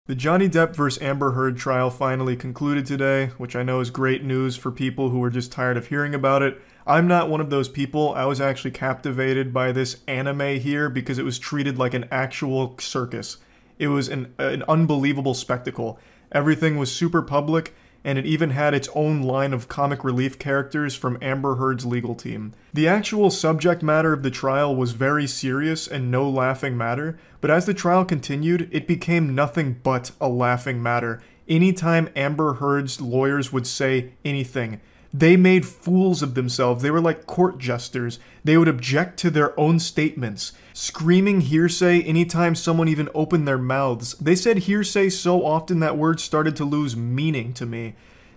The Johnny Depp vs. Amber Heard trial finally concluded today, which I know is great news for people who were just tired of hearing about it. I'm not one of those people. I was actually captivated by this anime here because it was treated like an actual circus. It was an unbelievable spectacle. Everything was super public, and it even had its own line of comic relief characters from Amber Heard's legal team. The actual subject matter of the trial was very serious and no laughing matter, but as the trial continued, it became nothing but a laughing matter. Anytime Amber Heard's lawyers would say anything, they made fools of themselves. They were like court jesters. They would object to their own statements, screaming hearsay anytime someone even opened their mouths. They said hearsay so often that word started to lose meaning to me.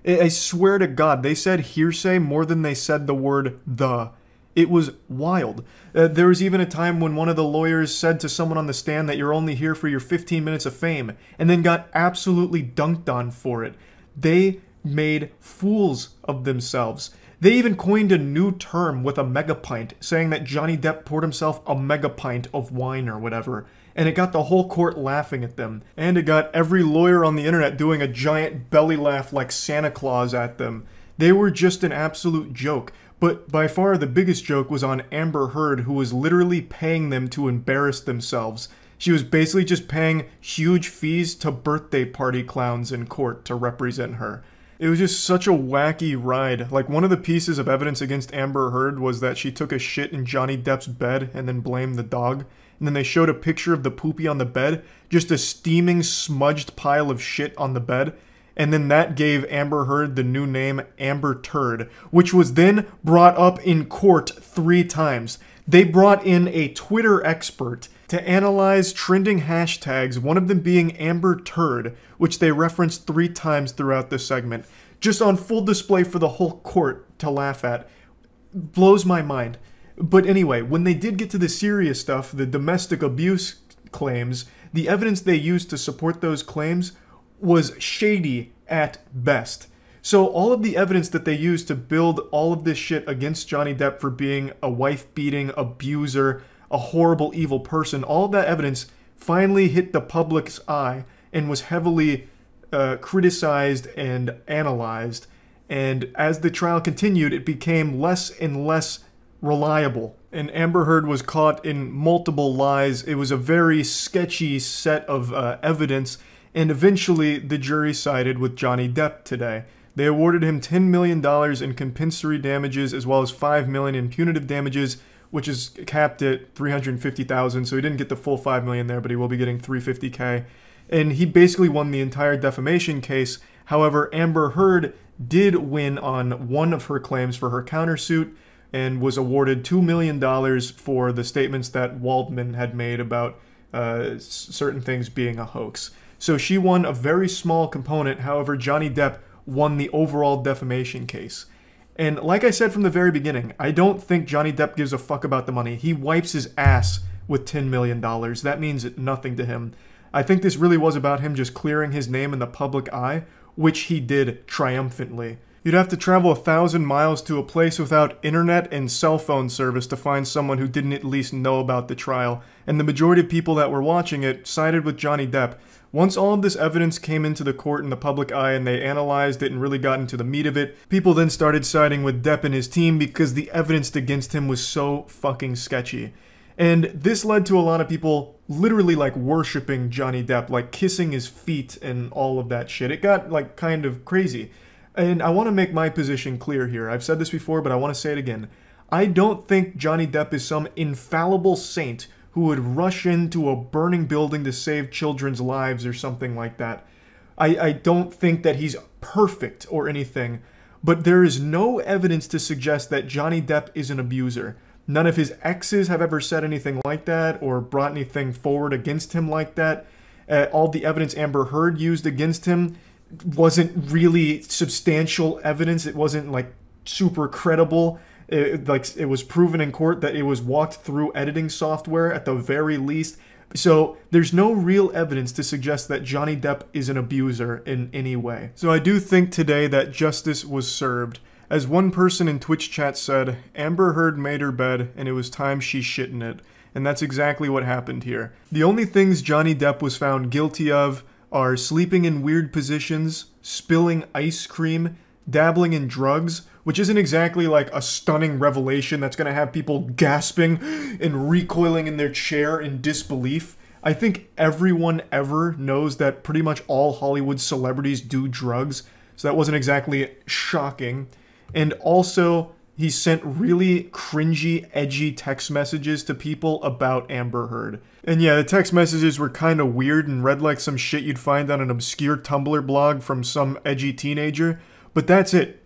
I swear to God, they said hearsay more than they said the word the. It was wild. There was even a time when one of the lawyers said to someone on the stand that you're only here for your 15 minutes of fame, and then got absolutely dunked on for it. They made fools of themselves. They even coined a new term with a megapint, saying that Johnny Depp poured himself a megapint of wine or whatever, and it got the whole court laughing at them. And it got every lawyer on the internet doing a giant belly laugh like Santa Claus at them. They were just an absolute joke. But by far the biggest joke was on Amber Heard, who was literally paying them to embarrass themselves. She was basically just paying huge fees to birthday party clowns in court to represent her. It was just such a wacky ride. Like, one of the pieces of evidence against Amber Heard was that she took a shit in Johnny Depp's bed and then blamed the dog. And then they showed a picture of the poopy on the bed, just a steaming, smudged pile of shit on the bed. And then that gave Amber Heard the new name Amber Turd, which was then brought up in court 3 times. They brought in a Twitter expert to analyze trending hashtags, one of them being Amber Turd, which they referenced 3 times throughout the segment, just on full display for the whole court to laugh at. Blows my mind. But anyway, when they did get to the serious stuff, the domestic abuse claims, the evidence they used to support those claims was shady at best. So all of the evidence that they used to build all of this shit against Johnny Depp for being a wife-beating abuser, a horrible, evil person, all of that evidence finally hit the public's eye and was heavily criticized and analyzed. And as the trial continued, it became less and less reliable. And Amber Heard was caught in multiple lies. It was a very sketchy set of evidence. And eventually, the jury sided with Johnny Depp today. They awarded him $10 million in compensatory damages as well as $5 million in punitive damages, which is capped at $350,000. So he didn't get the full $5 million there, but he will be getting $350K. And he basically won the entire defamation case. However, Amber Heard did win on one of her claims for her countersuit and was awarded $2 million for the statements that Waldman had made about certain things being a hoax. So she won a very small component. However, Johnny Depp won the overall defamation case. And like I said from the very beginning, I don't think Johnny Depp gives a fuck about the money. He wipes his ass with $10 million. That means nothing to him. I think this really was about him just clearing his name in the public eye, which he did triumphantly. You'd have to travel 1,000 miles to a place without internet and cell phone service to find someone who didn't at least know about the trial, and the majority of people that were watching it sided with Johnny Depp. Once all of this evidence came into the court in the public eye and they analyzed it and really got into the meat of it, people then started siding with Depp and his team because the evidence against him was so fucking sketchy. And this led to a lot of people literally like worshipping Johnny Depp, like kissing his feet and all of that shit. It got like kind of crazy. And I want to make my position clear here. I've said this before, but I want to say it again. I don't think Johnny Depp is some infallible saint who would rush into a burning building to save children's lives or something like that. I don't think that he's perfect or anything, but there is no evidence to suggest that Johnny Depp is an abuser. None of his exes have ever said anything like that or brought anything forward against him like that. All the evidence Amber Heard used against him wasn't really substantial evidence. It wasn't like super credible. It was proven in court that it was walked through editing software at the very least. So there's no real evidence to suggest that Johnny Depp is an abuser in any way. So I do think today that justice was served. As one person in Twitch chat said, Amber Heard made her bed and it was time she shit in it. And that's exactly what happened here. The only things Johnny Depp was found guilty of are sleeping in weird positions, spilling ice cream, dabbling in drugs, which isn't exactly like a stunning revelation that's going to have people gasping and recoiling in their chair in disbelief. I think everyone ever knows that pretty much all Hollywood celebrities do drugs, so that wasn't exactly shocking. And also, he sent really cringy, edgy text messages to people about Amber Heard. And yeah, the text messages were kind of weird and read like some shit you'd find on an obscure Tumblr blog from some edgy teenager, but that's it.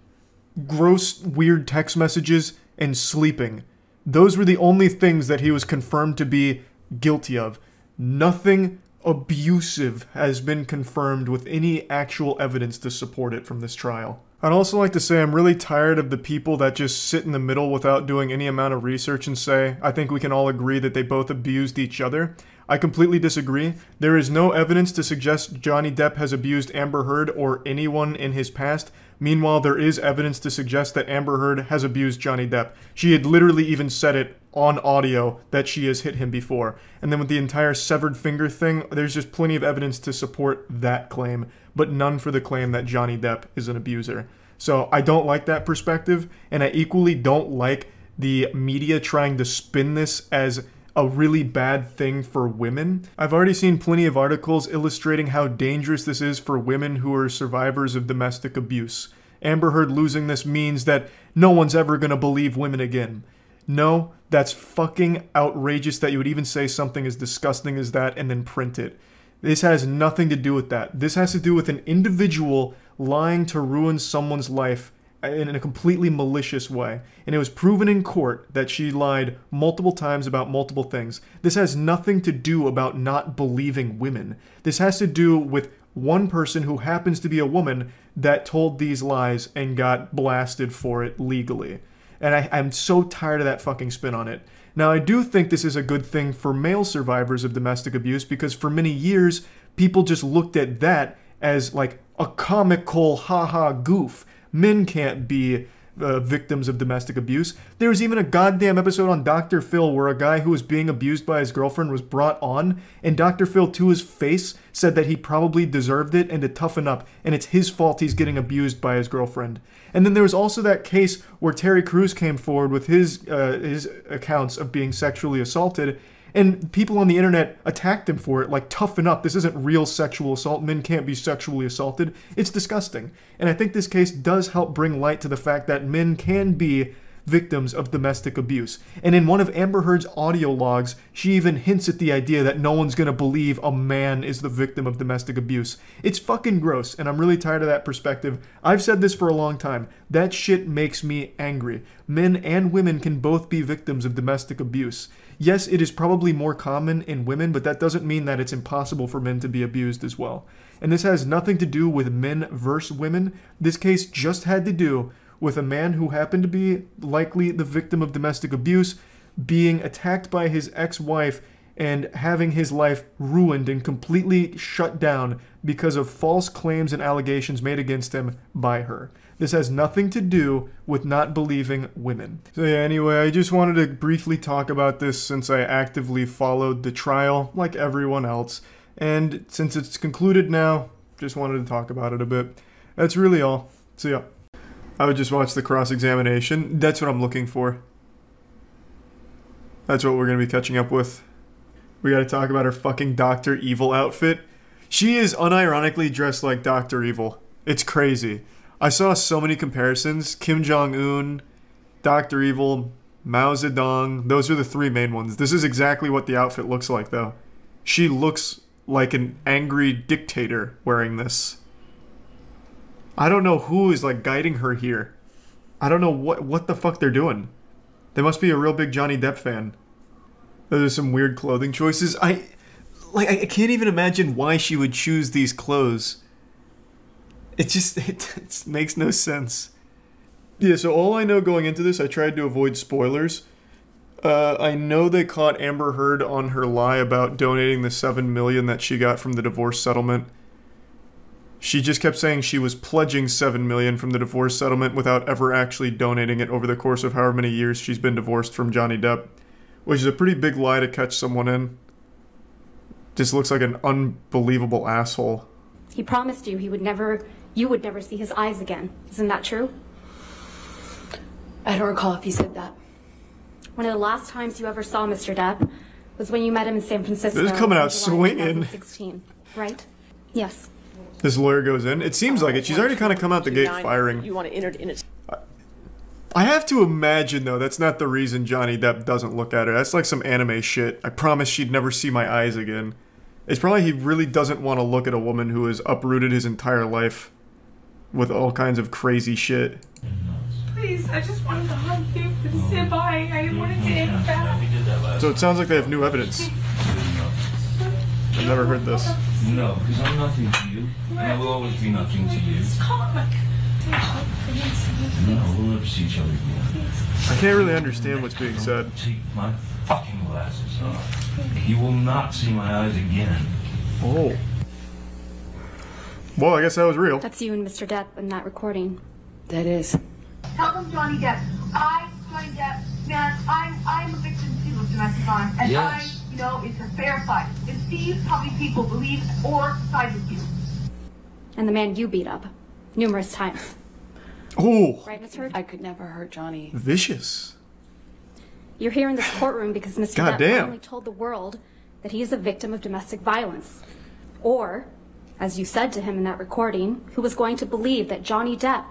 Gross, weird text messages and sleeping. Those were the only things that he was confirmed to be guilty of. Nothing abusive has been confirmed with any actual evidence to support it from this trial. I'd also like to say I'm really tired of the people that just sit in the middle without doing any amount of research and say, I think we can all agree that they both abused each other. I completely disagree. There is no evidence to suggest Johnny Depp has abused Amber Heard or anyone in his past. Meanwhile, there is evidence to suggest that Amber Heard has abused Johnny Depp. She had literally even said it on audio that she has hit him before. And then with the entire severed finger thing, there's just plenty of evidence to support that claim, but none for the claim that Johnny Depp is an abuser. So I don't like that perspective, and I equally don't like the media trying to spin this as a really bad thing for women. I've already seen plenty of articles illustrating how dangerous this is for women who are survivors of domestic abuse. Amber Heard losing this means that no one's ever gonna believe women again. No, that's fucking outrageous that you would even say something as disgusting as that and then print it. This has nothing to do with that. This has to do with an individual lying to ruin someone's life in a completely malicious way. And it was proven in court that she lied multiple times about multiple things. This has nothing to do about not believing women. This has to do with one person who happens to be a woman that told these lies and got blasted for it legally. And I'm so tired of that fucking spin on it. Now, I do think this is a good thing for male survivors of domestic abuse because for many years, people just looked at that as like a comical haha goof. Men can't be victims of domestic abuse. There was even a goddamn episode on Dr. Phil where a guy who was being abused by his girlfriend was brought on, and Dr. Phil, to his face, said that he probably deserved it and to toughen up, and it's his fault he's getting abused by his girlfriend. And then there was also that case where Terry Crews came forward with his accounts of being sexually assaulted, and people on the internet attacked him for it, like, toughen up, this isn't real sexual assault, men can't be sexually assaulted. It's disgusting. And I think this case does help bring light to the fact that men can be victims of domestic abuse. And in one of Amber Heard's audio logs, she even hints at the idea that no one's gonna believe a man is the victim of domestic abuse. It's fucking gross, and I'm really tired of that perspective. I've said this for a long time. That shit makes me angry. Men and women can both be victims of domestic abuse. Yes, it is probably more common in women, but that doesn't mean that it's impossible for men to be abused as well. And this has nothing to do with men versus women. This case just had to do with a man who happened to be likely the victim of domestic abuse, being attacked by his ex-wife and having his life ruined and completely shut down because of false claims and allegations made against him by her. This has nothing to do with not believing women. So yeah, anyway, I just wanted to briefly talk about this since I actively followed the trial like everyone else. And since it's concluded now, just wanted to talk about it a bit. That's really all. So yeah. I would just watch the cross-examination. That's what I'm looking for. That's what we're going to be catching up with. We got to talk about her fucking Dr. Evil outfit. She is unironically dressed like Dr. Evil. It's crazy. I saw so many comparisons. Kim Jong-un, Dr. Evil, Mao Zedong. Those are the three main ones. This is exactly what the outfit looks like, though. She looks like an angry dictator wearing this. I don't know who is like guiding her here. I don't know what the fuck they're doing. They must be a real big Johnny Depp fan. Those are some weird clothing choices. I can't even imagine why she would choose these clothes. It makes no sense. Yeah, so all I know going into this, I tried to avoid spoilers. I know they caught Amber Heard on her lie about donating the $7 million that she got from the divorce settlement. She just kept saying she was pledging $7 million from the divorce settlement without ever actually donating it over the course of however many years she's been divorced from Johnny Depp, which is a pretty big lie to catch someone in. Just looks like an unbelievable asshole. He promised you you would never see his eyes again. Isn't that true? I don't recall if he said that. One of the last times you ever saw Mr. Depp was when you met him in San Francisco. This is coming out in July swinging. 2016, right? Yes. This lawyer goes in. It seems like it. She's already kind of come out the gate firing. You want to enter in it. I have to imagine, though, that's not the reason Johnny Depp doesn't look at her. That's like some anime shit. I promised she'd never see my eyes again. It's probably he really doesn't want to look at a woman who has uprooted his entire life with all kinds of crazy shit. Please, I just wanted to hug you and say bye. I wanted to end that. So it sounds like they have new evidence. I've never heard this. No, because I'm nothing to you, and I will always be nothing to you. No, we'll never see each other again. I can't really understand what's being said. Take my fucking glasses off. You will not see my eyes again. Oh. Well, I guess that was real. That's you and Mr. Depp in that recording. That is. Tell them Johnny Depp. Johnny Depp, man, I'm a victim too of domestic violence, and Yes. it's a fair fight. And see how many people believe or side with you. And the man you beat up numerous times. Oh. Right, Ms. Heard? I could never hurt Johnny. Vicious. You're here in this courtroom because Mr. Depp Goddamn. finally told the world that he is a victim of domestic violence. Or, as you said to him in that recording, who was going to believe that Johnny Depp,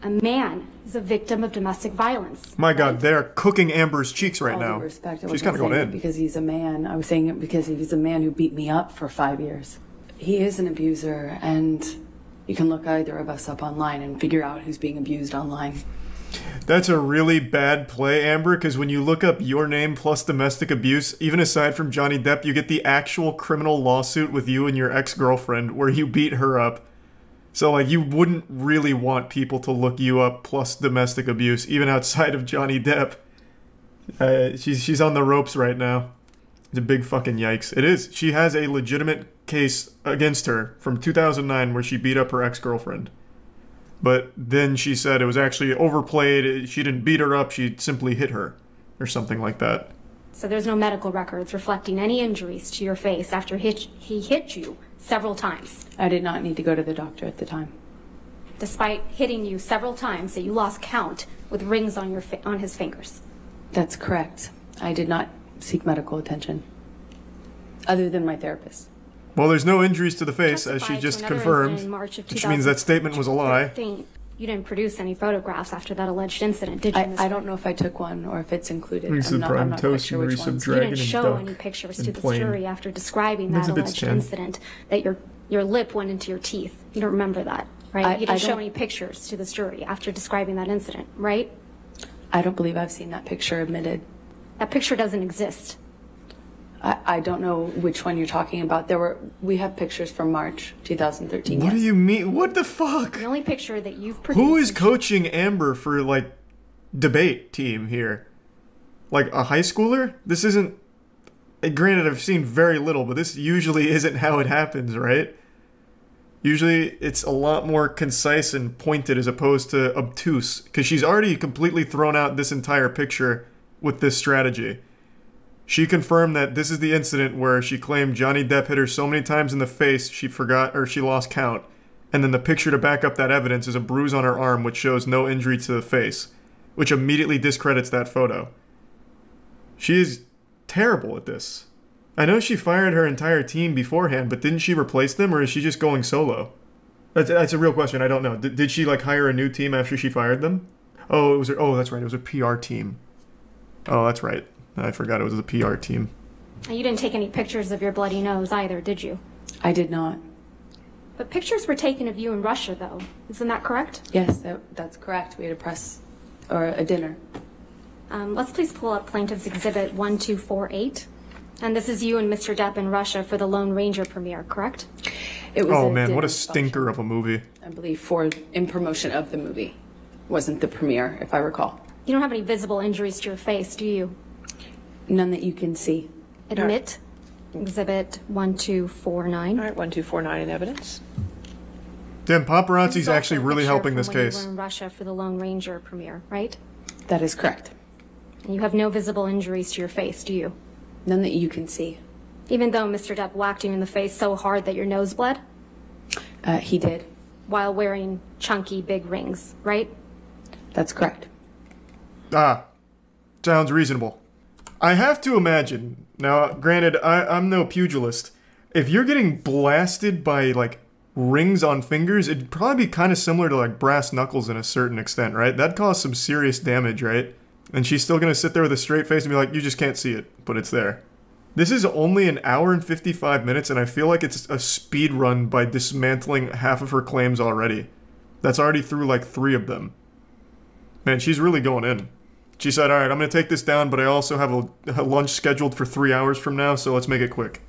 a man, is a victim of domestic violence. My God, they're cooking Amber's cheeks right All now. due respect, I She's wasn't kind of going saying it in. because he's a man. I was saying it because he's a man who beat me up for 5 years. He is an abuser, and you can look either of us up online and figure out who's being abused online. That's a really bad play, Amber, because when you look up your name plus domestic abuse, even aside from Johnny Depp, you get the actual criminal lawsuit with you and your ex-girlfriend where you beat her up. So, like, you wouldn't really want people to look you up plus domestic abuse, even outside of Johnny Depp. She's on the ropes right now. It's a big fucking yikes. It is. She has a legitimate case against her from 2009 where she beat up her ex-girlfriend. But then she said it was actually overplayed. She didn't beat her up. She simply hit her or something like that. So there's no medical records reflecting any injuries to your face after he hit you several times. I did not need to go to the doctor at the time. Despite hitting you several times that you lost count with rings on his fingers. That's correct. I did not seek medical attention. Other than my therapist. Well, there's no injuries to the face, as she Testified just to another confirmed, incident in March of which means that statement was a lie. 2013. You didn't produce any photographs after that alleged incident, did you? I don't know if I took one or if it's included. Reese I'm the prime not quite toast sure and which Reese of ones. You dragon didn't and show duck any pictures and to the plain. jury after describing that Exhibits alleged 10. incident, that your lip went into your teeth. You don't remember that, right? You didn't show don't- any pictures to this jury after describing that incident, right? I don't believe I've seen that picture admitted. That picture doesn't exist. I don't know which one you're talking about. We have pictures from March 2013. What do yes. you mean? What the fuck? The only picture that you've produced... Who is coaching Amber for, like, debate team here? Like, a high schooler? This isn't... Granted, I've seen very little, but this usually isn't how it happens, right? Usually, it's a lot more concise and pointed as opposed to obtuse, because she's already completely thrown out this entire picture with this strategy. She confirmed that this is the incident where she claimed Johnny Depp hit her so many times in the face she forgot or she lost count. And then the picture to back up that evidence is a bruise on her arm which shows no injury to the face, which immediately discredits that photo. She is terrible at this. I know she fired her entire team beforehand, but didn't she replace them or is she just going solo? That's a real question. I don't know. Did she like hire a new team after she fired them? Oh, that's right. It was a PR team. Oh, that's right. I forgot it was a PR team. And you didn't take any pictures of your bloody nose either, did you? I did not. But pictures were taken of you in Russia, though. Isn't that correct? Yes, that's correct. We had a dinner. Let's please pull up Plaintiff's Exhibit 1248. And this is you and Mr. Depp in Russia for the Lone Ranger premiere, correct? It was Oh man, what dinner a stinker of a movie. I believe in promotion of the movie. Wasn't the premiere, if I recall. You don't have any visible injuries to your face, do you? None that you can see. Admit. Exhibit 1249. All right, 1249 in evidence. Damn, This paparazzi's is also actually a really picture helping from this when you case. were in Russia for the Lone Ranger premiere, right? That is correct. And you have no visible injuries to your face, do you? None that you can see. Even though Mr. Depp whacked you in the face so hard that your nose bled? He did. While wearing chunky big rings, right? That's correct. Ah, sounds reasonable. I have to imagine, now granted, I'm no pugilist, if you're getting blasted by, like, rings on fingers, it'd probably be kind of similar to, like, brass knuckles in a certain extent, right? That'd cause some serious damage, right? And she's still gonna sit there with a straight face and be like, you just can't see it, but it's there. This is only an hour and 55 minutes, and I feel like it's a speed run by dismantling half of her claims already. That's already through, like, 3 of them. Man, she's really going in. She said, alright, I'm gonna take this down, but I also have a lunch scheduled for 3 hours from now, so let's make it quick.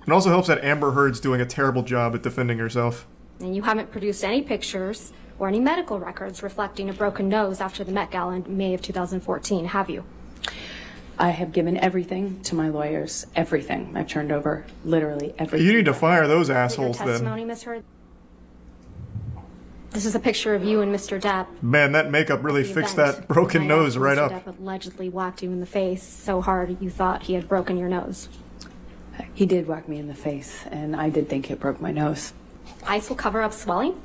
It also helps that Amber Heard's doing a terrible job at defending herself. And you haven't produced any pictures or any medical records reflecting a broken nose after the Met Gala in May of 2014, have you? I have given everything to my lawyers. Everything. I've turned over literally everything. You need to fire those Is it assholes your then. testimony, Ms. Heard? This is a picture of you and Mr. Depp. Man, that makeup really at the fixed event that broken the night nose after right Mr. up. Depp allegedly whacked you in the face so hard you thought he had broken your nose. He did whack me in the face, and I did think it broke my nose. Ice will cover up swelling?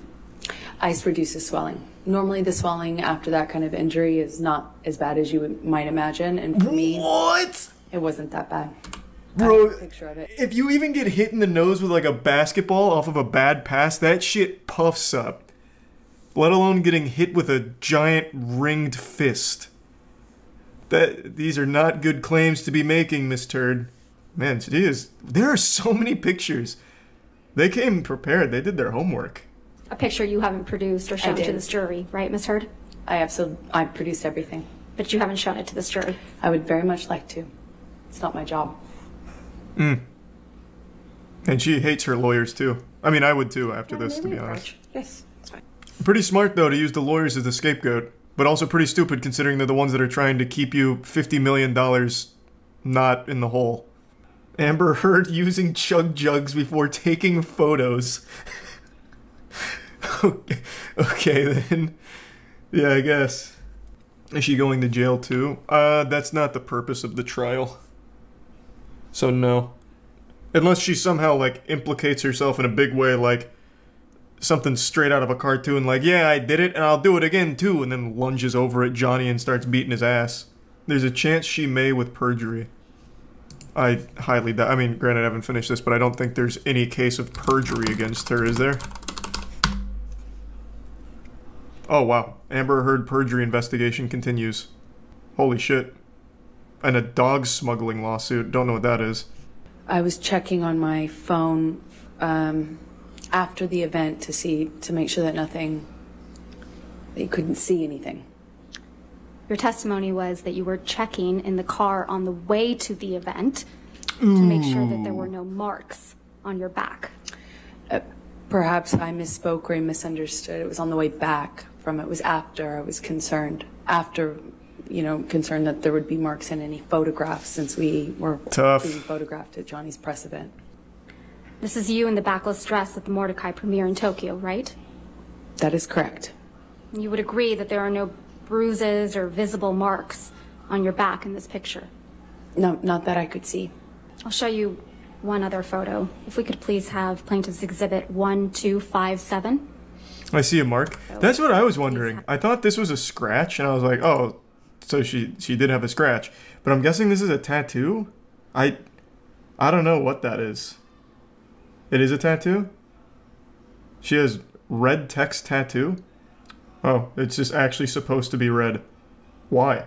Ice reduces swelling. Normally the swelling after that kind of injury is not as bad as you might imagine, and for me, What? it wasn't that bad. Bro, Picture of it. if you even get hit in the nose with like a basketball off of a bad pass, that shit puffs up. Let alone getting hit with a giant ringed fist. These are not good claims to be making, Miss Turd. Man, there are so many pictures. They came prepared. They did their homework. A picture you haven't produced or shown to did. this jury, right, Ms. Heard? I produced everything. But you haven't shown it to this jury. I would very much like to. It's not my job. And she hates her lawyers too. I mean, I would too after this, to be honest. Yes, it's fine. Pretty smart, though, to use the lawyers as a scapegoat. But also pretty stupid considering they're the ones that are trying to keep you $50 million not in the hole. Amber Heard using chug jugs before taking photos. Okay, then. Yeah, I guess. Is she going to jail too? That's not the purpose of the trial. So no. Unless she somehow, like, implicates herself in a big way, like something straight out of a cartoon, like, yeah, I did it and I'll do it again too, and then lunges over at Johnny and starts beating his ass. There's a chance she may with perjury. I highly doubt. I mean, granted, I haven't finished this, but I don't think there's any case of perjury against her, is there? Oh, wow. Amber Heard perjury investigation continues. Holy shit. And a dog smuggling lawsuit. Don't know what that is. I was checking on my phone after the event to make sure that you couldn't see anything. Your testimony was that you were checking in the car on the way to the event to make sure that there were no marks on your back. Perhaps I misspoke or I misunderstood. It was on the way back from it was after I was concerned. After, concerned that there would be marks in any photographs since we were Tough. being photographed at Johnny's press event. This is you in the backless dress at the Mordecai premiere in Tokyo, right? That is correct. You would agree that there are no bruises or visible marks on your back in this picture. No, not that I could see. I'll show you one other photo. If we could please have Plaintiff's Exhibit 1257. I see a mark. That's what I was wondering. I thought this was a scratch, and I was like, oh, so she did have a scratch. But I'm guessing this is a tattoo? I don't know what that is. It is a tattoo? She has red text tattoo? Oh, it's just actually supposed to be red. Why?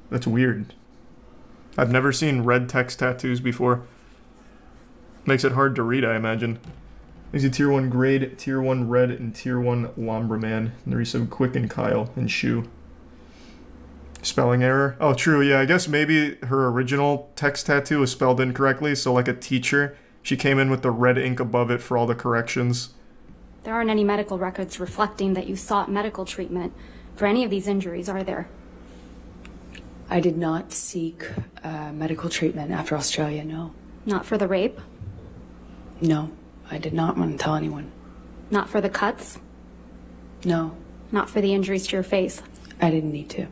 That's weird. I've never seen red text tattoos before. Makes it hard to read, I imagine. There's a Tier 1 grade, Tier 1 red, and Tier 1 Lumberman. And there's some Quick and Kyle and Shoe. Spelling error? Oh, true, yeah, I guess maybe her original text tattoo was spelled incorrectly, so like a teacher, she came in with the red ink above it for all the corrections. There aren't any medical records reflecting that you sought medical treatment for any of these injuries, are there? I did not seek medical treatment after Australia, no. Not for the rape? No, I did not want to tell anyone. Not for the cuts? No, Not for the injuries to your face? I didn't need to.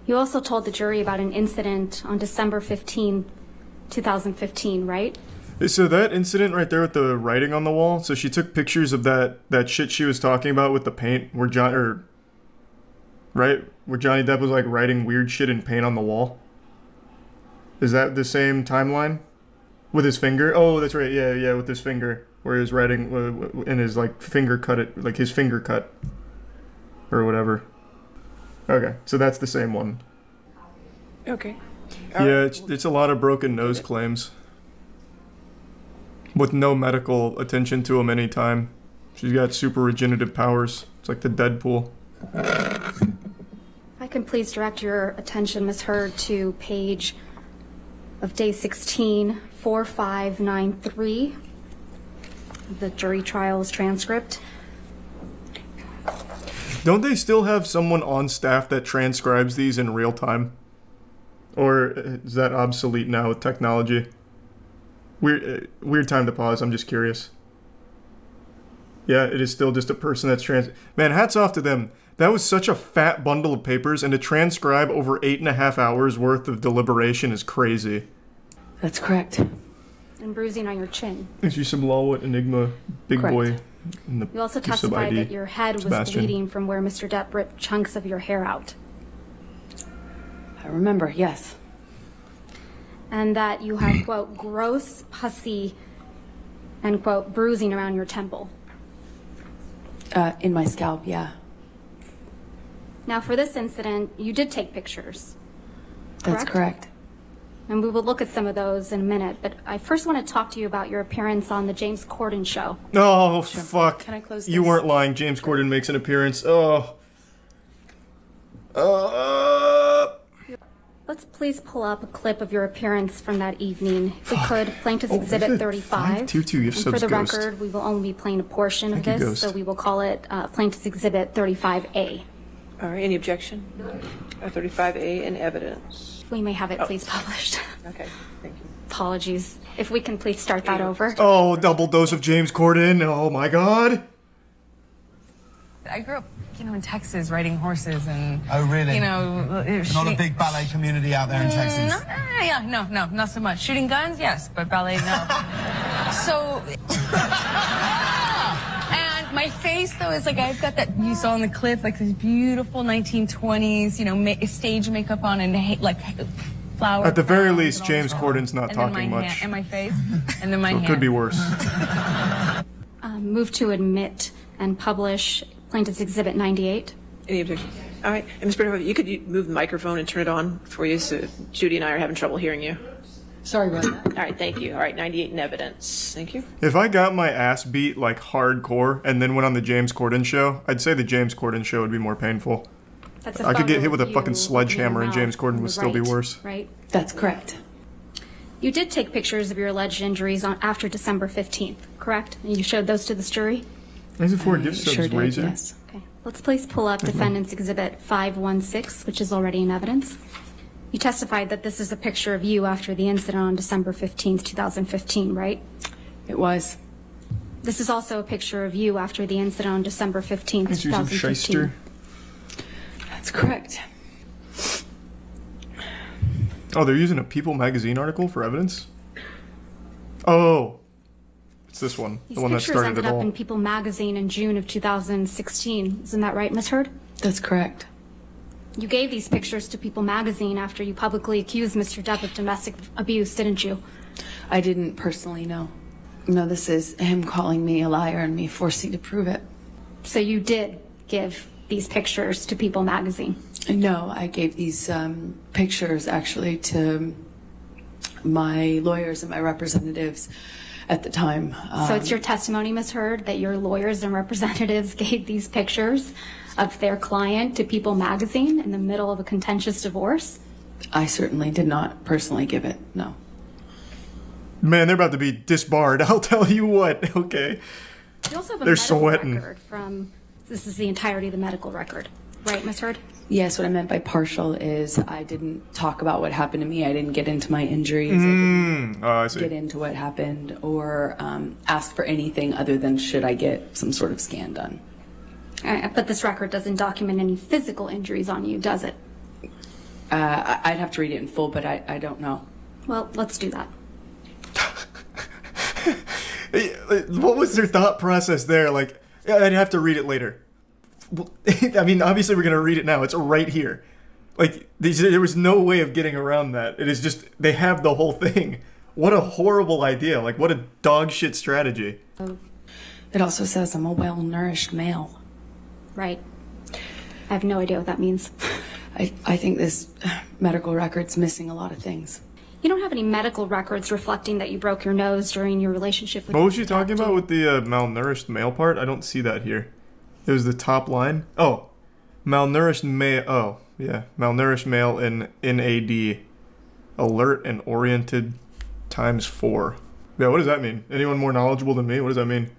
You also told the jury about an incident on December 15, 2015, right? So that incident right there with the writing on the wall, so she took pictures of that shit she was talking about with the paint where Johnny Depp was like writing weird shit in paint on the wall. Is that the same timeline? With his finger? Oh, that's right. Yeah, with his finger where he was writing and his like finger cut it, like his finger cut or whatever. Okay, so that's the same one. Okay. Yeah, it's a lot of broken nose claims. With no medical attention to him anytime. She's got super regenerative powers. It's like the Deadpool. If I can please direct your attention, Ms. Heard, to page of day 16, 4593, the jury trials transcript. Don't they still have someone on staff that transcribes these in real time? Or is that obsolete now with technology? Weird time to pause, I'm just curious. Yeah, it is still just a person that's Man, hats off to them. That was such a fat bundle of papers, and to transcribe over 8.5 hours worth of deliberation is crazy. That's correct. And bruising on your chin. Is you some Lawwood Enigma big Correct. boy in the You also piece of testified ID. that your head was Sebastian. bleeding from where Mr. Depp ripped chunks of your hair out. I remember, yes. And that you had, quote, gross, pussy, and, quote, bruising around your temple. In my scalp, yeah. Now, for this incident, you did take pictures. That's correct. And we will look at some of those in a minute, but I first want to talk to you about your appearance on the James Corden show. Oh, fuck. Can I close You this? weren't lying. James Corden makes an appearance. Let's please pull up a clip of your appearance from that evening. If we could, Plaintiff's Exhibit 35. 522 gift And for subs the Ghost. record, we will only be playing a portion of Thank you, this, Ghost. so we will call it Plaintiff's Exhibit 35A. All right, any objection? 35A in evidence. If we may have it please published. Okay, thank you. Apologies. If we can please start that over. Oh, double dose of James Corden. Oh my god. I grew up, in Texas riding horses and. Oh, really? Not Not a big ballet community out there in Texas. No, not so much. Shooting guns, yes, but ballet, no. So. And my face, though, is like I've got that you saw in the clip, like this beautiful 1920s, stage makeup on and like flower. At the very crowns least, and all James this Corden's not and then talking my much. hand, and my face, and then my So it hand. could be worse. Move to admit and publish Plaintiff's Exhibit 98. Any objection? All right, and Ms. Bernhoff, you could move the microphone and turn it on for you, so Judy and I are having trouble hearing you. Sorry about that. All right, thank you. All right, 98 in evidence. Thank you. If I got my ass beat like hardcore and then went on the James Corden show, I'd say the James Corden show would be more painful. That's a I could get photo hit with a of fucking you sledgehammer opening and your James mouth Corden on would the still be right, worse. Right? That's correct. You did take pictures of your alleged injuries after December 15th, correct? And you showed those to this jury? Is it for gift subs, Sure did, Razor? yes. Okay. Let's please pull up Defendant's Exhibit 516, which is already in evidence. You testified that this is a picture of you after the incident on December 15th, 2015, right? It was. This is also a picture of you after the incident on December 15th, Is you some 2015. shyster? That's correct. Oh, they're using a People magazine article for evidence? Oh. It's this one. These The one that pictures started ended it up all. in People magazine in June of 2016. Isn't that right, Ms. Heard? That's correct. You gave these pictures to People magazine after you publicly accused Mr. Depp of domestic abuse, didn't you? I didn't personally know. No, this is him calling me a liar and me forcing to prove it. So you did give these pictures to People magazine? No, I gave these pictures actually to my lawyers and my representatives at the time. So it's your testimony, Ms. Heard, that your lawyers and representatives gave these pictures of their client to People magazine in the middle of a contentious divorce? I certainly did not personally give it, no. Man, they're about to be disbarred. I'll tell you what. Okay. You also have a They're medical sweating. record from, this is the entirety of the medical record, right, Ms. Heard? Yes, what I meant by partial is I didn't talk about what happened to me. I didn't get into my injuries. I didn't Oh, I see. get into what happened or ask for anything other than should I get some sort of scan done. But this record doesn't document any physical injuries on you, does it? I'd have to read it in full, but I don't know. Well, let's do that. What was their thought process there? Like, yeah, I'd have to read it later. Well, I mean, obviously we're gonna read it now. It's right here. Like, there was no way of getting around that. It is just, they have the whole thing. What a horrible idea. Like, what a dog shit strategy. It also says I'm a well-nourished male. Right. I have no idea what that means. I think this medical record's missing a lot of things. You don't have any medical records reflecting that you broke your nose during your relationship with... What was she talking about with the malnourished male part? I don't see that here. It was the top line. Oh, malnourished male. Oh, yeah. Malnourished male in NAD. Alert and oriented ×4. Yeah, what does that mean? Anyone more knowledgeable than me? What does that mean?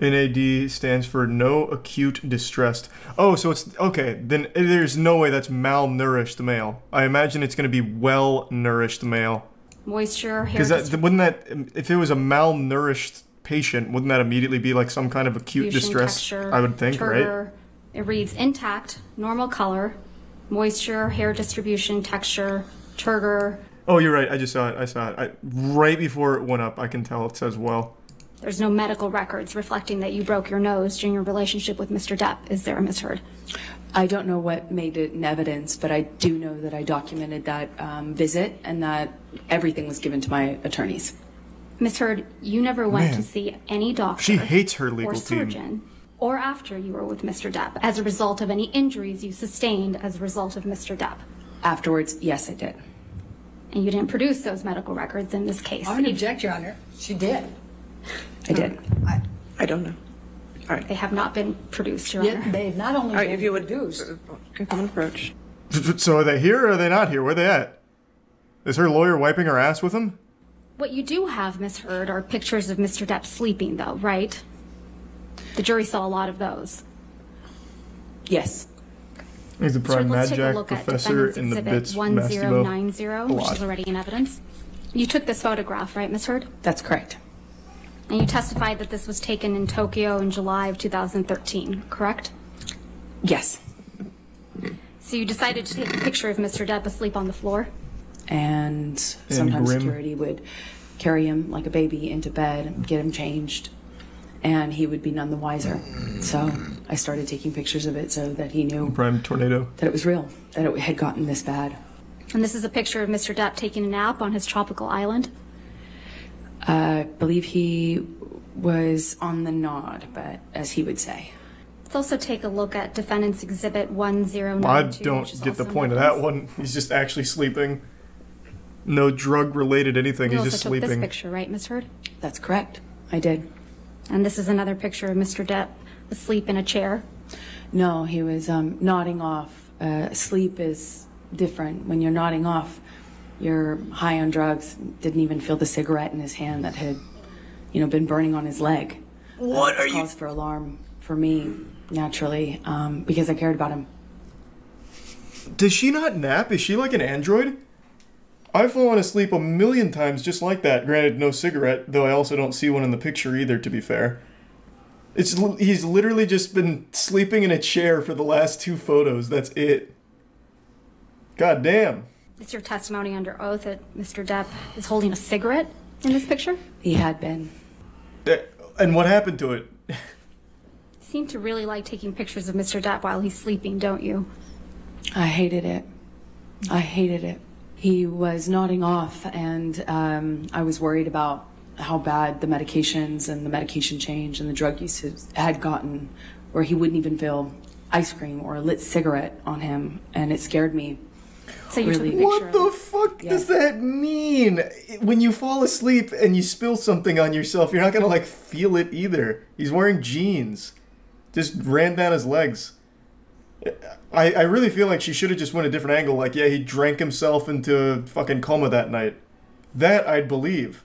NAD stands for no acute distress. Oh, so it's... Okay, then there's no way that's malnourished male. I imagine it's going to be well-nourished male. Moisture, hair... Because wouldn't that... If it was a malnourished patient, wouldn't that immediately be like some kind of acute distress? Texture, I would think, turgor. right? It reads intact, normal color, moisture, hair distribution, texture, turgor. Oh, you're right. I just saw it. I saw it. Right before it went up, I can tell it says well. There's no medical records reflecting that you broke your nose during your relationship with Mr. Depp. Is there, Ms. Heard? I don't know what made it in evidence, but I do know that I documented that visit and that everything was given to my attorneys. Ms. Heard, you never went to see any doctor. She hates her legal or surgeon, or after you were with Mr. Depp, as a result of any injuries you sustained as a result of Mr. Depp. Afterwards, yes, I did. And you didn't produce those medical records in this case. I would object, Your Honor. She did. I did. I don't know. All right. They have not been produced, Your Honor. They've not only All right, been if you would produced. come and approach. So are they here or are they not here? Where are they at? Is her lawyer wiping her ass with him? What you do have, Ms. Heard, are pictures of Mr. Depp sleeping, though, right? The jury saw a lot of those. Yes. He's a prime Let's take a Mad look Jack at professor Defendant's in the Exhibit bits 1090, which lot. is already in evidence. You took this photograph, right, Ms. Heard? That's correct. And you testified that this was taken in Tokyo in July of 2013, correct? Yes. So you decided to take a picture of Mr. Depp asleep on the floor? And sometimes grim. security would carry him like a baby into bed, get him changed, and he would be none the wiser. So I started taking pictures of it so that he knew Prime tornado. that it was real, that it had gotten this bad. And this is a picture of Mr. Depp taking a nap on his tropical island? I believe he was on the nod, but as he would say. Let's also take a look at Defendant's Exhibit 1092. I which don't is get the also point of evidence. that one. He's just actually sleeping. No drug-related anything. You He's also just took this sleeping. picture, right, Ms. Heard? That's correct. I did. And this is another picture of Mr. Depp asleep in a chair. No, he was nodding off. Sleep is different. When you're nodding off, you're high on drugs, didn't even feel the cigarette in his hand that had, been burning on his leg. What are you... Cause for alarm for me, naturally, because I cared about him. Does she not nap? Is she like an android? I've fallen asleep a million times just like that. Granted, no cigarette, though I also don't see one in the picture either, to be fair. He's literally just been sleeping in a chair for the last 2 photos. That's it. God damn. It's your testimony under oath that Mr. Depp is holding a cigarette in this picture? He had been. And what happened to it? You seem to really like taking pictures of Mr. Depp while he's sleeping, don't you? I hated it. I hated it. He was nodding off, and I was worried about how bad the medications and the medication change and the drug use had gotten, where he wouldn't even feel ice cream or a lit cigarette on him, and it scared me. So you Really? took a picture What the of it. fuck does that mean? When you fall asleep and you spill something on yourself, you're not gonna like feel it either. He's wearing jeans. Just ran down his legs. I really feel like she should have just went a different angle. Like, yeah, he drank himself into a fucking coma that night. That I'd believe.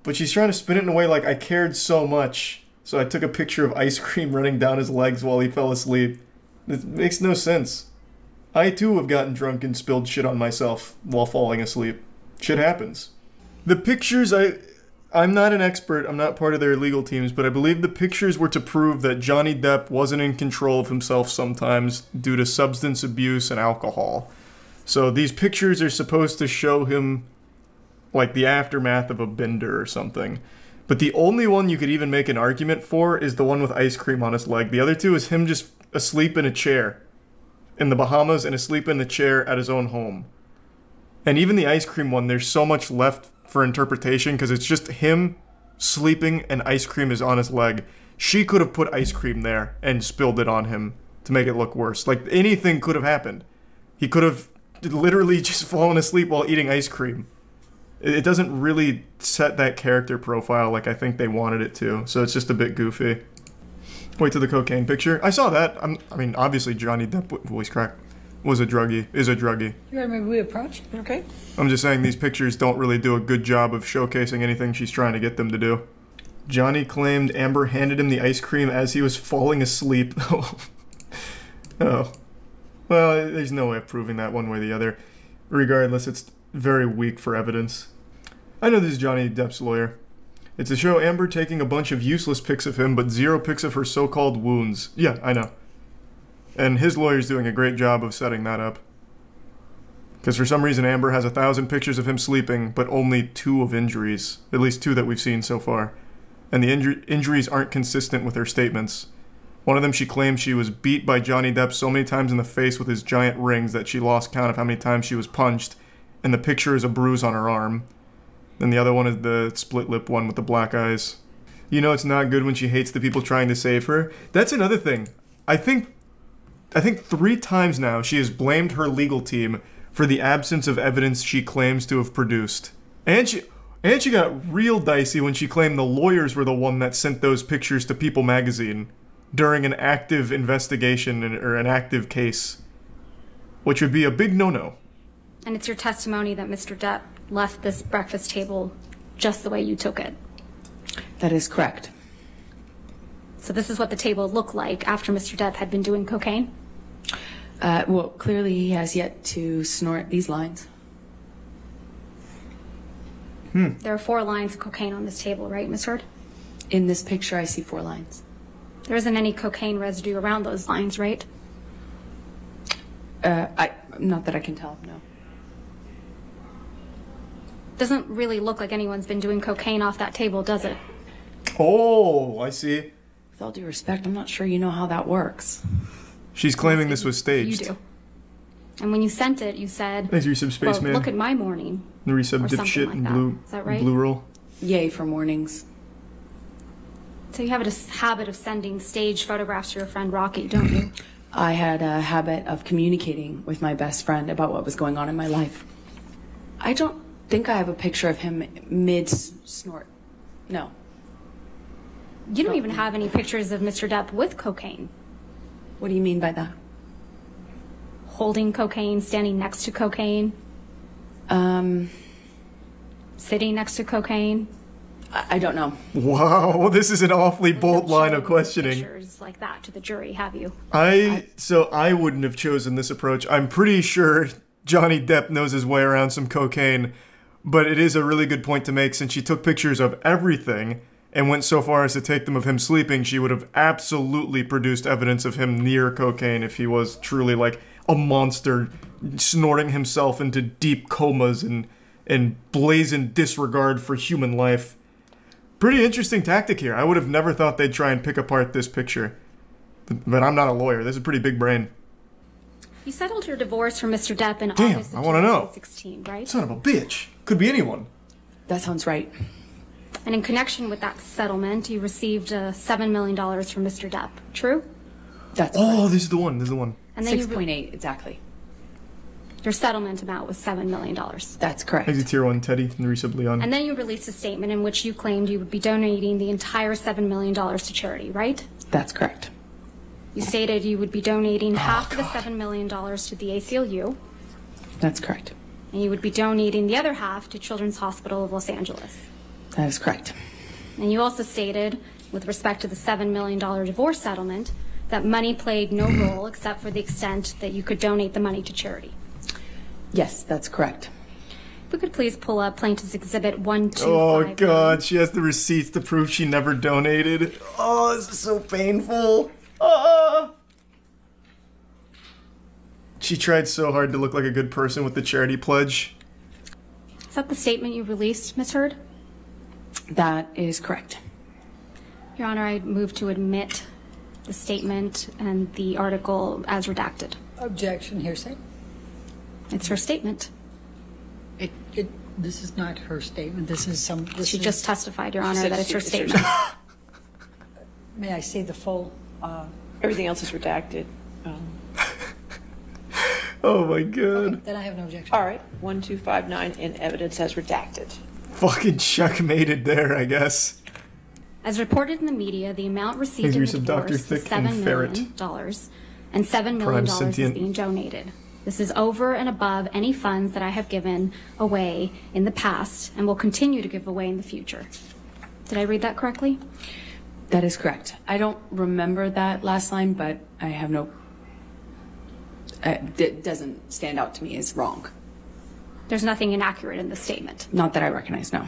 But she's trying to spin it in a way like, I cared so much, so I took a picture of ice cream running down his legs while he fell asleep. It makes no sense. I too have gotten drunk and spilled shit on myself while falling asleep. Shit happens. The pictures, I'm not an expert, I'm not part of their legal teams, but I believe the pictures were to prove that Johnny Depp wasn't in control of himself sometimes due to substance abuse and alcohol. So these pictures are supposed to show him like the aftermath of a bender or something. But the only one you could even make an argument for is the one with ice cream on his leg. The other two is him just asleep in a chair in the Bahamas and asleep in the chair at his own home. And even the ice cream one, there's so much left for interpretation because it's just him sleeping and ice cream is on his leg. She could have put ice cream there and spilled it on him to make it look worse. Like, anything could have happened. He could have literally just fallen asleep while eating ice cream. It doesn't really set that character profile like I think they wanted it to, so it's just a bit goofy. Wait till the cocaine picture. I saw that. I mean, obviously Johnny Depp, voice crack, is a druggie. You remember we approached? Okay. I'm just saying these pictures don't really do a good job of showcasing anything she's trying to get them to do. Johnny claimed Amber handed him the ice cream as he was falling asleep. Oh. Well, there's no way of proving that one way or the other. Regardless, it's very weak for evidence. I know this is Johnny Depp's lawyer. It's to show Amber taking a bunch of useless pics of him, but 0 pics of her so-called wounds. Yeah, I know. And his lawyer's doing a great job of setting that up. Because for some reason Amber has 1,000 pictures of him sleeping, but only 2 of injuries. At least 2 that we've seen so far. And the injuries aren't consistent with her statements. One of them, she claims she was beat by Johnny Depp so many times in the face with his giant rings that she lost count of how many times she was punched, and the picture is a bruise on her arm. Then the other one is the split lip one with the black eyes. You know it's not good when she hates the people trying to save her. That's another thing. I think 3 times now she has blamed her legal team for the absence of evidence she claims to have produced. And she got real dicey when she claimed the lawyers were the one that sent those pictures to People magazine during an active investigation or an active case, which would be a big no-no. And it's your testimony that Mr. Depp left this breakfast table just the way you took it. That is correct. So this is what the table looked like after Mr. Depp had been doing cocaine? Well, clearly he has yet to snort these lines. There are 4 lines of cocaine on this table, right, Ms. Heard? In this picture, I see 4 lines. There isn't any cocaine residue around those lines, right? Not that I can tell, no. Doesn't really look like anyone's been doing cocaine off that table, does it? Oh, I see. With all due respect, I'm not sure you know how that works. She's claiming this was staged. You do. And when you sent it, you said, Thanks, Resub Spaceman. quote, look at my morning. The Resub or something dipshit like and that. blue, Is that right? blue roll. Yay for mornings. So you have a habit of sending staged photographs to your friend Rocky, don't you? I had a habit of communicating with my best friend about what was going on in my life. I don't think I have a picture of him mid-snort. No. You don't even have any pictures of Mr. Depp with cocaine. What do you mean by that? Holding cocaine, standing next to cocaine, sitting next to cocaine. I don't know. Wow, this is an awfully bold line of Showing questioning. Pictures like that to the jury, have you? So I wouldn't have chosen this approach. I'm pretty sure Johnny Depp knows his way around some cocaine, but it is a really good point to make since she took pictures of everything and went so far as to take them of him sleeping. She would have absolutely produced evidence of him near cocaine if he was truly like a monster snorting himself into deep comas and blazing disregard for human life. Pretty interesting tactic here. I would have never thought they'd try and pick apart this picture. But I'm not a lawyer. This is pretty big brain. You settled your divorce from Mr. Depp in Damn, August of I wanna know. 2016, right? Son of a bitch. Could be anyone. That sounds right. And in connection with that settlement, you received $7 million from Mr. Depp. True? That's Oh, correct. this is the one. This is the one. And then 6.8, exactly. your settlement amount was $7 million. That's correct. Exit tier 1, Teddy, and Resub Leon. And then you released a statement in which you claimed you would be donating the entire $7 million to charity, right? That's correct. You stated you would be donating half of the $7 million to the ACLU, That's correct. and you would be donating the other half to Children's Hospital of Los Angeles. That is correct. And you also stated, with respect to the $7 million divorce settlement, that money played no role except for the extent that you could donate the money to charity. Yes, that's correct. If we could please pull up Plaintiff's Exhibit 125. Oh god, she has the receipts to prove she never donated. Oh, this is so painful. She tried so hard to look like a good person with the charity pledge. Is that the statement you released, Ms. Heard? That is correct. Your Honor, I move to admit the statement and the article as redacted. Objection, hearsay. It's her statement. This is not her statement. This is some. She just testified, Your Honor, that it's her statement. May I see the full? Everything else is redacted. Oh my god. Okay, then I have no objection. All right, 1259 in evidence as redacted. Fucking checkmated there, I guess. As reported in the media, the amount received in the divorce is $7 million, and $7 million is being donated. This is over and above any funds that I have given away in the past and will continue to give away in the future. Did I read that correctly? That is correct. I don't remember that last line, but I have no... it doesn't stand out to me as wrong. There's nothing inaccurate in the statement. Not that I recognize, no.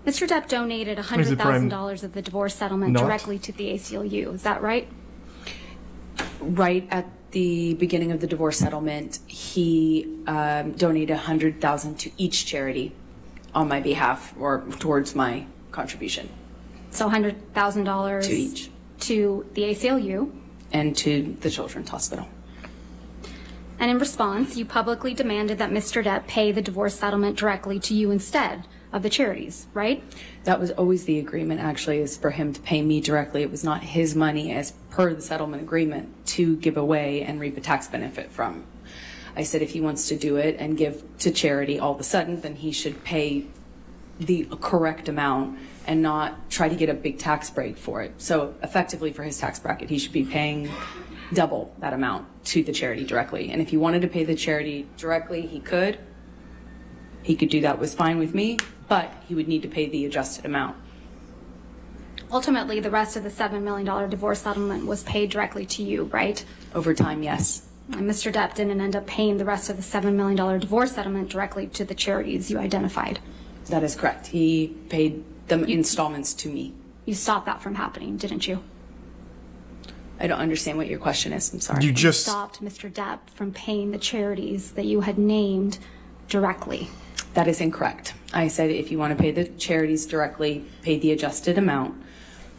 Mr. Depp donated $100,000 of the divorce settlement directly to the ACLU. Is that right? Right at the beginning of the divorce settlement, he donated $100,000 to each charity on my behalf or towards my contribution. So $100,000 to each. To the ACLU. And to the Children's Hospital. And in response, you publicly demanded that Mr. Depp pay the divorce settlement directly to you instead of the charities, right? That was always the agreement, actually, is for him to pay me directly. It was not his money as per the settlement agreement to give away and reap a tax benefit from. I said if he wants to do it and give to charity all of a sudden, then he should pay the correct amount and not try to get a big tax break for it. So effectively for his tax bracket, he should be paying double that amount to the charity directly. And if he wanted to pay the charity directly, he could. He could do that, it was fine with me, but he would need to pay the adjusted amount. Ultimately, the rest of the $7 million divorce settlement was paid directly to you, right? Over time, yes. And Mr. Depp didn't end up paying the rest of the $7 million divorce settlement directly to the charities you identified. That is correct. He paid the installments to me. You stopped that from happening, didn't you? I don't understand what your question is. I'm sorry. You just stopped Mr. Depp from paying the charities that you had named directly. That is incorrect. I said if you want to pay the charities directly, pay the adjusted amount,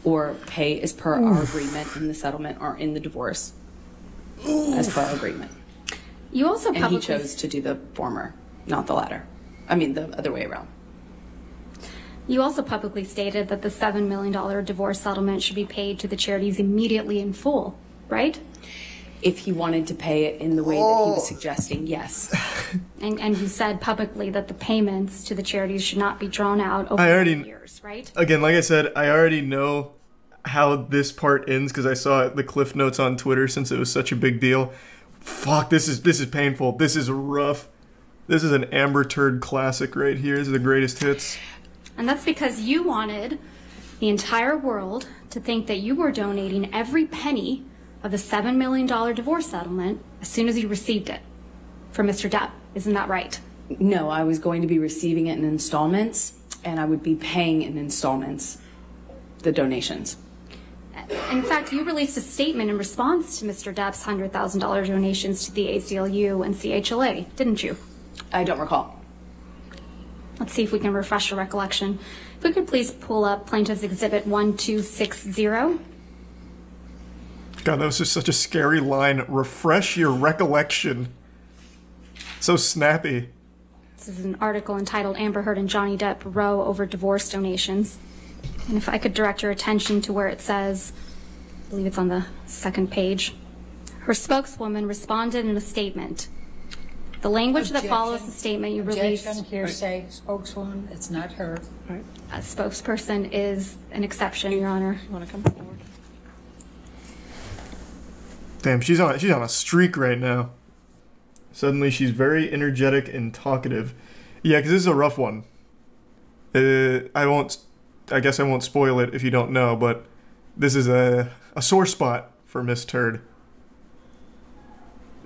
or pay as per our agreement in the settlement or in the divorce, as per our agreement. You also and he chose to do the former, not the latter. I mean, the other way around. You also publicly stated that the $7 million divorce settlement should be paid to the charities immediately in full, right? If he wanted to pay it in the way that he was suggesting, yes. And you said publicly that the payments to the charities should not be drawn out over years, right? Again, like I said, I already know how this part ends because I saw the cliff notes on Twitter since it was such a big deal. Fuck, this is painful. This is rough. This is an Amber Turd classic right here. This is the greatest hits. And that's because you wanted the entire world to think that you were donating every penny of the $7 million divorce settlement as soon as you received it from Mr. Depp. Isn't that right? No, I was going to be receiving it in installments, and I would be paying in installments the donations. In fact, you released a statement in response to Mr. Depp's $100,000 donations to the ACLU and CHLA, didn't you? I don't recall. Let's see if we can refresh your recollection. If we could please pull up Plaintiff's Exhibit 1260. God, that was just such a scary line. Refresh your recollection. So snappy. This is an article entitled Amber Heard and Johnny Depp Row Over Divorce Donations. And if I could direct your attention to where it says, I believe it's on the second page, her spokeswoman responded in a statement. The language that follows the statement you released... Objection, hearsay, spokeswoman, it's not her. Right. A spokesperson is an exception, Your Honor. You want to come forward? Damn, she's on a streak right now. Suddenly she's very energetic and talkative. Yeah, because this is a rough one. I guess I won't spoil it if you don't know, but this is a sore spot for Miss Turd.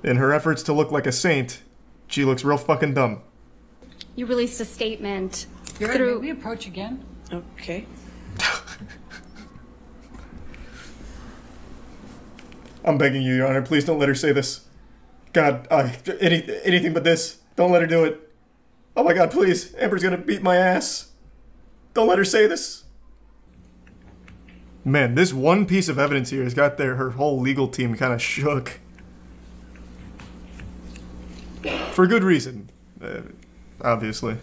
In her efforts to look like a saint, she looks real fucking dumb. You released a statement May we approach again? Okay. I'm begging you, Your Honor, please don't let her say this. God, anything but this. Don't let her do it. Oh my God, please. Amber's gonna beat my ass. Don't let her say this. Man, this one piece of evidence here has got her whole legal team kind of shook. For good reason, obviously.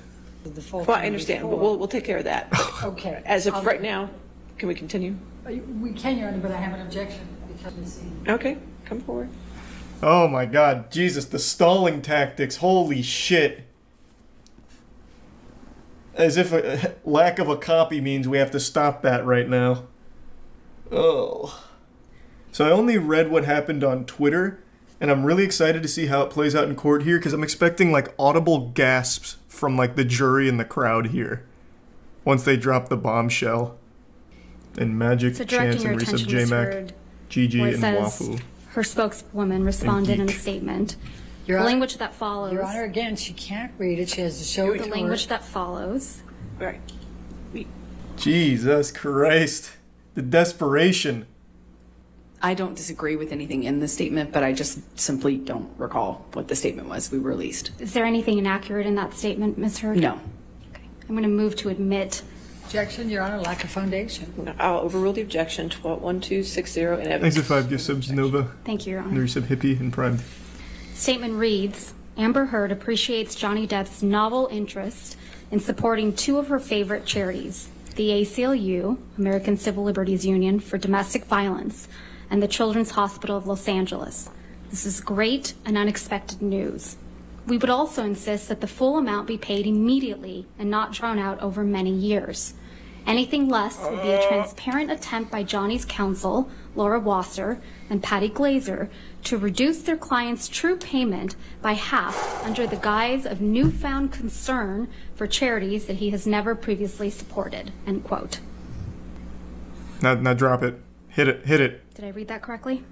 Well, I understand, but we'll take care of that. Okay. As of right now, can we continue? We can, Your Honor, but I have an objection because Okay, come forward. Oh my god, Jesus, the stalling tactics, holy shit. As if a lack of a copy means we have to stop that right now. Oh. So I only read what happened on Twitter, and I'm really excited to see how it plays out in court here, because I'm expecting, like, audible gasps from, like, the jury and the crowd here once they drop the bombshell. And Magic, So Chance, directing your and Resub attention, Ms. J-Mac, Heard, Gigi, where it and says Wafu. her spokeswoman responded in a Geek. statement. Your The Honor- language that follows. Your Honor, again, she can't read it. She has to show it The to language her. that follows. Right. Jesus Christ. The desperation. I don't disagree with anything in the statement, but I just simply don't recall what the statement was we released. Is there anything inaccurate in that statement, Ms. Heard? No. Okay. I'm going to move to admit. Objection, Your Honor, lack of foundation. I'll overrule the objection. 1260 and Thanks evidence. for 5 gift subs, Nova. Thank you, Your And Honor. resub Hippie and Prime. Statement reads, Amber Heard appreciates Johnny Depp's novel interest in supporting two of her favorite charities, the ACLU, American Civil Liberties Union for Domestic Violence, and the Children's Hospital of Los Angeles. This is great and unexpected news. We would also insist that the full amount be paid immediately and not drawn out over many years. Anything less would be a transparent attempt by Johnny's counsel, Laura Wasser and Patty Glazer, to reduce their client's true payment by half under the guise of newfound concern for charities that he has never previously supported, end quote. Now drop it. Hit it. Did I read that correctly?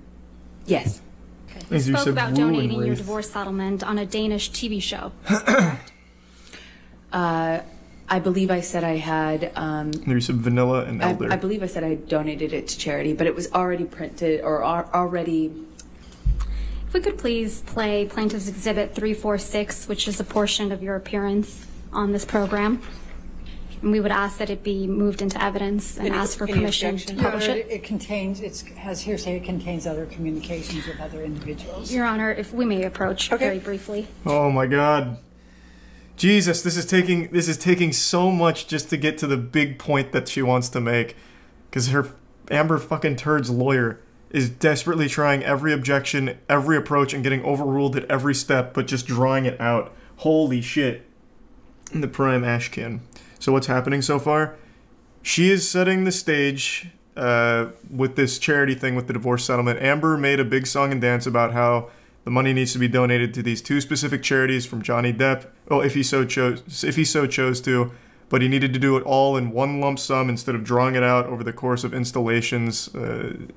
Yes. Okay. You Thanks, you spoke said about woo and donating your wraith. divorce settlement on a Danish TV show. I believe I said I had. Resub Vanilla and Elder. I believe I said I donated it to charity, but it was already printed or already. If we could please play Plaintiff's Exhibit 346, which is a portion of your appearance on this program. And we would ask that it be moved into evidence and ask for any permission objection? to Your publish Honor, it. it contains, it has hearsay, it contains other communications with other individuals. Your Honor, if we may approach very briefly. Oh my god. Jesus, this is taking so much just to get to the big point that she wants to make. Because her Amber fucking Turd's lawyer is desperately trying every objection, every approach, and getting overruled at every step, but just drawing it out. Holy shit. In the prime ashcan. So what's happening so far? She is setting the stage with this charity thing with the divorce settlement. Amber made a big song and dance about how the money needs to be donated to these two specific charities from Johnny Depp. Well, if he so chose to, but he needed to do it all in one lump sum instead of drawing it out over the course of installations,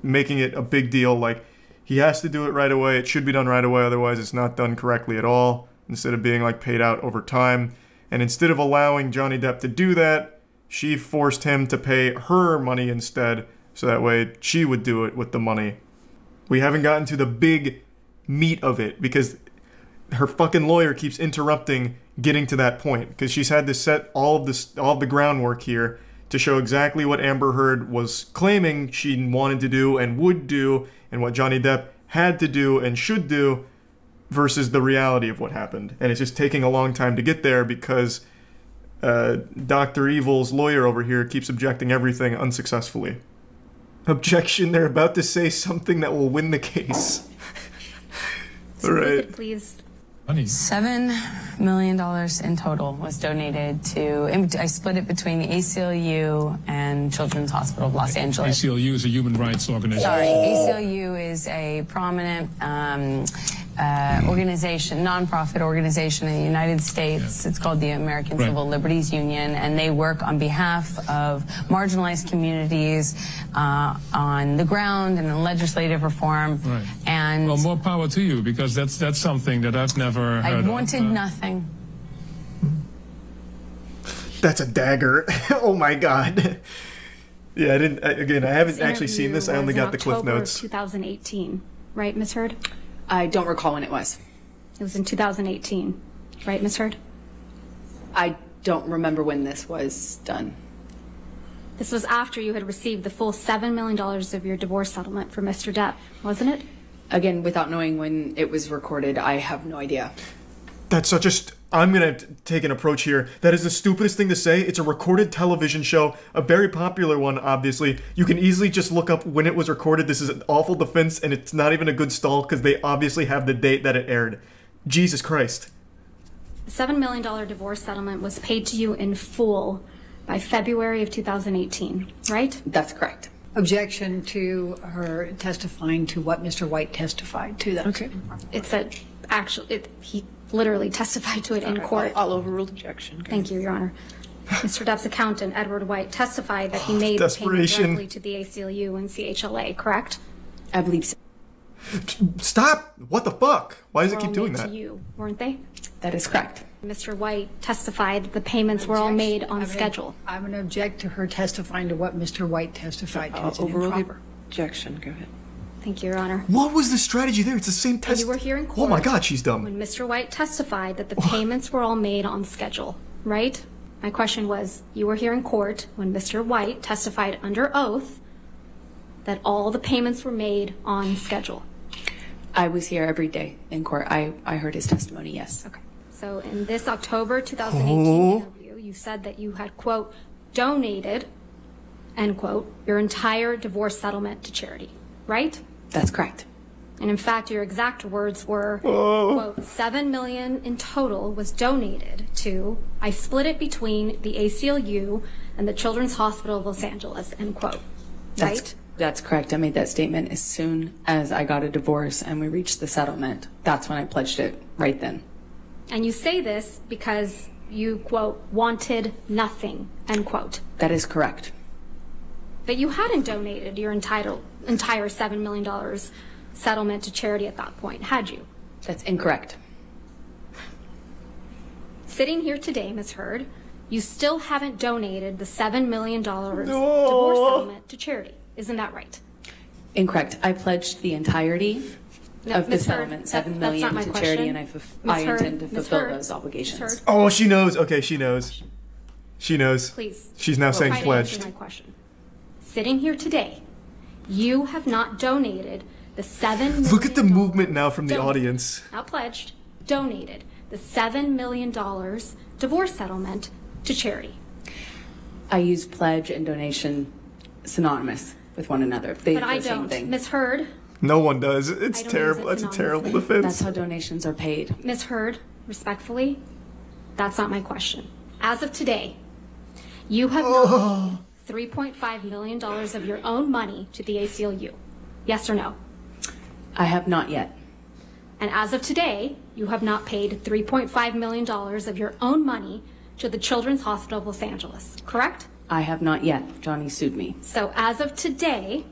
making it a big deal. Like, he has to do it right away. It should be done right away, otherwise it's not done correctly at all, instead of being like paid out over time. And instead of allowing Johnny Depp to do that, she forced him to pay her money instead, so that way she would do it with the money. We haven't gotten to the big meat of it, because her fucking lawyer keeps interrupting getting to that point, because she's had to set all of the groundwork here to show exactly what Amber Heard was claiming she wanted to do and would do, and what Johnny Depp had to do and should do, versus the reality of what happened. And it's just taking a long time to get there because Dr. Evil's lawyer over here keeps objecting everything unsuccessfully. Objection, they're about to say something that will win the case. So All if we right. could please. $7 million in total was donated to, I split it between the ACLU and Children's Hospital of Los Angeles. ACLU is a human rights organization. Sorry, ACLU is a prominent organization, nonprofit organization in the United States. Yeah. It's called the American Civil Liberties Union, and they work on behalf of marginalized communities on the ground and in legislative reform. Right. And well, more power to you, because that's something that I've never heard I wanted of. nothing. That's a dagger. Oh my god. Yeah, I haven't actually seen this. I only got the cliff notes. 2018, right, Ms. Heard? I don't recall when it was. It was in 2018, right, Ms. Heard? I don't remember when this was done. This was after you had received the full $7 million of your divorce settlement from Mr. Depp, wasn't it? Again, without knowing when it was recorded, I have no idea. That's such a... I'm going to take an approach here. That is the stupidest thing to say. It's a recorded television show, a very popular one, obviously. You can easily just look up when it was recorded. This is an awful defense, and it's not even a good stall because they obviously have the date that it aired. Jesus Christ. The $7 million divorce settlement was paid to you in full by February of 2018, right? That's correct. Objection to her testifying to what Mr. White testified to. That Okay. It's a he literally testified to it in court. I'll overrule objection. Okay. Thank you, Your Honor. Mr. Depp's accountant, Edward White, testified that he made the payment directly to the ACLU and CHLA, correct? I believe so. Stop! What the fuck? Why does it keep doing Made that? to you, weren't they? That is correct. Mr. White testified that the payments were all made on schedule. I'm going to object to her testifying to what Mr. White testified to. It's Overrule the improper. objection. Go ahead. Thank you, Your Honor. What was the strategy there? It's the same test. You were here in court. Oh my god, she's dumb. When Mr. White testified that the payments were all made on schedule, right? My question was, you were here in court when Mr. White testified under oath that all the payments were made on schedule. I was here every day in court. I heard his testimony, yes. Okay. So in this October 2018 interview, you said that you had, quote, donated, end quote, your entire divorce settlement to charity, right? That's correct. And in fact, your exact words were, quote, $7 million in total was donated to, I split it between the ACLU and the Children's Hospital of Los Angeles, end quote, right? That's correct. I made that statement as soon as I got a divorce and we reached the settlement. That's when I pledged it, right then. And you say this because you, quote, wanted nothing, end quote. That is correct. But you hadn't donated your entire $7 million settlement to charity at that point, had you? That's incorrect. Sitting here today, Ms. Heard, you still haven't donated the $7 million divorce settlement to charity. Isn't that right? Incorrect. I pledged the entirety of the settlement, $7 million to charity, and I intend to fulfill those obligations. Oh, she knows. Okay, she knows. She knows. Please. She's now saying pledged. Answer my question. Sitting here today, you have not donated the $7 million. Look at the movement now from the audience. Not pledged, donated the $7 million divorce settlement to charity. I use pledge and donation synonymous with one another. But I don't. Ms. Heard. No one does. It's terrible. That's a terrible defense. That's how donations are paid. Ms. Heard, respectfully, that's not my question. As of today, you have not paid $3.5 million of your own money to the ACLU. Yes or no? I have not yet. And as of today, you have not paid $3.5 million of your own money to the Children's Hospital of Los Angeles, correct? I have not yet. Johnny sued me. So as of today,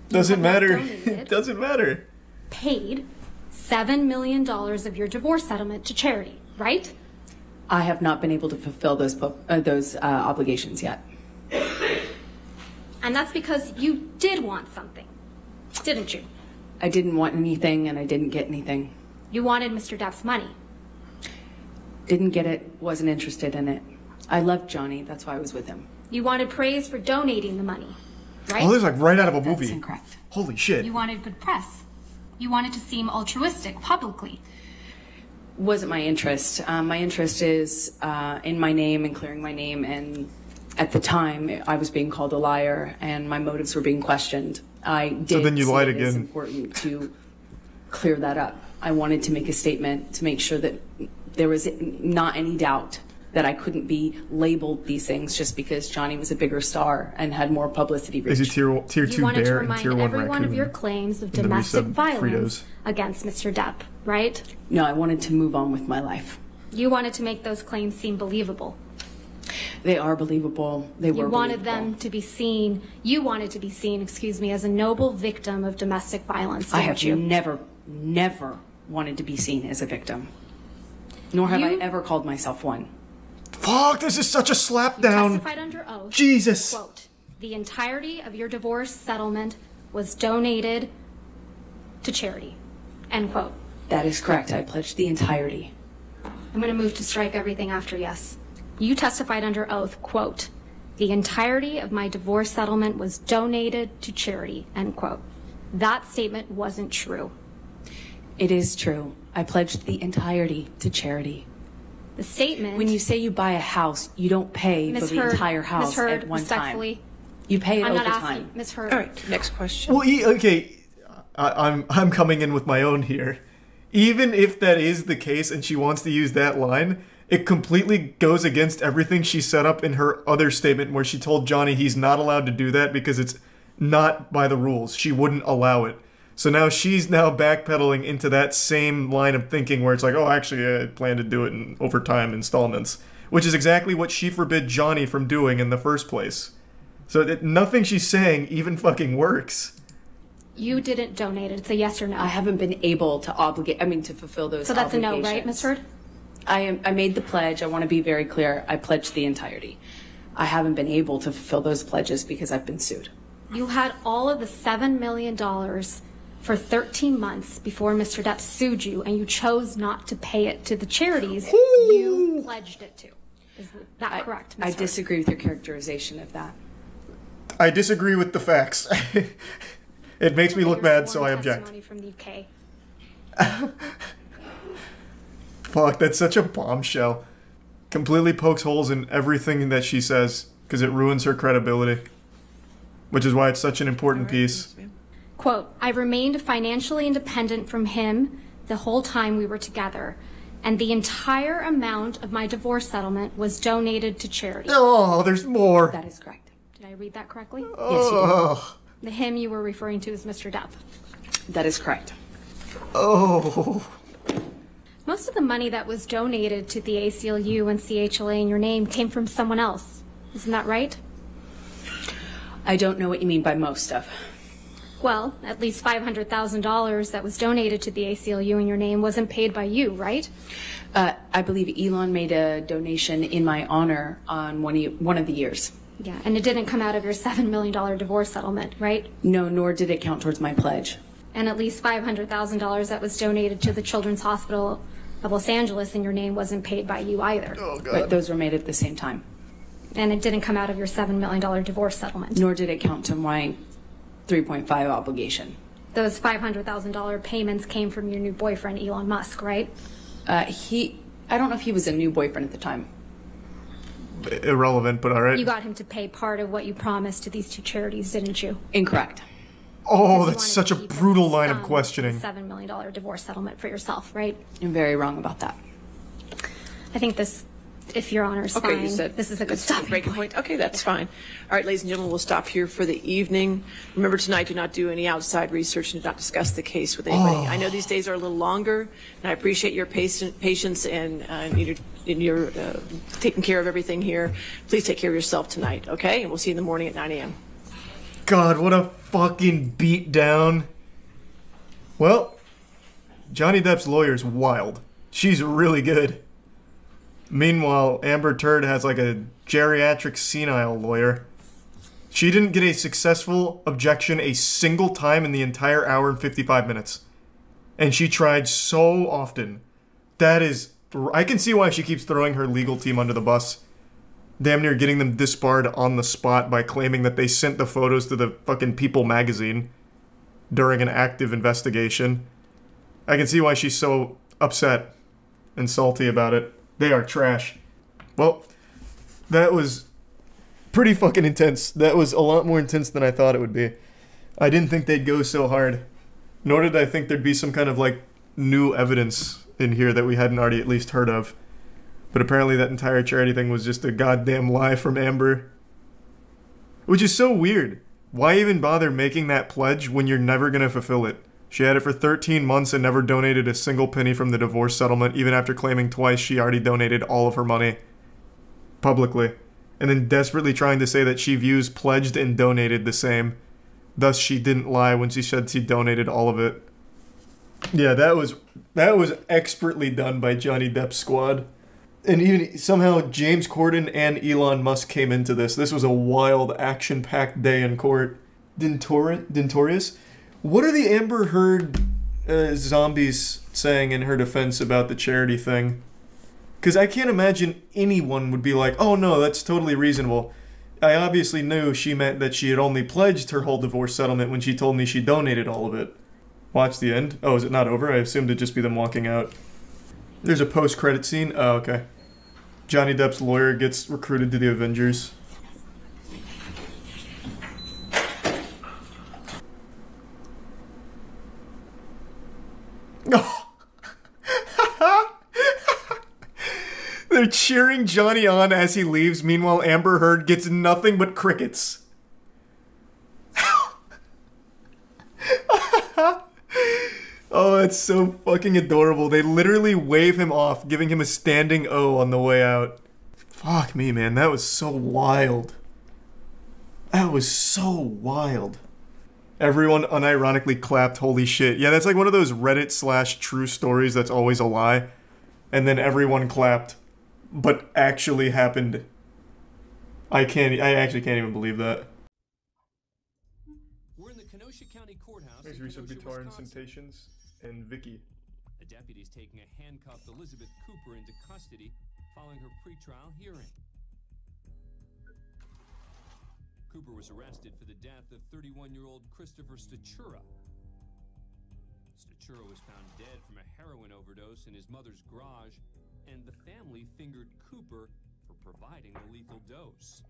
doesn't matter. It doesn't matter. Paid $7 million of your divorce settlement to charity, right? I have not been able to fulfill those obligations yet. And that's because you did want something, didn't you? I didn't want anything, and I didn't get anything. You wanted Mr. Depp's money. Didn't get it, wasn't interested in it. I loved Johnny, that's why I was with him. You wanted praise for donating the money, right? Oh, this is like right out of a movie. That's incorrect. Holy shit. You wanted good press. You wanted to seem altruistic publicly. Wasn't my interest. My interest is in my name and clearing my name, and at the time I was being called a liar and my motives were being questioned. I did so then you lied again. It's important to clear that up. I wanted to make a statement to make sure that there was not any doubt that I couldn't be labeled these things just because Johnny was a bigger star and had more publicity reach. Is he tier 2 you wanted bear to and remind tier 1 every raccoon? one of your claims of domestic violence against Mr. Depp, right? No, I wanted to move on with my life. You wanted to make those claims seem believable. They are believable. They were You wanted believable. them to be seen, you wanted to be seen, excuse me, as a noble victim of domestic violence, didn't I have you? never wanted to be seen as a victim. Nor have I ever called myself one. Fuck, this is such a slap down. You testified under oath. Jesus. Quote, the entirety of your divorce settlement was donated to charity. End quote. That is correct. I pledged the entirety. I'm going to move to strike everything after yes. You testified under oath, quote, The entirety of my divorce settlement was donated to charity, end quote. That statement wasn't true. It is true. I pledged the entirety to charity. The statement... When you say you buy a house, you don't pay for the entire house at one time. You pay it over time. Ms. Heard. All right, next question. Well, okay, I'm coming in with my own here. Even if that is the case and she wants to use that line, it completely goes against everything she set up in her other statement where she told Johnny he's not allowed to do that because it's not by the rules. She wouldn't allow it. So now she's now backpedaling into that same line of thinking where it's like, oh, actually, I plan to do it in over time installments, which is exactly what she forbid Johnny from doing in the first place. So nothing she's saying even fucking works. You didn't donate it. It's a yes or no. I haven't been able to to fulfill those obligations. So that's a no, right, Ms. Heard? I made the pledge. I want to be very clear. I pledged the entirety. I haven't been able to fulfill those pledges because I've been sued. You had all of the $7 million for 13 months before Mr. Depp sued you, and you chose not to pay it to the charities you pledged it to. Is that correct, Ms. I Heard? disagree with your characterization of that. I disagree with the facts. It makes me look bad, so I object. From the UK. Fuck, that's such a bombshell. Completely pokes holes in everything that she says because it ruins her credibility. Which is why it's such an important piece. Quote, I remained financially independent from him the whole time we were together, and the entire amount of my divorce settlement was donated to charity. Oh, there's more. That is correct. Did I read that correctly? Yes, you did. The him you were referring to is Mr. Depp. That is correct. Oh. Most of the money that was donated to the ACLU and CHLA in your name came from someone else. Isn't that right? I don't know what you mean by most of. Well, at least $500,000 that was donated to the ACLU in your name wasn't paid by you, right? I believe Elon made a donation in my honor on one of the years. Yeah, and it didn't come out of your $7 million divorce settlement, right? No, nor did it count towards my pledge. And at least $500,000 that was donated to the Children's Hospital of Los Angeles in your name wasn't paid by you either. Oh, God. But those were made at the same time. And it didn't come out of your $7 million divorce settlement. Nor did it count to my 3.5 obligation. Those $500,000 payments came from your new boyfriend, Elon Musk, right? I don't know if he was a new boyfriend at the time. Irrelevant, but all right. You got him to pay part of what you promised to these two charities, didn't you? Incorrect. Oh, that's such a brutal line of questioning. $7 million divorce settlement for yourself, right? You're very wrong about that. I think this, if Your Honor's fine, you said this is a good stopping breaking point. Okay, that's fine. All right, ladies and gentlemen, we'll stop here for the evening. Remember tonight, do not do any outside research and do not discuss the case with anybody. I know these days are a little longer, and I appreciate your patience and your taking care of everything here. Please take care of yourself tonight, okay? And we'll see you in the morning at 9 a.m. God, what a fucking beatdown. Well, Johnny Depp's lawyer's wild. She's really good. Meanwhile, Amber Turd has like a geriatric senile lawyer. She didn't get a successful objection a single time in the entire hour and 55 minutes. And she tried so often. That is... I can see why she keeps throwing her legal team under the bus. Damn near getting them disbarred on the spot by claiming that they sent the photos to the fucking People magazine during an active investigation. I can see why she's so upset and salty about it. They are trash. Well, that was pretty fucking intense. That was a lot more intense than I thought it would be. I didn't think they'd go so hard. Nor did I think there'd be some kind of like new evidence in here that we hadn't already at least heard of. But apparently that entire charity thing was just a goddamn lie from Amber. Which is so weird. Why even bother making that pledge when you're never gonna fulfill it? She had it for 13 months and never donated a single penny from the divorce settlement, even after claiming twice she already donated all of her money. Publicly. And then desperately trying to say that she views pledged and donated the same. Thus she didn't lie when she said she donated all of it. Yeah, that was expertly done by Johnny Depp's squad. And even somehow James Corden and Elon Musk came into this. This was a wild, action-packed day in court. Dentorius? What are the Amber Heard zombies saying in her defense about the charity thing? Because I can't imagine anyone would be like, oh no, that's totally reasonable. I obviously knew she meant that she had only pledged her whole divorce settlement when she told me she donated all of it. Watch the end. Oh, is it not over? I assumed it'd just be them walking out. There's a post-credit scene. Oh, okay. Johnny Depp's lawyer gets recruited to the Avengers. They're cheering Johnny on as he leaves. Meanwhile, Amber Heard gets nothing but crickets. Oh, that's so fucking adorable. They literally wave him off, giving him a standing O on the way out. Fuck me, man. That was so wild. That was so wild. Everyone unironically clapped, holy shit. Yeah, that's like one of those Reddit / true stories that's always a lie. And then everyone clapped. But actually happened. I actually can't even believe that. We're in the Kenosha County Courthouse. Thanks, Reese of Guitar and Citations. And Vicky. The deputy's taking a handcuffed Elizabeth Cooper into custody following her pretrial hearing. Cooper was arrested for the death of 31-year-old Christopher Statura. Statura was found dead from a heroin overdose in his mother's garage, and the family fingered Cooper for providing the lethal dose.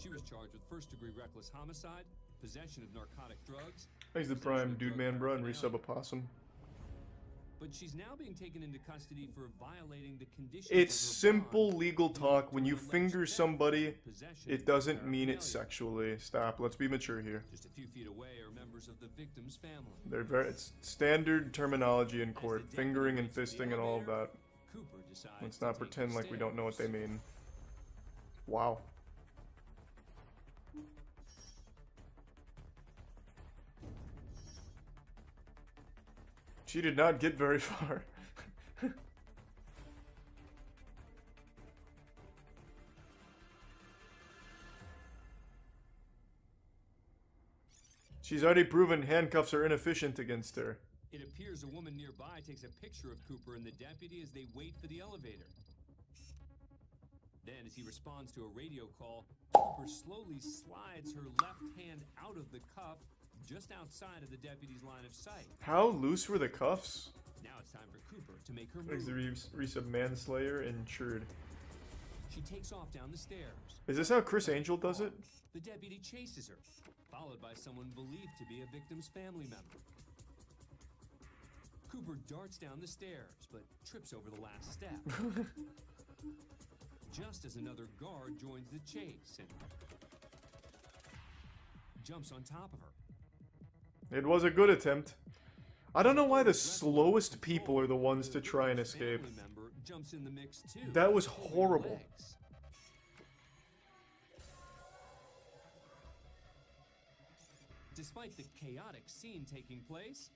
She was charged with first-degree reckless homicide, possession of narcotic drugs. Thanks the Prime, Dude Man Bro, and Resub a Possum. But she's now being taken into custody for violating the conditions. It's simple legal talk. When you finger somebody, it doesn't mean it sexually. Stop. Let's be mature here. Just a few feet away are members of the victim's family. It's standard terminology in court. Fingering and fisting and all of that. Let's not pretend like we don't know what they mean. Wow. She did not get very far. She's already proven handcuffs are inefficient against her. It appears a woman nearby takes a picture of Cooper and the deputy as they wait for the elevator. Then, as he responds to a radio call, Cooper slowly slides her left hand out of the cuff just outside of the deputy's line of sight. How loose were the cuffs? Now it's time for Cooper to make her move. Thanks the Resub Manslayer and Churd. She takes off down the stairs. Is this how Chris Angel does it? The deputy chases her, followed by someone believed to be a victim's family member. Cooper darts down the stairs, but trips over the last step. Just as another guard joins the chase and jumps on top of her. It was a good attempt. I don't know why the slowest people are the ones to try and escape. That was horrible. Despite the chaotic scene taking place,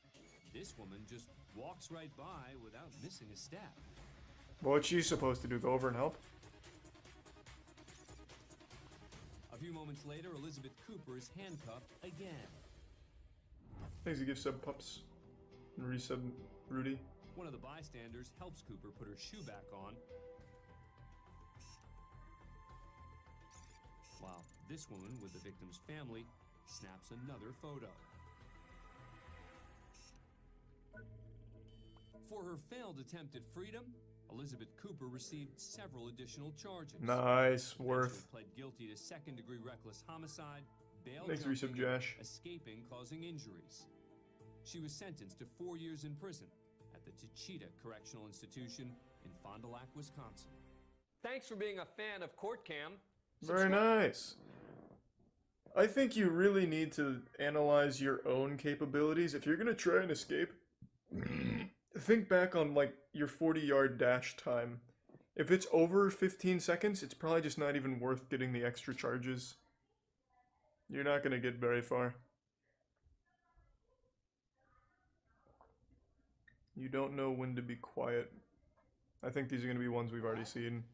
this woman just walks right by without missing a step. What's she supposed to do? Go over and help? A few moments later, Elizabeth Cooper is handcuffed again. Thanks to give sub pups and resub Rudy. One of the bystanders helps Cooper put her shoe back on, while this woman with the victim's family snaps another photo. For her failed attempt at freedom, Elizabeth Cooper received several additional charges. Nice, worth. Pled guilty to second-degree reckless homicide, bail jumping, Josh. Escaping, causing injuries. She was sentenced to 4 years in prison at the Tachita Correctional Institution in Fond du Lac, Wisconsin. Thanks for being a fan of CourtCam. Very nice. I think you really need to analyze your own capabilities. If you're gonna try and escape, think back on like your 40-yard dash time. If it's over 15 seconds, it's probably just not even worth getting the extra charges. You're not gonna get very far. You don't know when to be quiet. I think these are gonna be ones we've already seen.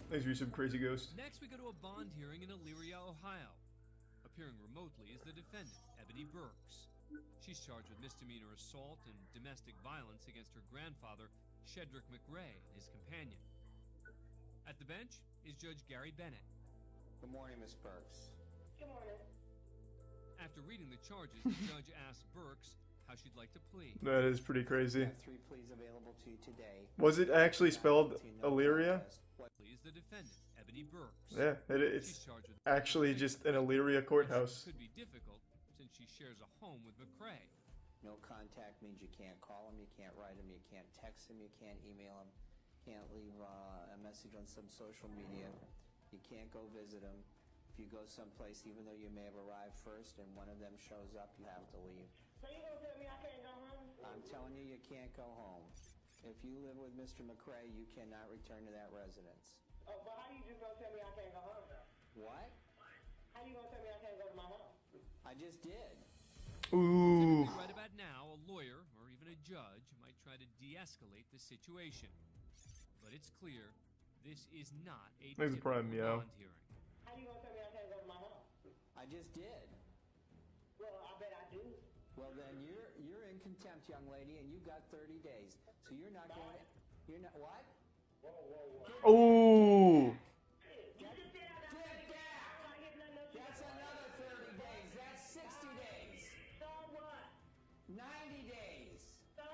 Thanks for some crazy ghost. Next, we go to a bond hearing in Elyria, Ohio. Appearing remotely is the defendant, Ebony Burks. She's charged with misdemeanor assault and domestic violence against her grandfather, Shedrick McRae and his companion. At the bench is Judge Gary Bennett. Good morning, Miss Burks. Good morning. After reading the charges, the judge asked Burks how she'd like to plead. That is pretty crazy. We have 3 pleas available to you today. Was it actually spelled Illyria? Please the defendant, Ebony Burks. Yeah, it's actually just an Illyria courthouse. Could be difficult since she shares a home with McRae. No contact means you can't call him, you can't write him, you can't text him, you can't email him, can't leave a message on some social media, you can't go visit him. If you go someplace, even though you may have arrived first and one of them shows up, you have to leave. So you gonna tell me I can't go home? I'm telling you, you can't go home. If you live with Mr. McRae, you cannot return to that residence. Oh, but how you just gonna tell me I can't go home now? What? How you gonna tell me I can't go to my home? I just did. Ooh. Right about now, a lawyer or even a judge might try to de-escalate the situation. But it's clear this is not a There's the problem, yeah. bond hearing. How you gonna tell me I can't go to my home? I just did. Well, I bet I do. Well, then you're in contempt, young lady, and you've got 30 days. So you're not going. You're not what? Whoa, whoa, whoa. Ooh. That's another 30 days. That's 60 days. So what? 90 days. So?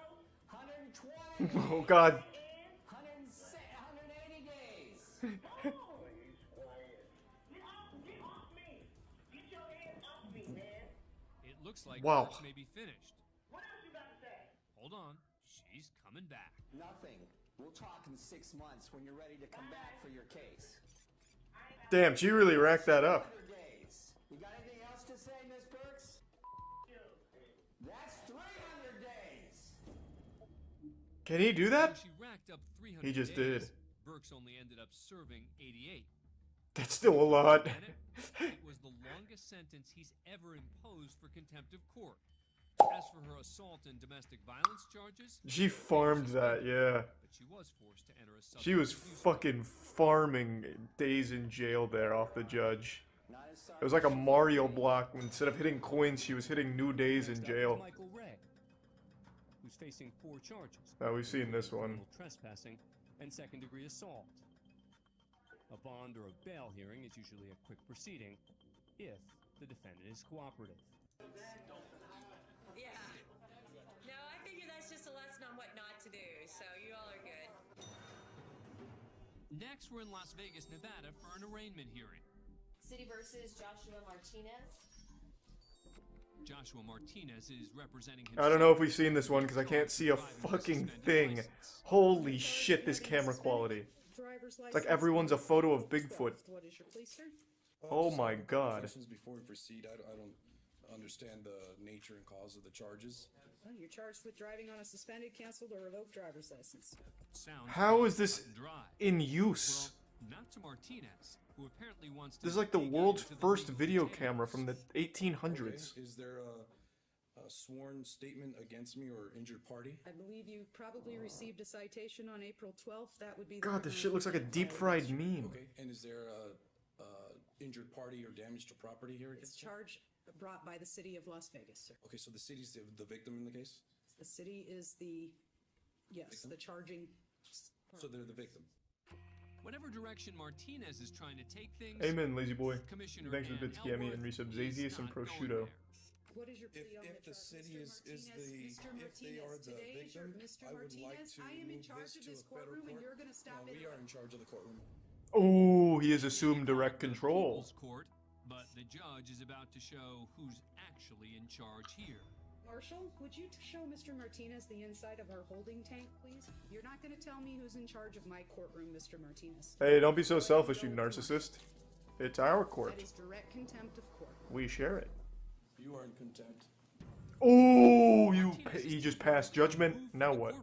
120. Oh God. 180 days. Get off me. Get your hands off me, man. It looks like Wow. Burks may be finished. What else you got to say? Hold on, she's coming back. Nothing. We'll talk in 6 months when you're ready to come back for your case. Damn, she really racked that up. 300 days. You got anything else to say, Miss Burks? That's 300 days. Can he do that? She racked up 300 He just days. did. Burks only ended up serving 88. That's still a lot. Bennett, it was the longest sentence he's ever imposed for contempt of court. As for her assault and domestic violence charges, She farmed that, yeah. but she was forced to enter a She was substance abuse fucking farming days in jail there off the judge. It was like a Mario block. Instead of hitting coins, she was hitting new days in jail. Michael Ray, who's facing 4 charges. Oh, we've seen this one. Criminal trespassing and second-degree assault. A bond or a bail hearing is usually a quick proceeding if the defendant is cooperative. Yeah. No, I figure that's just a lesson on what not to do, so you all are good. Next, we're in Las Vegas, Nevada for an arraignment hearing. City versus Joshua Martinez. Joshua Martinez is representing I don't know if we've seen this one because I can't see a fucking thing. Holy shit, this camera quality. It's like everyone's a photo of Bigfoot. What is your plea, sir? Oh my God. Questions before we proceed. I don't understand the nature and cause of the charges. Well, you're charged with driving on a suspended, canceled, or revoked driver's license. How is this in use? Well, not to Martinez, who apparently wants to. This is like the world's first video camera from the 1800s. Okay. Is there a sworn statement against me or injured party? I believe you probably received a citation on April 12th. That would be. God, this shit looks like a deep-fried meme. Okay. And is there a injured party or damage to property here against It's charge brought by the city of Las Vegas, sir. Okay, so the city's the victim in the case? The city is the, yes, Victim? the charging. So they're the victim. Whatever direction Martinez is trying to take things. Amen, lazy boy. Commissioner Thanks for the bits, Gammy, and resub Zazius and prosciutto. What is your plea on If the city is the if they are the victim, I would like to I am in move charge this of to a this federal courtroom, and court. you're going to stop No, it. we are in charge of the courtroom. Oh, he has assumed direct control. Court, but the judge is about to show who's actually in charge here. Marshall, would you show Mr. Martinez the inside of our holding tank, please? You're not going to tell me who's in charge of my courtroom, Mr. Martinez. Hey, don't be so selfish, you narcissist. It's our That court. is direct contempt of court. We share it. You are in contempt. Oh, he just passed judgment. Now what?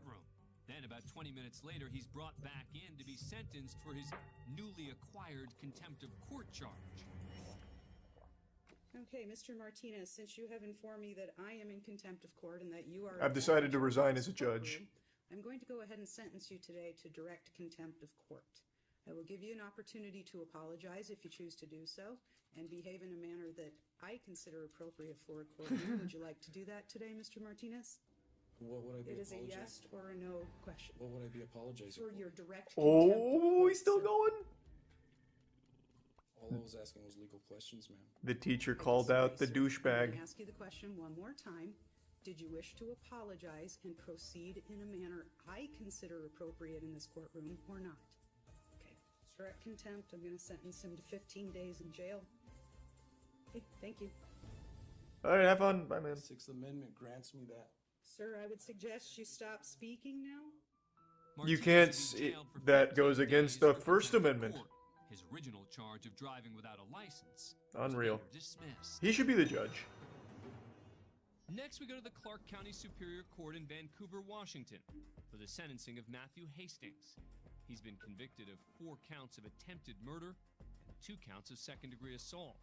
Then about 20 minutes later, he's brought back in to be sentenced for his newly acquired contempt of court charge. Okay, Mr. Martinez, since you have informed me that I am in contempt of court and that you are... I've decided to resign as a judge. I'm going to go ahead and sentence you today to direct contempt of court. I will give you an opportunity to apologize if you choose to do so, and behave in a manner that I consider appropriate for a courtroom. Would you like to do that today, Mr. Martinez? What would I be It is a apologizing? yes or a no question. What would I be apologizing For for? your direct Oh, he's still going? All I was asking was legal questions, ma'am. The teacher called out the I'm going douchebag. to ask you the question one more time. Did you wish to apologize and proceed in a manner I consider appropriate in this courtroom or not? Okay. Direct contempt. I'm going to sentence him to 15 days in jail. Okay, thank you. All right, have fun. Bye, man. Sixth Amendment grants me that. Sir, I would suggest you stop speaking now. You can't. That goes against the First Amendment. His original charge of driving without a license. Unreal. Dismissed. He should be the judge. Next, we go to the Clark County Superior Court in Vancouver, Washington, for the sentencing of Matthew Hastings. He's been convicted of 4 counts of attempted murder and 2 counts of second-degree assault.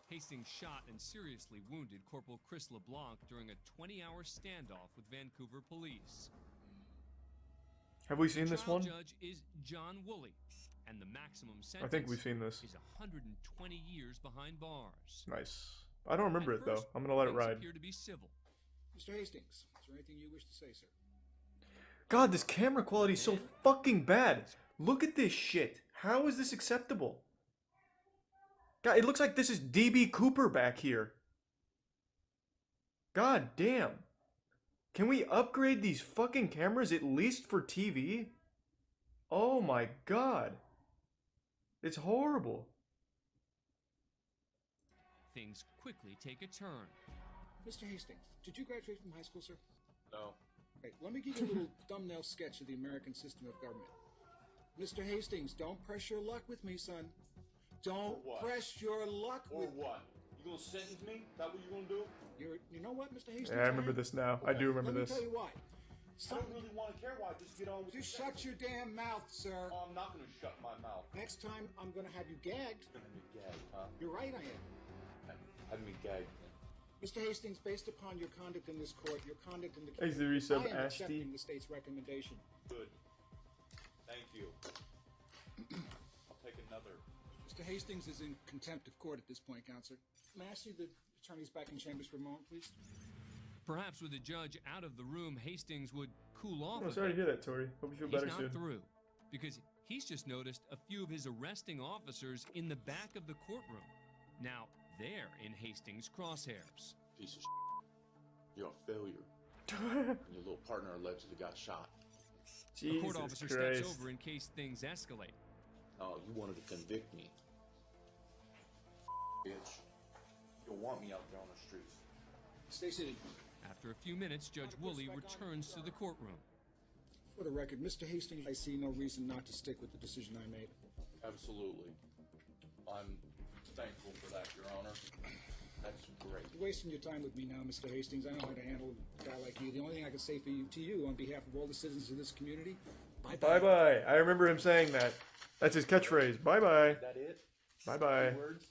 Hastings shot and seriously wounded Corporal Chris LeBlanc during a 20-hour standoff with Vancouver police. Have we seen this one? The judge is John Woolley, and the maximum sentence I think we've seen this. is 120 years behind bars. Nice. I don't remember it, though. I'm going to let it ride. Appear to be civil. Mr. Hastings, is there anything you wish to say, sir? God, this camera quality is so fucking bad. Look at this shit. How is this acceptable? God, it looks like this is DB Cooper back here. God damn. Can we upgrade these fucking cameras at least for TV? Oh my god. It's horrible. Things quickly take a turn. Mr. Hastings, did you graduate from high school, sir? No. Right, let me give you a little thumbnail sketch of the American system of government. Mr. Hastings, don't press your luck with me, son. Don't press your luck with me. what? You gonna sentence me? That what you gonna do? You know what, Mr. Hastings? Yeah, I remember this now. I do remember Let this. me tell you why. I don't really want to care why. Just get on with You shut your damn mouth, sir. Oh, I'm not gonna shut my mouth. Next time, I'm gonna have you gagged. You're gonna be gagged, huh? You're right, I am. Have me gagged. Mr. Hastings, based upon your conduct in this court, your conduct in the Thanks case, to resub I am Ashty. accepting the state's recommendation. Good. Thank you. I'll take another. Mr. Hastings is in contempt of court at this point, Counselor. May I see the attorneys back in chambers for a moment, please? Perhaps with the judge out of the room, Hastings would cool off. I'm sorry to hear that, Tori. Hope you feel better He's not soon. through, because he's just noticed a few of his arresting officers in the back of the courtroom. Now, they're in Hastings' crosshairs. Piece of You're a failure. And your little partner allegedly got shot. The court officer steps over in case things escalate. Oh, you wanted to convict me. Bitch. You'll want me out there on the streets. Stay seated. After a few minutes, Judge Woolley returns to the courtroom. For the record, Mr. Hastings, I see no reason not to stick with the decision I made. Absolutely. I'm thankful for that, Your Honor. That's great. You're wasting your time with me now, Mr. Hastings. I know how to handle a guy like you. The only thing I can say to you on behalf of all the citizens of this community, bye-bye. Bye-bye. I remember him saying that. That's his catchbury. Bye-bye. Is that it? Bye-bye. Words?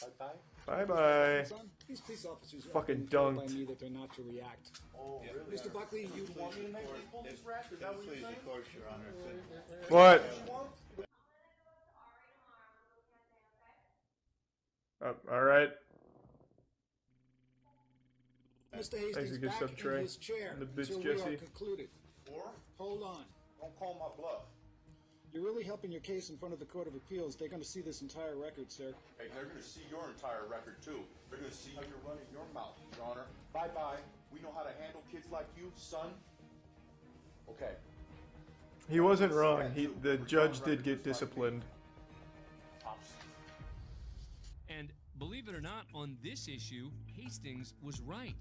Bye-bye? Bye-bye. These police officers Fucking have been told by dunked. me that they're not to react. Oh, really? Mr. Buckley, you want me to make this pull this rack? Is that what you're saying? Your Honor. What? All right. Mr. Thanks Hastings a good back sub in tray. his chair And the bitch until we are Jesse. concluded. Or? Hold on. Don't call my bluff. You're really helping your case in front of the Court of Appeals. They're going to see this entire record, sir. Hey, they're going to see your entire record, too. They're going to see how you're running your mouth, Your Honor. Bye-bye. We know how to handle kids like you, son. Okay. He wasn't wrong. The judge did get disciplined. Pops. And believe it or not, on this issue, Hastings was right.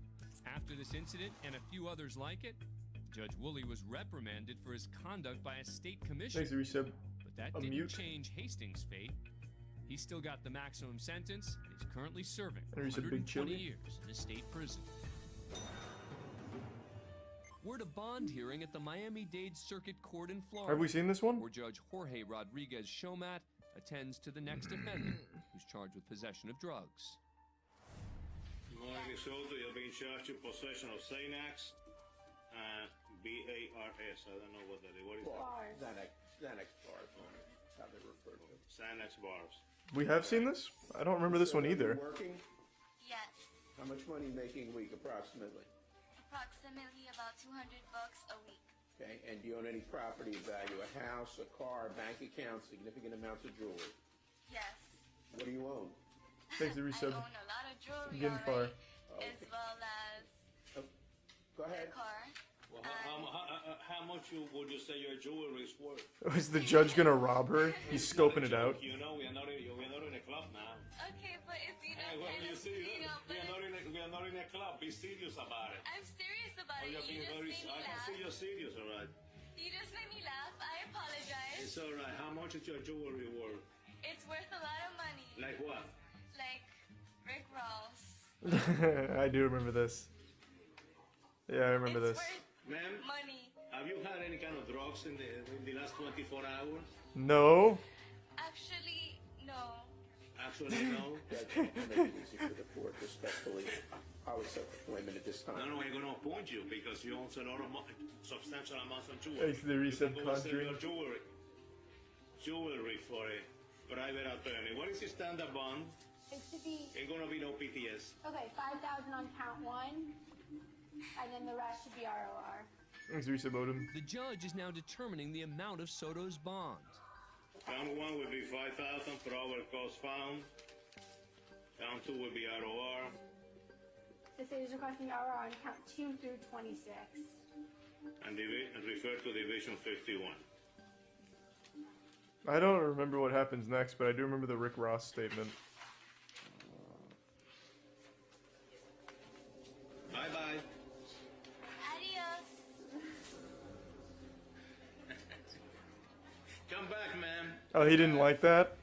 After this incident and a few others like it, Judge Woolley was reprimanded for his conduct by a state commission. Thanks, resub. But that A didn't mute. change Hastings' fate. He's still got the maximum sentence, and he's currently serving And he's a big 120 chili. years in a state prison. We're at a bond hearing at the Miami-Dade Circuit Court in Florida. Have we seen this one? Where Judge Jorge Rodriguez Shomat attends to the next defendant, who's charged with possession of drugs. Morning, Soto. You're being charged with possession of Xanax. B-A-R-S. I don't know what that is. What is that? Xanax bars. That's how they refer to it. Xanax bars. We have seen this? I don't remember this one either. Working? Yes. How much money are you making a week, approximately? approximately about $200 a week. Okay, and do you own any property of value? A house, a car, bank account, significant amounts of jewelry? Yes. What do you own? Thanks to resub. I own a lot of jewelry Getting far. as well as Go ahead. a car. Well, how much would you say your jewelry is worth? Is the judge gonna rob her? He's scoping it out. You know, we are not in a club now. Okay, but if you Hey, don't well, kind you of, see, you know, we are not in a club. Be serious about it. I'm serious about Oh, it. you're You being just very. made me I can laugh. see you're serious, all right. You just made me laugh. I apologize. It's all right. How much is your jewelry worth? It's worth a lot of money. Like what? Like Rick Ross. I do remember this. Yeah, I remember this. Ma'am, money. have you had any kind of drugs in the last 24 hours? No. Actually, no. Actually, no. Judge, make it easy for the court, respectfully. I would set the appointment at this time. No, we're going to appoint you because you own a lot of substantial amounts of jewelry. Thanks to the resub You can go and sell Conjuring. your jewelry for a private attorney. What is your standard bond? It's to be Ain't going to be no PTS. okay. 5,000 on count one, and then the rest should be ROR. Thanks to resub Odom. The judge is now determining the amount of Soto's bond. Count one will be 5,000 for our cost found. Count two will be ROR. The state is requesting ROR on count 2 through 26. And refer to Division 51. I don't remember what happens next, but I do remember the Rick Ross statement. Bye-bye. Adios. Come back, ma'am. Oh, he didn't like that?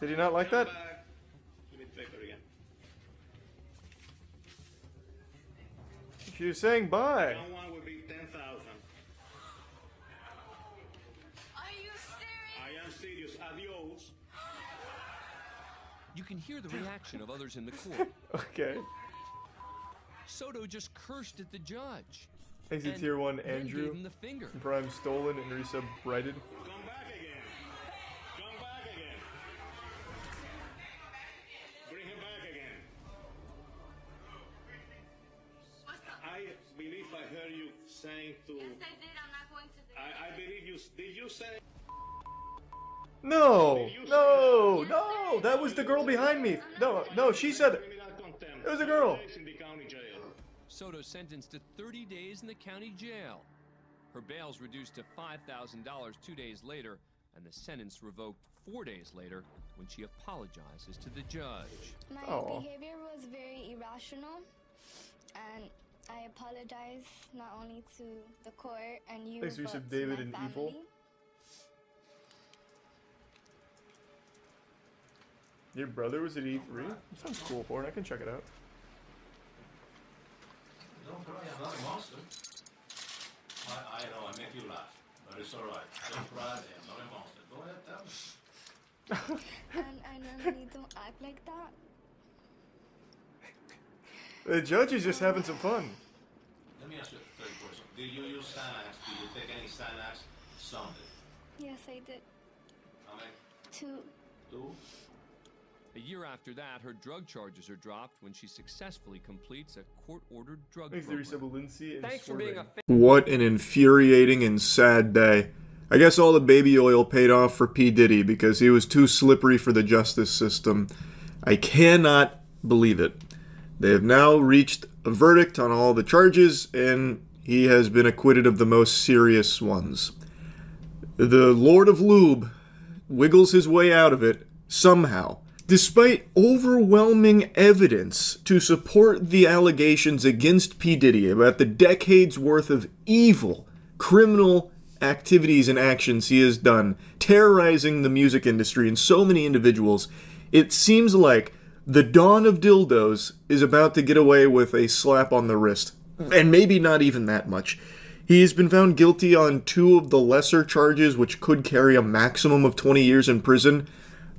Did he not like that? Back. Give me the paper again. She was saying bye. Count one will be 10,000. Are you serious? I am serious. Adios. You can hear the reaction of others in the court. Okay. Soto just cursed at the judge. Thanks to and Tier 1 then Andrew. gave him the finger. Prime Stolen and resub Brighted. Come back again. Come back again. Bring him back again. I believe I heard you saying to... Yes, I did. I'm not going to the... I believe you... Did you say... No! No! No! That was the girl behind me. No, she said it. It was a girl. Soto sentenced to 30 days in the county jail. Her bail's reduced to $5,000 2 days later, and the sentence revoked 4 days later when she apologizes to the judge. My behavior was very irrational, and I apologize not only to the court and you, Thanks, but resub to David my and family. Evil. Your brother was at E3? That sounds cool, Horn. I can check it out. Don't cry, I'm not a monster. I know, I make you laugh, but it's alright. Don't cry, I'm not a monster. Go ahead, tell me. And I normally don't act like that. The judge is just having some fun. Let me ask you a third question. Did you use Xanax? Did you take any Xanax Sunday? Yes, I did. How many? 2. 2? A year after that, her drug charges are dropped when she successfully completes a court-ordered drug program. Thanks for being a fan. What an infuriating and sad day. I guess all the baby oil paid off for P. Diddy because he was too slippery for the justice system. I cannot believe it. They have now reached a verdict on all the charges, and he has been acquitted of the most serious ones. The Lord of Lube wiggles his way out of it somehow. Despite overwhelming evidence to support the allegations against P. Diddy about the decades worth of evil, criminal activities and actions he has done, terrorizing the music industry and so many individuals, it seems like the Dawn of Dildos is about to get away with a slap on the wrist. And maybe not even that much. He has been found guilty on 2 of the lesser charges, which could carry a maximum of 20 years in prison.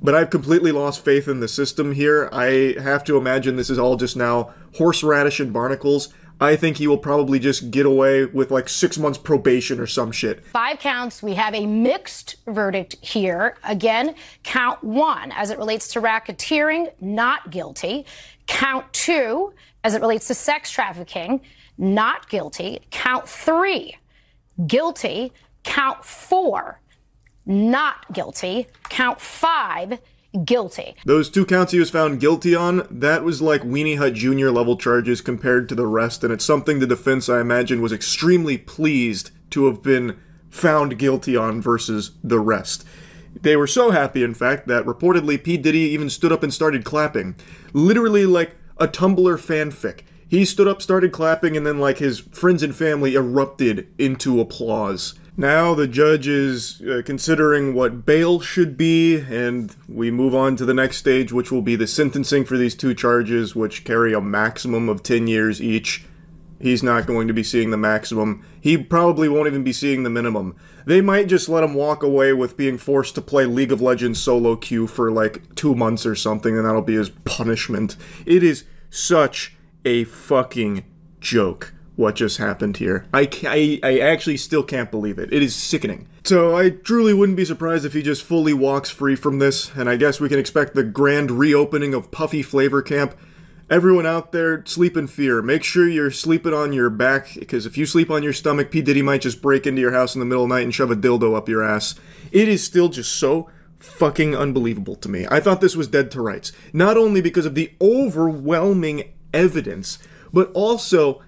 But I've completely lost faith in the system here. I have to imagine this is all just now horseradish and barnacles. I think he will probably just get away with like 6 months probation or some shit. 5 counts. We have a mixed verdict here. Again, count 1, as it relates to racketeering, not guilty. Count 2, as it relates to sex trafficking, not guilty. Count 3, guilty. Count 4, not guilty. Count 5, guilty. Those 2 counts he was found guilty on, that was like Weenie Hut Jr. level charges compared to the rest, and it's something the defense, I imagine, was extremely pleased to have been found guilty on versus the rest. They were so happy, in fact, that reportedly P. Diddy even stood up and started clapping. Literally like a Tumblr fanfic. He stood up, started clapping, and then like his friends and family erupted into applause. Now the judge is considering what bail should be, and we move on to the next stage, which will be the sentencing for these 2 charges, which carry a maximum of 10 years each. He's not going to be seeing the maximum. He probably won't even be seeing the minimum. They might just let him walk away with being forced to play League of Legends solo queue for like 2 months or something, and that'll be his punishment. It is such a fucking joke what just happened here. I actually still can't believe it. It is sickening. So I truly wouldn't be surprised if he just fully walks free from this, and I guess we can expect the grand reopening of Puffy Flavor Camp. Everyone out there, sleep in fear. Make sure you're sleeping on your back, because if you sleep on your stomach, P. Diddy might just break into your house in the middle of the night and shove a dildo up your ass. It is still just so fucking unbelievable to me. I thought this was dead to rights. Not only because of the overwhelming evidence, but also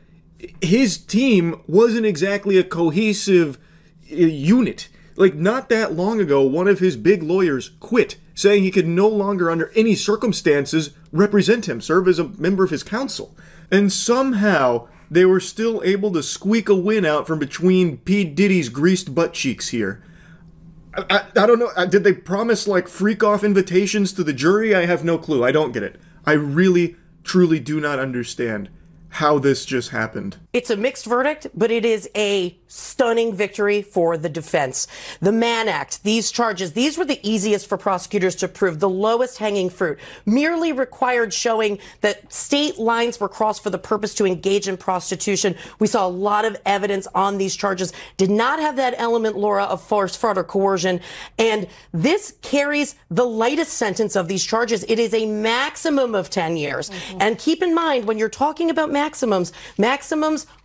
his team wasn't exactly a cohesive unit. Like, not that long ago, one of his big lawyers quit, saying he could no longer, under any circumstances, represent him, serve as a member of his council. And somehow, they were still able to squeak a win out from between P. Diddy's greased butt cheeks here. I don't know, did they promise, like, freak-off invitations to the jury? I have no clue. I don't get it. I really, truly do not understand how this just happened. It's a mixed verdict, but it is a stunning victory for the defense. The Mann Act, these charges, these were the easiest for prosecutors to prove, the lowest hanging fruit, merely required showing that state lines were crossed for the purpose to engage in prostitution. We saw a lot of evidence on these charges, did not have that element, Laura, of force, fraud, or coercion. And this carries the lightest sentence of these charges. It is a maximum of 10 years. And keep in mind, when you're talking about maximums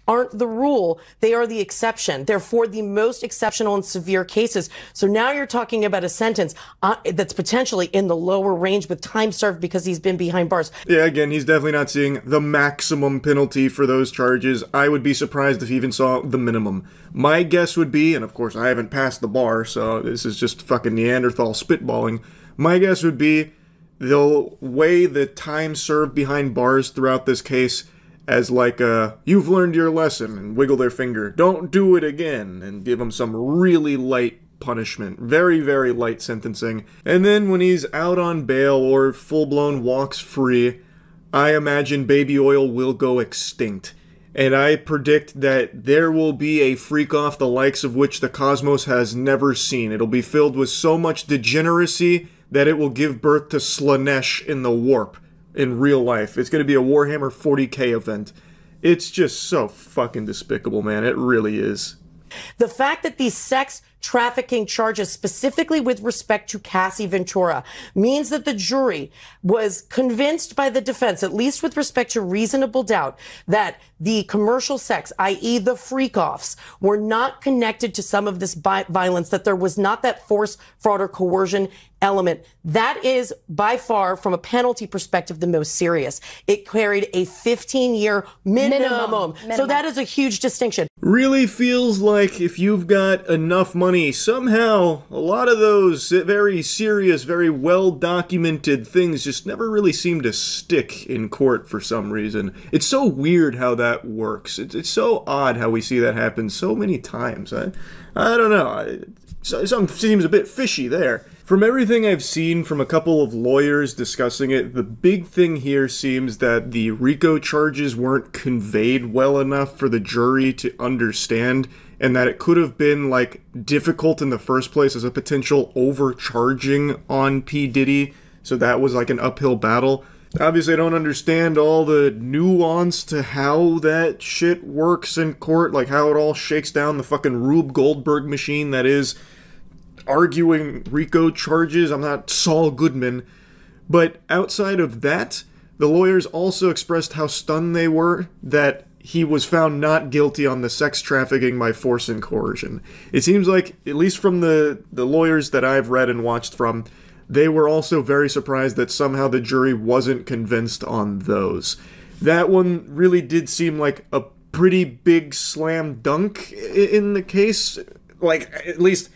aren't the rule, they are the exception. They're for the most exceptional and severe cases. So now you're talking about a sentence that's potentially in the lower range with time served because he's been behind bars. Yeah, again, he's definitely not seeing the maximum penalty for those charges. I would be surprised if he even saw the minimum. My guess would be, and of course I haven't passed the bar, so this is just fucking Neanderthal spitballing. My guess would be they'll weigh the time served behind bars throughout this case as like you've learned your lesson, and wiggle their finger, don't do it again, and give him some really light punishment. Very, very light sentencing. And then when he's out on bail or full-blown walks free, I imagine baby oil will go extinct. And I predict that there will be a freak-off the likes of which the cosmos has never seen. It'll be filled with so much degeneracy that it will give birth to Slanesh in the warp. In real life. It's going to be a Warhammer 40k event. It's just so fucking despicable, man. It really is. The fact that these sex trafficking charges, specifically with respect to Cassie Ventura, means that the jury was convinced by the defense, at least with respect to reasonable doubt, that the commercial sex, i.e. the freak-offs, were not connected to some of this violence, that there was not that force, fraud, or coercion element. That is, by far, from a penalty perspective, the most serious. It carried a 15-year minimum. So that is a huge distinction. Really feels like if you've got enough money, somehow a lot of those very serious, very well-documented things just never really seem to stick in court for some reason. It's so weird how that works. It's so odd how we see that happen so many times. I don't know. Something seems a bit fishy there. From everything I've seen from a couple of lawyers discussing it, the big thing here seems that the RICO charges weren't conveyed well enough for the jury to understand, and that it could have been, like, difficult in the first place as a potential overcharging on P. Diddy, so that was like an uphill battle. Obviously, I don't understand all the nuance to how that shit works in court, like how it all shakes down the fucking Rube Goldberg machine that is arguing RICO charges. I'm not Saul Goodman. But outside of that, the lawyers also expressed how stunned they were that he was found not guilty on the sex trafficking by force and coercion. It seems like, at least from the lawyers that I've read and watched from, they were also very surprised that somehow the jury wasn't convinced on those. That one really did seem like a pretty big slam dunk in the case. Like, at least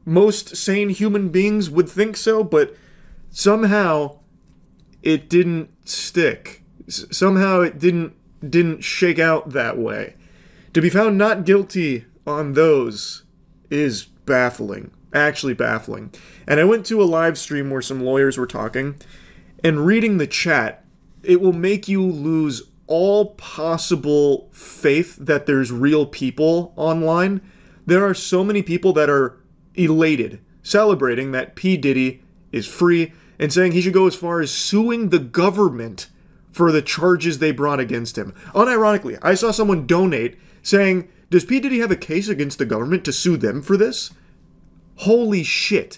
most sane human beings would think so, but somehow it didn't stick. Somehow it didn't shake out that way. To be found not guilty on those is baffling. Actually baffling. And I went to a live stream where some lawyers were talking, and reading the chat, it will make you lose all possible faith that there's real people online. There are so many people that are elated, celebrating that P. Diddy is free, and saying he should go as far as suing the government for the charges they brought against him. Unironically, I saw someone donate saying, does P. Diddy have a case against the government to sue them for this? Holy shit.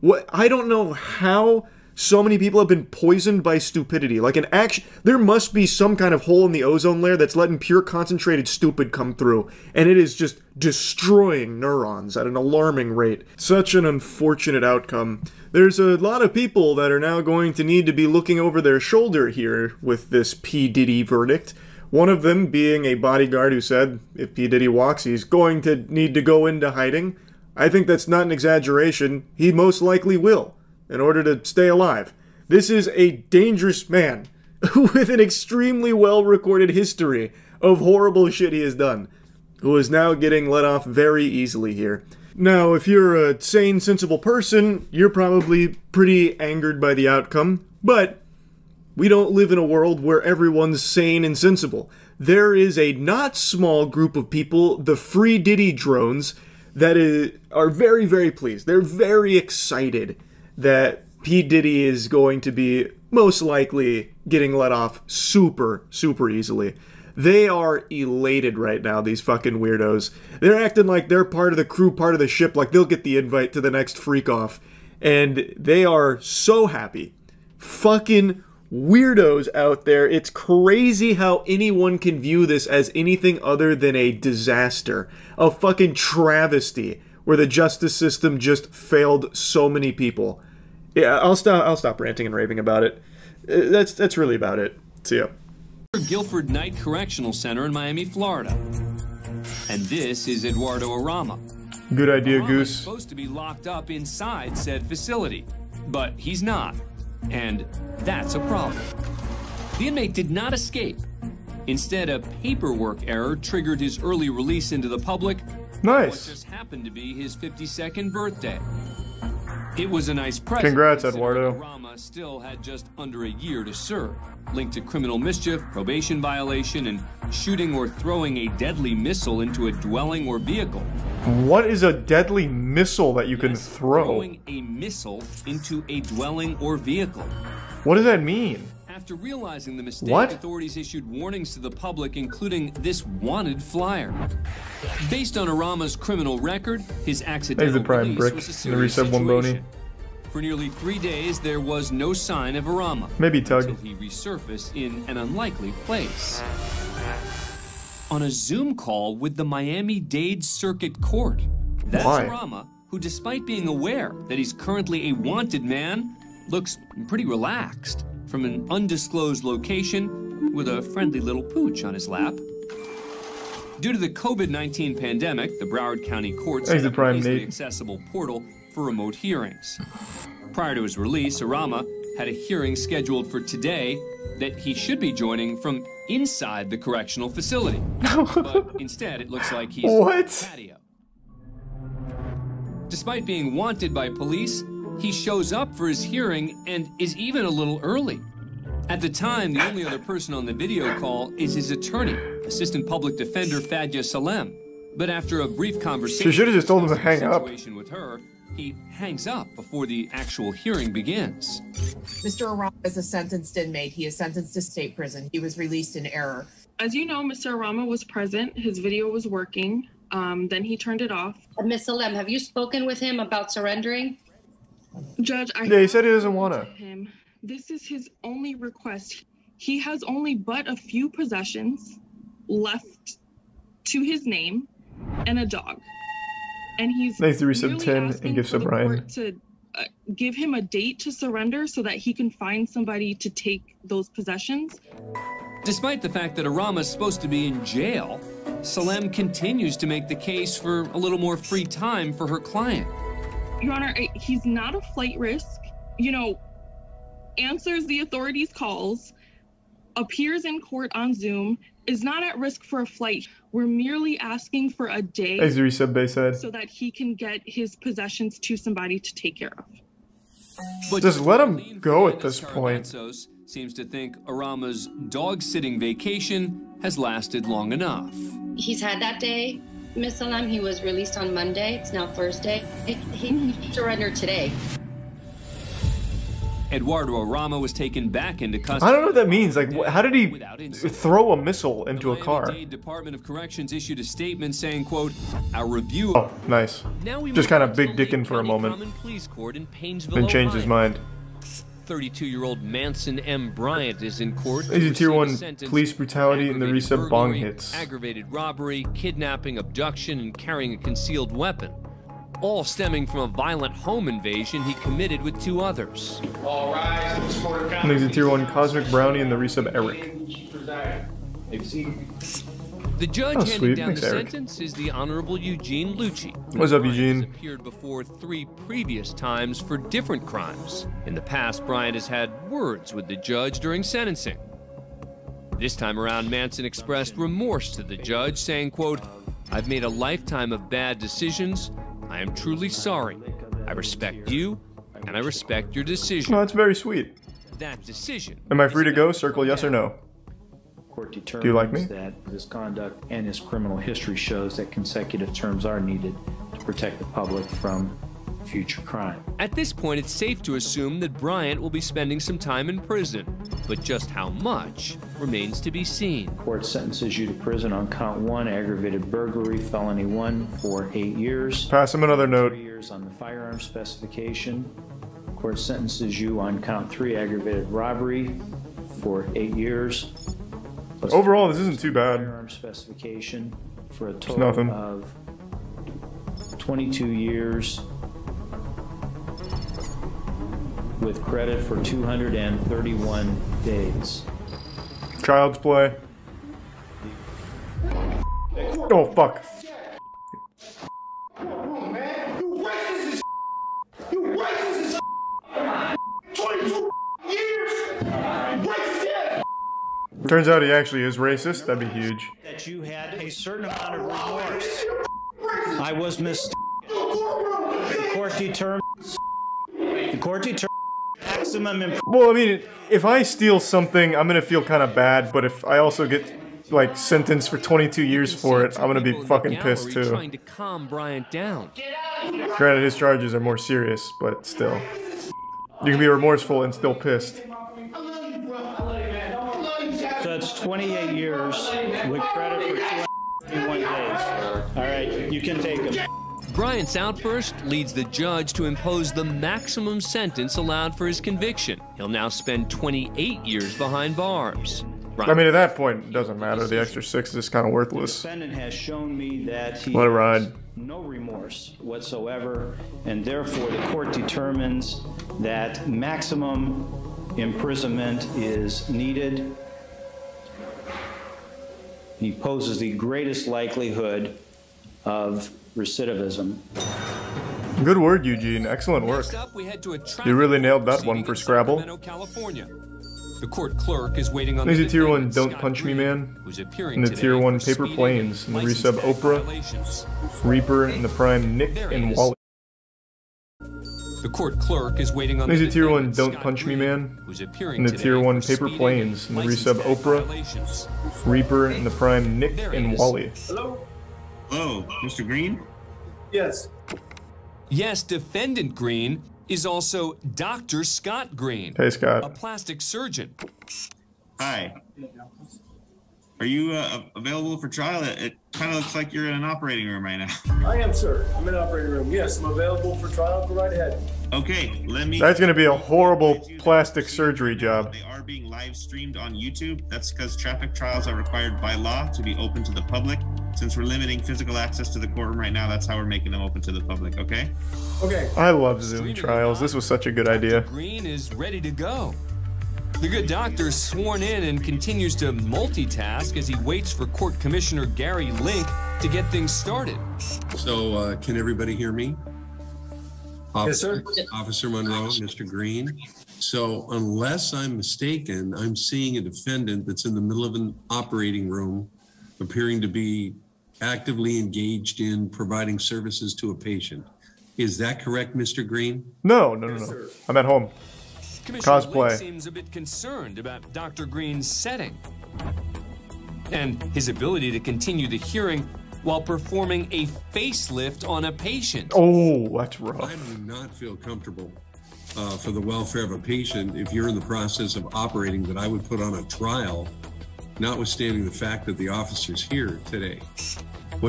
What? I don't know how so many people have been poisoned by stupidity. Like an action, there must be some kind of hole in the ozone layer that's letting pure concentrated stupid come through, and it is just destroying neurons at an alarming rate. Such an unfortunate outcome. There's a lot of people that are now going to need to be looking over their shoulder here with this P. Diddy verdict. One of them being a bodyguard who said if P. Diddy walks, he's going to need to go into hiding. I think that's not an exaggeration. He most likely will, in order to stay alive. This is a dangerous man with an extremely well-recorded history of horrible shit he has done, who is now getting let off very easily here. Now, if you're a sane, sensible person, you're probably pretty angered by the outcome, but we don't live in a world where everyone's sane and sensible. There is a not small group of people, the Free Diddy drones, that are very, very pleased. They're very excited that P. Diddy is going to be most likely getting let off super, super easily. They are elated right now, these fucking weirdos. They're acting like they're part of the crew, part of the ship, like they'll get the invite to the next freak-off. And they are so happy. Fucking weirdos out there. It's crazy how anyone can view this as anything other than a disaster. A fucking travesty where the justice system just failed so many people. Yeah, I'll stop ranting and raving about it. That's really about it. See ya. Guilford Night Correctional Center in Miami, Florida. And this is Eduardo Arama. Good idea, Arama Goose. is supposed to be locked up inside said facility, but he's not. And that's a problem. The inmate did not escape. Instead, a paperwork error triggered his early release into the public. Nice. What just happened to be his 52nd birthday. It was a nice present. Congrats, Eduardo. Arama still had just under a year to serve, linked to criminal mischief, probation violation, and shooting or throwing a deadly missile into a dwelling or vehicle. What is a deadly missile that you can throw? Throwing a missile into a dwelling or vehicle. What does that mean? After realizing the mistake, What? authorities issued warnings to the public, including this wanted flyer. Based on Arama's criminal record, his accidental the prime release brick was a in the serious reset one bony. situation. For nearly 3 days, there was no sign of Arama. Maybe Tug. Until he resurfaced in an unlikely place. On a Zoom call with the Miami-Dade Circuit Court. That's Why? Arama, who despite being aware that he's currently a wanted man, looks pretty relaxed from an undisclosed location with a friendly little pooch on his lap. Due to the COVID-19 pandemic, the Broward County Court set up an easily accessible portal for remote hearings. Prior to his release, Arama had a hearing scheduled for today that he should be joining from inside the correctional facility. But instead, it looks like he's on the patio. Despite being wanted by police, he shows up for his hearing and is even a little early. At the time, the only other person on the video call is his attorney, Assistant Public Defender Fadya Salem. But after a brief conversation She should have just told him to hang up. with her, He hangs up before the actual hearing begins. Mr. Arama is a sentenced inmate. He is sentenced to state prison. He was released in error. As you know, Mr. Arama was present. His video was working. Then he turned it off. Ms. Salem, have you spoken with him about surrendering? Judge, Yeah, he said he doesn't want to. This is his only request. He has only but a few possessions left to his name and a dog. And he's Nice to resub 10 and gifts of Brian. To give him a date to surrender so that he can find somebody to take those possessions. Despite the fact that Arama's supposed to be in jail, Salem continues to make the case for a little more free time for her client. Your Honor, he's not a flight risk. You know, answers the authorities' calls, appears in court on Zoom, is not at risk for a flight. We're merely asking for a day Nice to resub Bayside. so that he can get his possessions to somebody to take care of. But just let him go at this point. Seems to think Arama's dog-sitting vacation has lasted long enough. He's had that day, Ms. Salem. He was released on Monday. It's now Thursday. He surrendered today. Eduardo Arama was taken back into custody. I don't know what that means. Like, how did he throw a missile into a car? The Department of Corrections issued a statement saying, quote, "Our review..." Oh, nice. Just kind of big dicking for a moment. Then changed his mind. 32-year-old Manson M. Bryant is in court. These are tier 1 police brutality and the resub bong hits. Aggravated robbery, kidnapping, abduction, and carrying a concealed weapon. All stemming from a violent home invasion he committed with 2 others. All rise. These are tier 1 Cosmic Brownie and the resub Eric. The judge Oh, handing sweet. down Thanks, the Eric. sentence is the Honorable Eugene Lucci. What's up, Bryant Eugene? has appeared before 3 previous times for different crimes. In the past, Bryant has had words with the judge during sentencing. This time around, Manson expressed remorse to the judge, saying, quote, "I've made a lifetime of bad decisions. I am truly sorry. I respect you, and I respect your decision." Oh, that's very sweet. That decision. Am I free to go? Circle yes or no. Court determines Do you like me? that his conduct and his criminal history shows that consecutive terms are needed to protect the public from future crime. At this point, it's safe to assume that Bryant will be spending some time in prison, but just how much remains to be seen. Court sentences you to prison on count 1, aggravated burglary, felony 1 for 8 years. Pass him another note. 3 years on the firearm specification. Court sentences you on count 3, aggravated robbery for 8 years. Overall, this isn't too bad. Firearm specification for a It's total nothing. of 22 years with credit for 231 days. Child's play. Oh, fuck. You racist as You racist as 22 years. Racist as Turns out he actually is racist. That'd be huge. That you had a certain amount of remorse. I was mistaken. The court determined maximum Well, I mean, if I steal something, I'm gonna feel kind of bad, but if I also get, like, sentenced for 22 years for it, I'm gonna be fucking pissed too. Trying to calm Bryant down. Granted, his charges are more serious, but still. You can be remorseful and still pissed. So that's 28 years with credit for 221 days. All right, you can take them. Bryant's outburst leads the judge to impose the maximum sentence allowed for his conviction. He'll now spend 28 years behind bars. I mean, at that point, it doesn't matter. The extra 6 is kind of worthless. The defendant has shown me that he Let it ride. has no remorse whatsoever, and therefore the court determines that maximum imprisonment is needed. He poses the greatest likelihood of recidivism. Good word, Eugene. Excellent work. Next up, we head to a You really nailed that proceeding one for in Scrabble. Sacramento, California. The court clerk is waiting on There's the a tier 1 defendant, Don't Scott Punch Me Green, Man, who's appearing and the today tier 1 for Paper speeding Planes, and the license resub tag Oprah, violations. Reaper, and the Prime Nick There he and is. Wally. The court clerk is waiting on There's the a tier 1 defendant, Don't Scott Punch Me Green, Man, who's appearing and the today tier 1 for Paper speeding Planes, and the license resub tag Oprah, violations. Reaper, and the Prime Nick There he and is. Wally. Hello? Hello, Mr. Green? Yes. Yes, defendant Green is also Dr. Scott Green, Hey, Scott. a plastic surgeon. Hi. Are you available for trial? It kind of looks like you're in an operating room right now. I am, sir. I'm in an operating room. Yes, I'm available for trial. Go right ahead. Okay, let me... That's going to be a horrible plastic surgery job. They are being live streamed on YouTube. That's because traffic trials are required by law to be open to the public. Since we're limiting physical access to the courtroom right now, that's how we're making them open to the public, okay? Okay. I love Zoom trials. This was such a good idea. Green is ready to go. The good doctor is sworn in and continues to multitask as he waits for Court Commissioner Gary Link to get things started. So, can everybody hear me? Yes, sir. Officer Monroe, Mr. Green. So, unless I'm mistaken, I'm seeing a defendant that's in the middle of an operating room, appearing to be actively engaged in providing services to a patient. Is that correct, Mr. Green? No. I'm at home. Commissioner Cosplay. Link seems a bit concerned about Dr. Green's setting and his ability to continue the hearing while performing a facelift on a patient. Oh, that's rough. I do not feel comfortable for the welfare of a patient if you're in the process of operating that I would put on a trial, notwithstanding the fact that the officer's here today.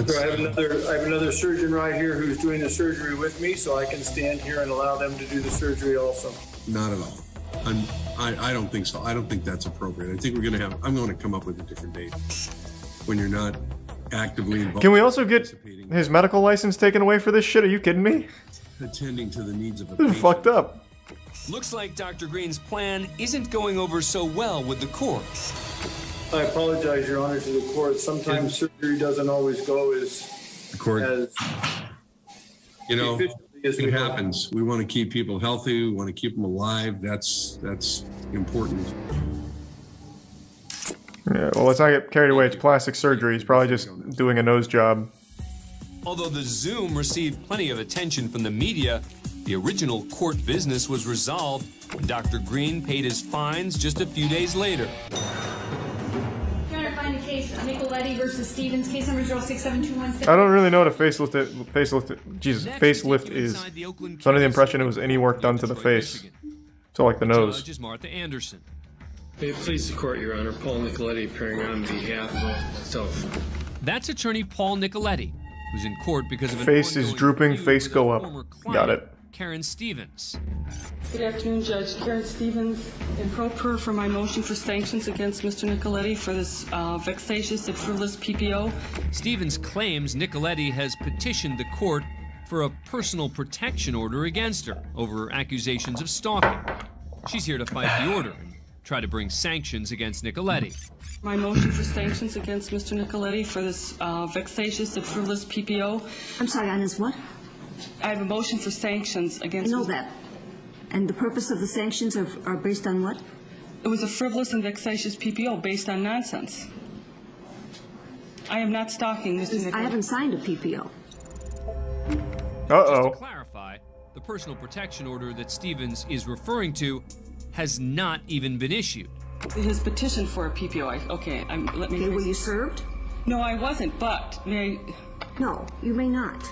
Sir, I have another surgeon right here who's doing the surgery with me, so I can stand here and allow them to do the surgery also. Not at all. I don't think so. I don't think that's appropriate. I think I'm going to come up with a different date when you're not actively involved. Can we also get his medical license taken away for this shit? Are you kidding me? Attending to the needs of a This patient. is fucked up. Looks like Dr. Green's plan isn't going over so well with the court. I apologize, Your Honor, to the court. Sometimes surgery doesn't always go as... The court, as you know, as it happens. We want to keep people healthy. We want to keep them alive. That's important. Yeah, well, let's not get carried away. It's plastic surgery. He's probably just doing a nose job. Although the Zoom received plenty of attention from the media, the original court business was resolved when Dr. Green paid his fines just a few days later. Find a case, Nicoletti versus Stevens, case number 067216. I don't really know what a facelift is. So under the impression it was any work done to the face. So like the nose. Judge is Martha Anderson. May it please the court, Your Honor. Paul Nicoletti appearing on behalf of myself. That's attorney Paul Nicoletti, who's in court because of an Face is drooping, face go up. Got it. Karen Stevens. Good afternoon, Judge. Karen Stevens, in pro per for my motion for sanctions against Mr. Nicoletti for this vexatious and frivolous PPO. Stevens claims Nicoletti has petitioned the court for a personal protection order against her over accusations of stalking. She's here to fight the order and try to bring sanctions against Nicoletti. My motion for sanctions against Mr. Nicoletti for this vexatious and frivolous PPO. I'm sorry, on his what? I have a motion for sanctions against... I know that. And the purpose of the sanctions are based on what? It was a frivolous and vexatious PPO based on nonsense. I am not stalking Mr. Nicoletti. I haven't signed a PPO. Uh-oh. Just to clarify, the personal protection order that Stevens is referring to has not even been issued. His petition for a PPO. Okay, let me... Okay, were you served? No, I wasn't, but may I... No, you may not.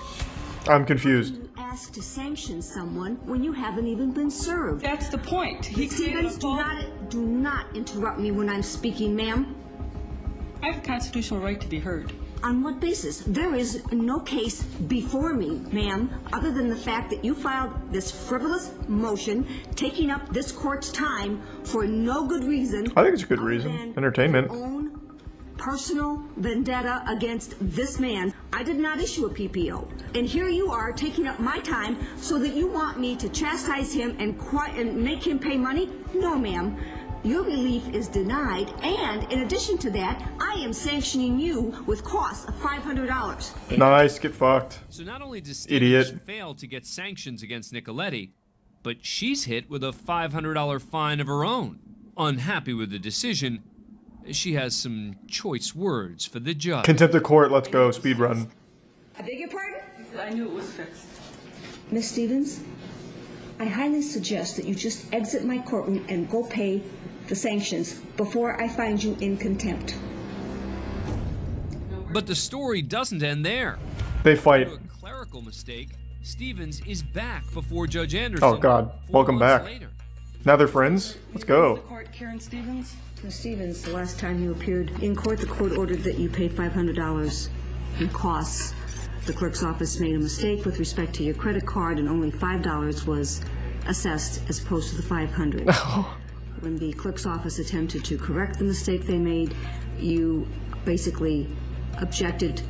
I'm confused. You ask to sanction someone when you haven't even been served. That's the point. Stevens, do not interrupt me when I'm speaking, ma'am. I have a constitutional right to be heard. On what basis? There is no case before me, ma'am, other than the fact that you filed this frivolous motion, taking up this court's time for no good reason. I think it's a good reason. Entertainment. Own personal vendetta against this man. I did not issue a PPO. And here you are taking up my time so that you want me to chastise him and make him pay money? No, ma'am. Your relief is denied, and in addition to that, I am sanctioning you with costs of $500. Nice, get fucked. So not only does Idiot. Stevens fail to get sanctions against Nicoletti, but she's hit with a $500 fine of her own. Unhappy with the decision, she has some choice words for the judge. Contempt of court, let's go, speed run. I beg your pardon? I knew it was fixed. Miss Stevens, I highly suggest that you just exit my courtroom and go pay the sanctions before I find you in contempt. But the story doesn't end there. They fight. Through a clerical mistake, Stevens is back before Judge Anderson. Oh God, welcome back. Later. Now they're friends? Let's go. Court, Karen Stevens. Ms. Stevens, the last time you appeared in court, the court ordered that you pay $500 in costs. The clerk's office made a mistake with respect to your credit card, and only $5 was assessed as opposed to the $500. When the clerk's office attempted to correct the mistake they made, you basically objected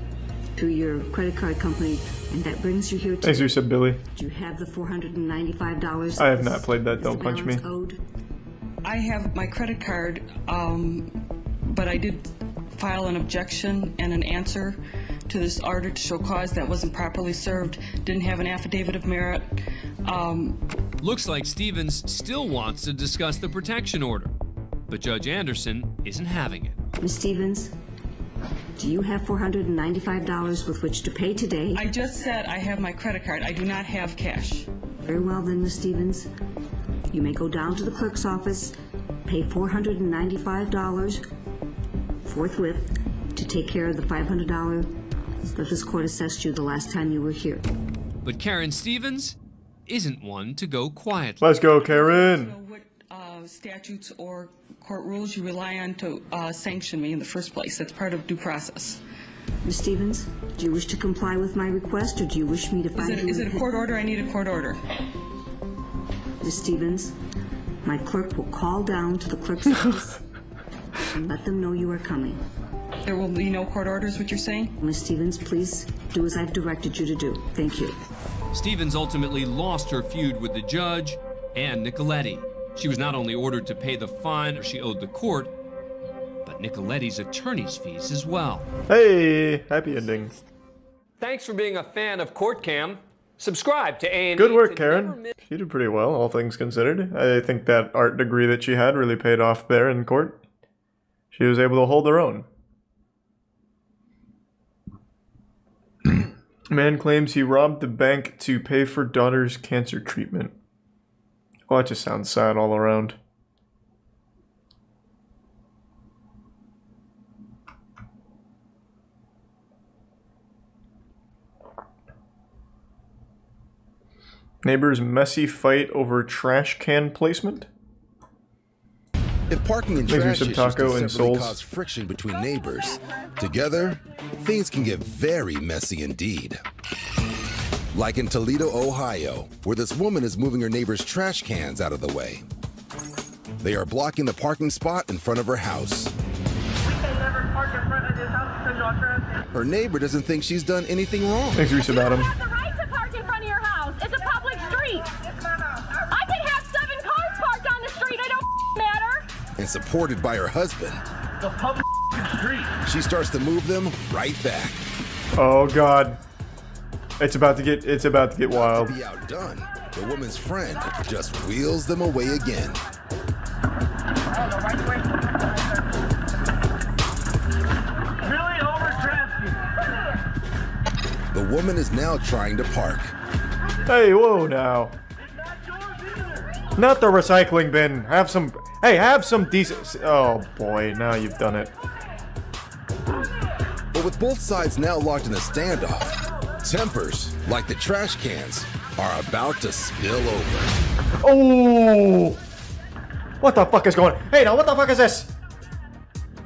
to your credit card company, and that brings you here today. Thanks, you said Billy. Do you have the $495? I have not played that. Don't punch me. Owed? I have my credit card, but I did file an objection and an answer to this order to show cause that wasn't properly served. Didn't have an affidavit of merit. Looks like Stevens still wants to discuss the protection order, but Judge Anderson isn't having it. Ms. Stevens, do you have $495 with which to pay today? I just said I have my credit card. I do not have cash. Very well then, Ms. Stevens. You may go down to the clerk's office, pay $495 forthwith to take care of the $500 that this court assessed you the last time you were here. But Karen Stevens isn't one to go quietly. Let's go, Karen. So what statutes or court rules you rely on to sanction me in the first place? That's part of due process. Ms. Stevens, do you wish to comply with my request, or do you wish me to find you? Is it a court order? I need a court order. Ms. Stevens, my clerk will call down to the clerk's office and let them know you are coming. There will be no court orders, what you're saying? Ms. Stevens, please do as I've directed you to do. Thank you. Stevens ultimately lost her feud with the judge and Nicoletti. She was not only ordered to pay the fine she owed the court, but Nicoletti's attorney's fees as well. Hey, happy ending. Thanks for being a fan of CourtCam. Subscribe to A&E. Good work, Karen. She did pretty well, all things considered. I think that art degree that she had really paid off there in court. She was able to hold her own. Man claims he robbed the bank to pay for daughter's cancer treatment. Oh, that just sounds sad all around. Neighbors' messy fight over trash can placement? If parking and trash issues can separately cause friction between neighbors, together, things can get very messy indeed. Like in Toledo, Ohio, where this woman is moving her neighbor's trash cans out of the way. They are blocking the parking spot in front of her house. Her neighbor doesn't think she's done anything wrong. Thanks, Reese, about him. And supported by her husband, The public street. she starts to move them right back. Oh God, it's about to get wild. To be outdone, the woman's friend just wheels them away again. Really over traffic. The woman is now trying to park. Hey, whoa now. Not the recycling bin. Have some. Hey, have some decent. Oh boy, now you've done it. But with both sides now locked in a standoff, tempers, like the trash cans, are about to spill over. Oh! What the fuck is going on? Hey, now what the fuck is this?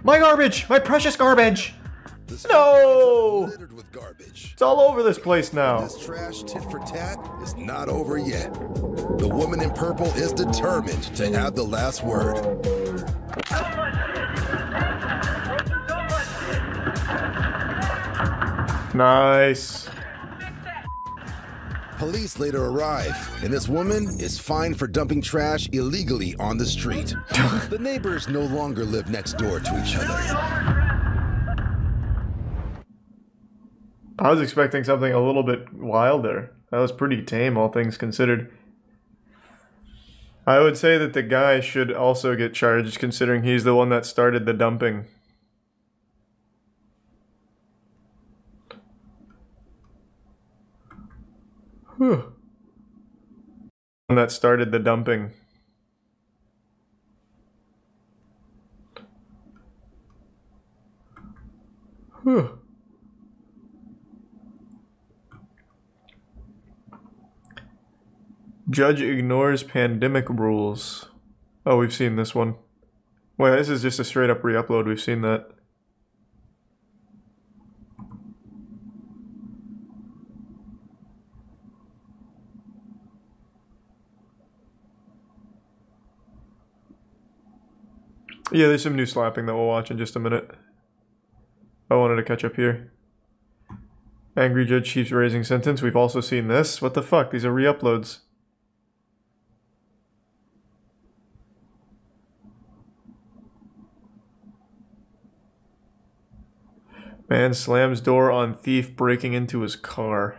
My garbage! My precious garbage! No! It's all over this place now. This trash tit for tat is not over yet. The woman in purple is determined to have the last word. Nice. Police later arrive, and this woman is fined for dumping trash illegally on the street. The neighbors no longer live next door to each other. I was expecting something a little bit wilder. That was pretty tame, all things considered. I would say that the guy should also get charged, considering he's the one that started the dumping. Whew. One that started the dumping. Whew. Judge ignores pandemic rules. Oh, we've seen this one. Wait, this is just a straight up re-upload. We've seen that. Yeah, there's some new slapping that we'll watch in just a minute. I wanted to catch up here. Angry judge keeps raising sentence. We've also seen this. What the fuck? These are re-uploads. Man slams door on thief breaking into his car.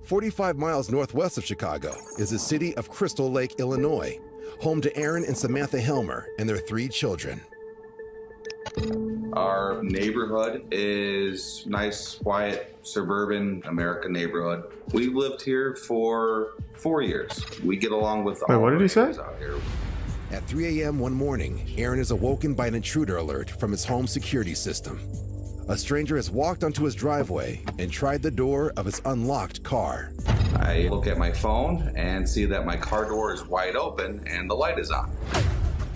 45 miles northwest of Chicago is the city of Crystal Lake, Illinois, home to Aaron and Samantha Helmer and their 3 children. Our neighborhood is nice, quiet, suburban American neighborhood. We've lived here for 4 years. We get along with all what did he say? out here. At 3 a.m. one morning, Aaron is awoken by an intruder alert from his home security system. A stranger has walked onto his driveway and tried the door of his unlocked car. I look at my phone and see that my car door is wide open and the light is on.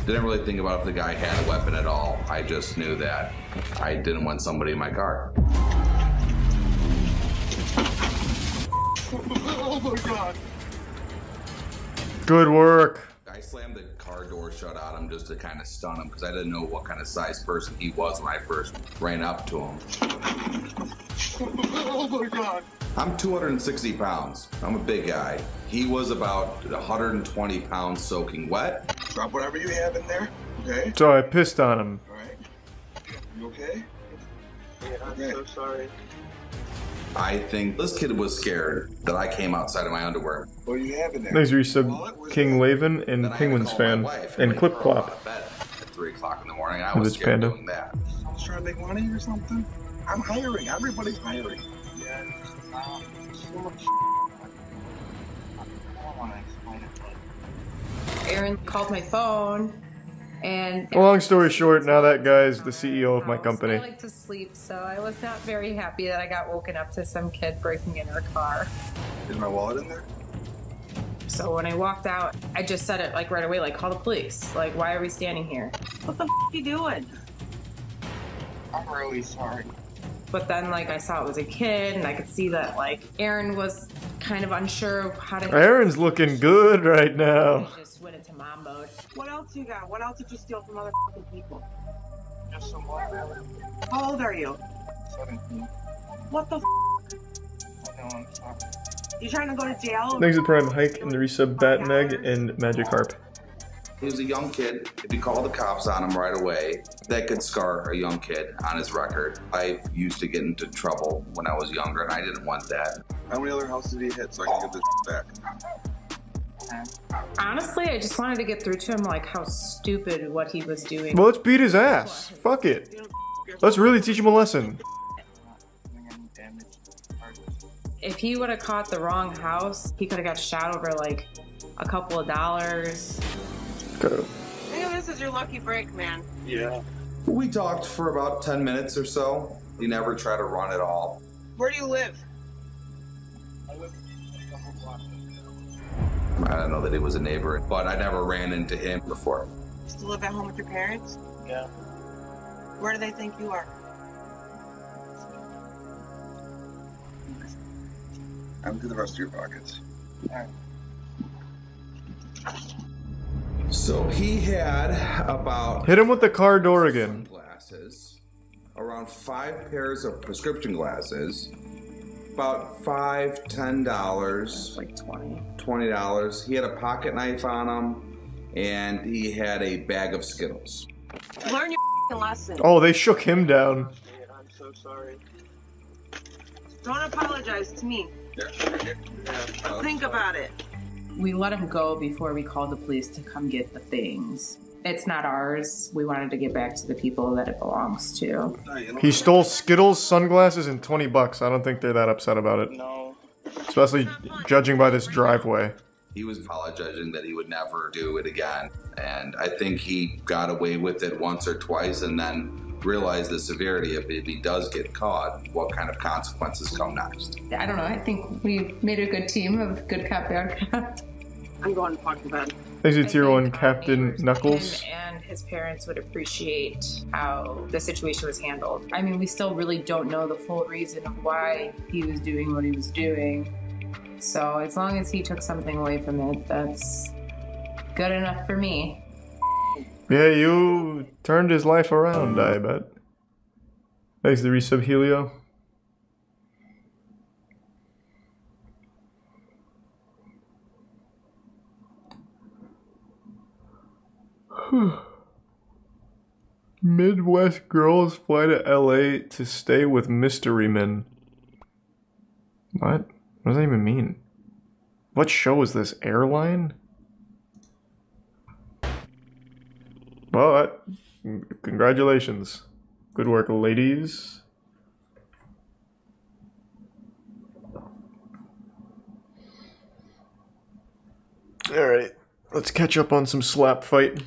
Didn't really think about if the guy had a weapon at all. I just knew that I didn't want somebody in my car. Oh my God. Good work. I slammed the car door shut on him just to kind of stun him because I didn't know what kind of size person he was when I first ran up to him. Oh my God. I'm 260 pounds. I'm a big guy. He was about 120 pounds soaking wet. Drop whatever you have in there, okay? So I pissed on him. Alright. You okay? Yeah, I'm so sorry. I think this kid was scared that I came outside of my underwear. What do you have in there? Thanks, resub King Laven and Penguinz fan and Clip Clop. At 3 o'clock in the morning, I was scared doing that. I was trying to make money or something. I'm hiring. Everybody's hiring. Yeah. So much. I don't want to explain it. Aaron called my phone, and Long story short, now that guy's the CEO of my company. I like to sleep, so I was not very happy that I got woken up to some kid breaking in her car. Is my wallet in there? So when I walked out, I just said it like right away, like, call the police. Like, why are we standing here? What the f are you doing? I'm really sorry. But then, like, I saw it was a kid, and I could see that, like, Aaron was kind of unsure of how to... Aaron's looking good right now. I just went into mom mode. What else you got? What else did you steal from other people? Just some water. How old are you? 17. What the f? I know, I'm sorry. You trying to go to jail? Thanks to Prime Hike and the resub Batmeg and Magic Harp. He was a young kid. If you call the cops on him right away, that could scar a young kid on his record. I used to get into trouble when I was younger, and I didn't want that. How many other houses did he hit so I can get this back? Honestly, I just wanted to get through to him, like, how stupid what he was doing. Well, let's beat his ass. Fuck it. Let's really teach him a lesson. If he would have caught the wrong house, he could have got shot over, like, a couple of dollars. Go. I know this is your lucky break, man. Yeah. We talked for about 10 minutes or so. He never tried to run at all. Where do you live? I don't know that he was a neighbor, but I never ran into him before. You still live at home with your parents? Yeah. Where do they think you are? Empty the rest of your pockets. All right. So he had about... Hit him with the car door again. Glasses, around 5 pairs of prescription glasses, about $5, $10, like $20. He had a pocket knife on him, and he had a bag of Skittles. Learn your lesson. Oh, they shook him down. I'm so sorry. Don't apologize to me. Think about it. We let him go before we called the police to come get the things. It's not ours. We wanted to get back to the people that it belongs to. He stole Skittles, sunglasses, and $20. I don't think they're that upset about it. No. Especially judging by this driveway. He was apologizing that he would never do it again. And I think he got away with it once or twice, and then realize the severity if he does get caught, what kind of consequences come next. I don't know. I think we made a good team of good cop, bad cop. I'm going to talk about it. Thanks to Tier 1 Captain Knuckles. And his parents would appreciate how the situation was handled. I mean, we still really don't know the full reason of why he was doing what he was doing. So as long as he took something away from it, that's good enough for me. Yeah, you turned his life around, I bet. Thanks to the resub Helio. Midwest girls fly to LA to stay with mystery men. What? What does that even mean? What show is this? Airline? Well, congratulations. Good work, ladies. Alright, let's catch up on some slap fight.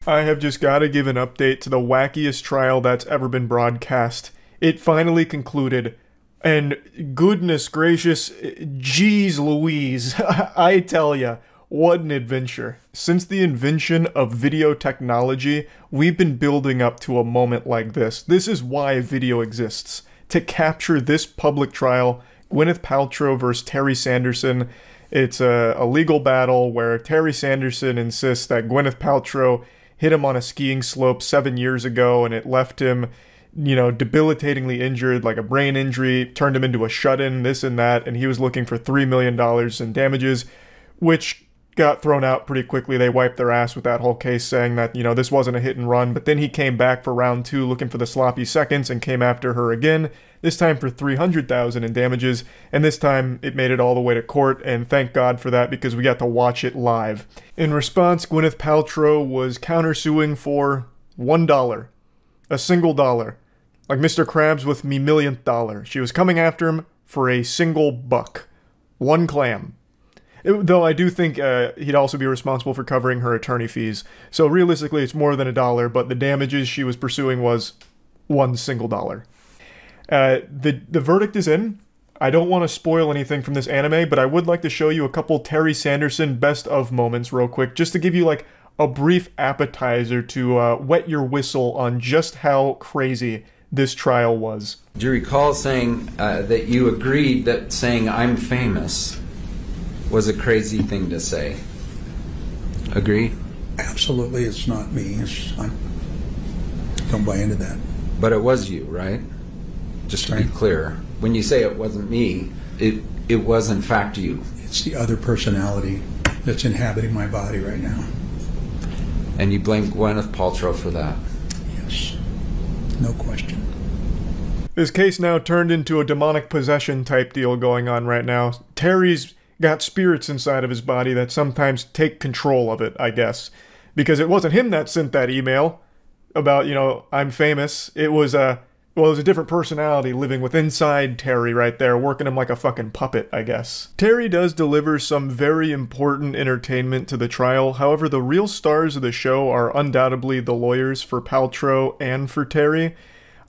I have just got to give an update to the wackiest trial that's ever been broadcast. It finally concluded, and goodness gracious, geez Louise, I tell ya, what an adventure. Since the invention of video technology, we've been building up to a moment like this. This is why video exists. To capture this public trial, Gwyneth Paltrow versus Terry Sanderson. It's a legal battle where Terry Sanderson insists that Gwyneth Paltrow hit him on a skiing slope 7 years ago, and it left him, you know, debilitatingly injured, like a brain injury, turned him into a shut-in, this and that, and he was looking for $3 million in damages, which got thrown out pretty quickly. They wiped their ass with that whole case, saying that, you know, this wasn't a hit and run, but then he came back for round 2 looking for the sloppy seconds and came after her again, this time for $300,000 in damages, and this time it made it all the way to court, and thank God for that because we got to watch it live. In response, Gwyneth Paltrow was countersuing for $1. A single dollar. Like Mr. Krabs with me millionth dollar. She was coming after him for a single buck. One clam. Though I do think he'd also be responsible for covering her attorney fees. So realistically, it's more than $1, but the damages she was pursuing was one single dollar. The verdict is in. I don't want to spoil anything from this anime, but I would like to show you a couple Terry Sanderson best of moments real quick, just to give you like a brief appetizer to wet your whistle on just how crazy this trial was. Do you recall saying that you agreed that saying I'm famous was a crazy thing to say? Agree? Absolutely, it's not me. I don't buy into that. But it was you, right? Just to be clear. When you say it wasn't me, it was in fact you. It's the other personality that's inhabiting my body right now. And you blame Gwyneth Paltrow for that? Yes. No question. This case now turned into a demonic possession type deal going on right now. Terry's got spirits inside of his body that sometimes take control of it, I guess. Because it wasn't him that sent that email about, you know, I'm famous. It was a different personality living with inside Terry right there, working him like a fucking puppet, I guess. Terry does deliver some very important entertainment to the trial. However, the real stars of the show are undoubtedly the lawyers for Paltrow and for Terry.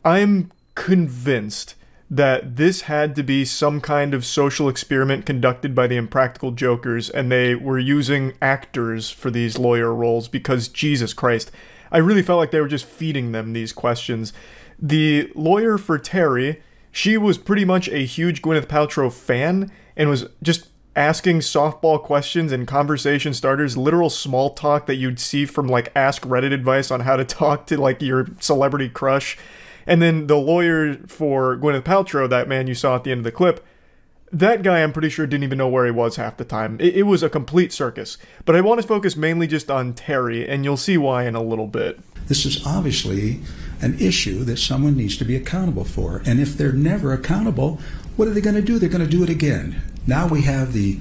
I'm convinced that this had to be some kind of social experiment conducted by the Impractical Jokers, and they were using actors for these lawyer roles because, Jesus Christ, I really felt like they were just feeding them these questions. The lawyer for Terry, she was pretty much a huge Gwyneth Paltrow fan and was just asking softball questions and conversation starters, literal small talk that you'd see from like Ask Reddit advice on how to talk to like your celebrity crush. And then the lawyer for Gwyneth Paltrow, that man you saw at the end of the clip, that guy I'm pretty sure didn't even know where he was half the time. It was a complete circus. But I want to focus mainly just on Terry, and you'll see why in a little bit. This is obviously an issue that someone needs to be accountable for. And if they're never accountable, what are they going to do? They're going to do it again. Now we have the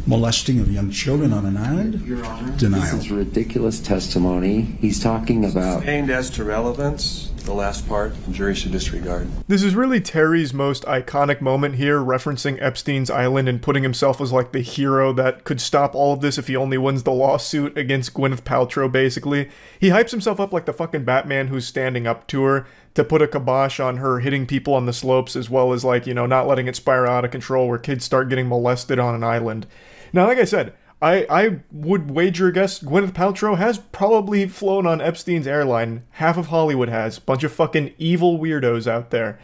molesting of young children on an island. Your Honor, denial. This is ridiculous testimony. He's talking about... Sustained as to relevance. The last part, the jury should disregard. This is really Terry's most iconic moment here, referencing Epstein's Island and putting himself as like the hero that could stop all of this if he only wins the lawsuit against Gwyneth Paltrow, basically. He hypes himself up like the fucking Batman who's standing up to her to put a kibosh on her hitting people on the slopes, as well as, like, you know, not letting it spiral out of control where kids start getting molested on an island. Now, like I said, I would wager a guess Gwyneth Paltrow has probably flown on Epstein's airline. Half of Hollywood has. Bunch of fucking evil weirdos out there.